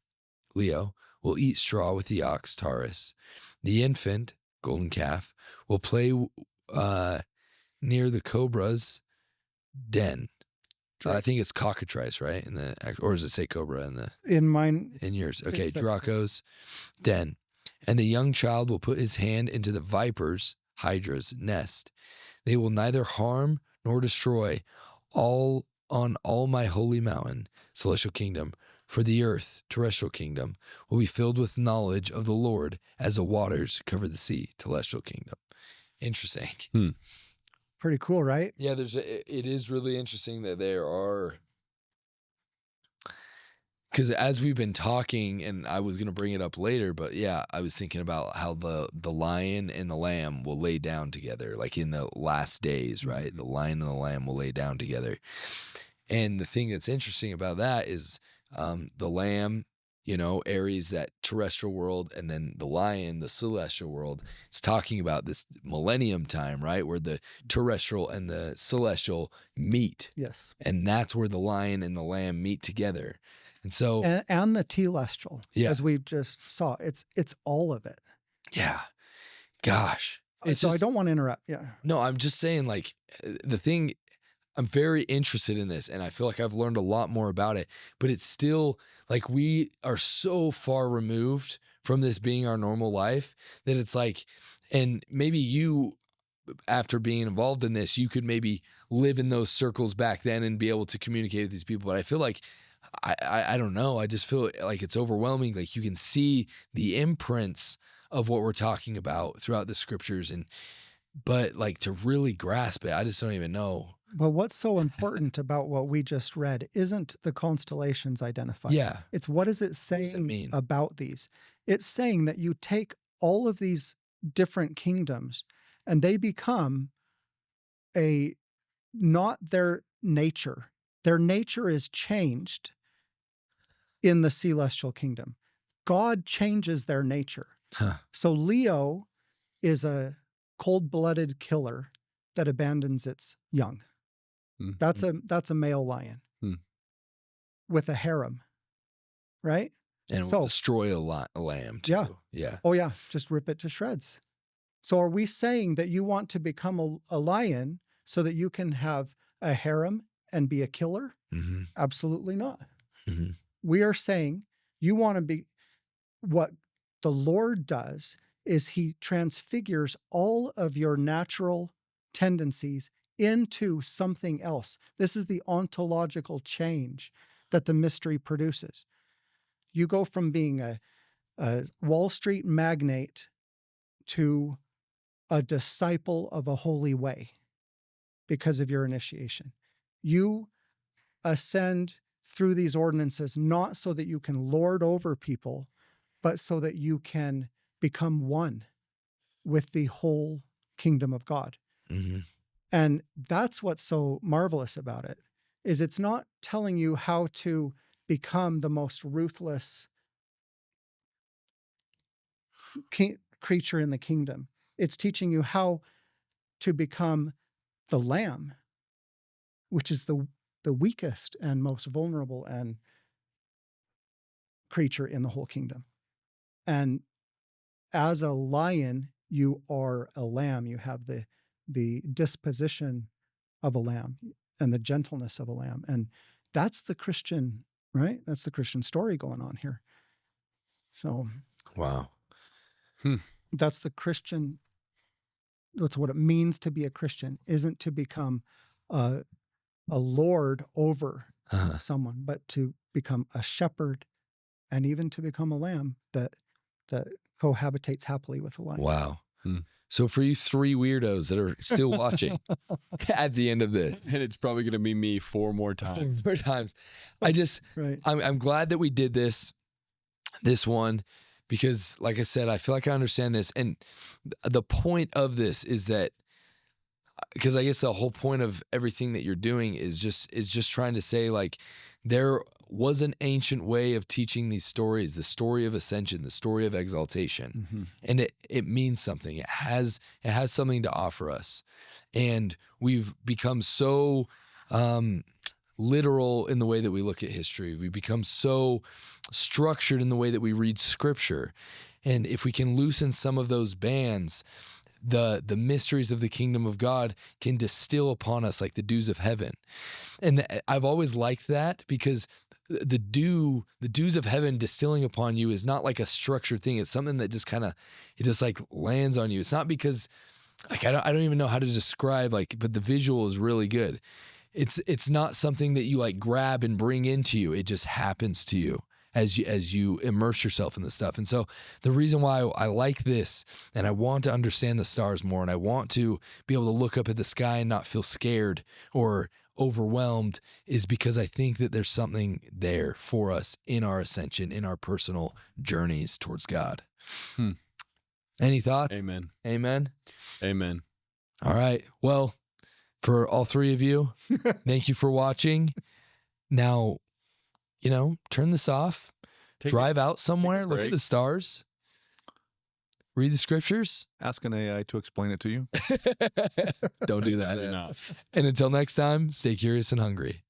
Leo, will eat straw with the ox, Taurus. The infant, golden calf, will play near the cobra's den. I think it's cockatrice, right? Or does it say cobra in mine? In yours? Okay, the- Draco's den. And the young child will put his hand into the viper's, Hydra's nest. They will neither harm nor destroy all my holy mountain, celestial kingdom. For the earth, terrestrial kingdom, will be filled with knowledge of the Lord as the waters cover the sea, celestial kingdom. Interesting. Pretty cool, right? Yeah, it is really interesting that there are, because as we've been talking, and I was going to bring it up later, but yeah, I was thinking about how the lion and the lamb will lay down together, like in the last days, right? The lion and the lamb will lay down together. And the thing that's interesting about that is the lamb, Aries, that terrestrial world, and then the lion, the celestial world. It's talking about this millennium time, right? Where the terrestrial and the celestial meet. Yes. And that's where the lion and the lamb meet together. And so, and the telestial, as we just saw, it's all of it. Yeah. Gosh. So I don't want to interrupt. Yeah. No, I'm just saying, like, the thing, I'm very interested in this, and I feel like I've learned a lot more about it, but it's still like we are so far removed from this being our normal life that it's like, and maybe you, after being involved in this, you could maybe live in those circles back then and be able to communicate with these people. But I feel like, I don't know. I just feel like it's overwhelming. Like you can see the imprints of what we're talking about throughout the scriptures, but like to really grasp it, I just don't even know. But what's so important about what we just read isn't the constellations identified. Yeah. It's what is it saying about these? It's saying that you take all of these different kingdoms and they become not their nature. Their nature is changed in the celestial kingdom. God changes their nature. Huh. So Leo is a cold-blooded killer that abandons its young. Mm-hmm. That's a male lion with a harem, right? And it will destroy a lamb too. Yeah. Yeah. Oh yeah, just rip it to shreds. So are we saying that you want to become a lion so that you can have a harem and be a killer? Mm-hmm. Absolutely not. Mm-hmm. We are saying you want to be, what the Lord does is he transfigures all of your natural tendencies into something else. This is the ontological change that the mystery produces. You go from being a Wall Street magnate to a disciple of a holy way because of your initiation. You ascend through these ordinances not so that you can lord over people, but so that you can become one with the whole kingdom of God. Mm-hmm. And that's what's so marvelous about it, is it's not telling you how to become the most ruthless creature in the kingdom. It's teaching you how to become the lamb, which is the weakest and most vulnerable and creature in the whole kingdom. And as a lion, you are a lamb. You have the disposition of a lamb and the gentleness of a lamb. And that's the Christian, right? That's the Christian story going on here. So, wow. That's the Christian. That's what it means to be a Christian, isn't to become a lord over someone, but to become a shepherd and even to become a lamb that cohabitates happily with a lion. Wow. So for you three weirdos that are still watching at the end of this, and it's probably going to be me 4 more times. I'm glad that we did this one, because like I said, I feel like I understand this. And the point of this is that because I guess the whole point of everything that you're doing is just trying to say, like, there was an ancient way of teaching these stories, the story of ascension, the story of exaltation, and it means something. It has something to offer us, and we've become so literal in the way that we look at history. We become so structured in the way that we read scripture, and if we can loosen some of those bands, the mysteries of the kingdom of God can distill upon us like the dews of heaven. And I've always liked that, because the dews of heaven distilling upon you is not like a structured thing. It's something that just it just like lands on you. It's not because, like, I don't even know how to describe, like, but the visual is really good. It's not something that you like grab and bring into you. It just happens to you as you immerse yourself in this stuff. And so the reason why I like this, and I want to understand the stars more, and I want to be able to look up at the sky and not feel scared or overwhelmed, is because I think that there's something there for us in our ascension, in our personal journeys towards God. Any thoughts? Amen. Amen. Amen. All right. Well, for all three of you, thank you for watching. Now, turn this off, drive out somewhere, look at the stars, read the scriptures. Ask an AI to explain it to you. Don't do that. Do not. And until next time, stay curious and hungry.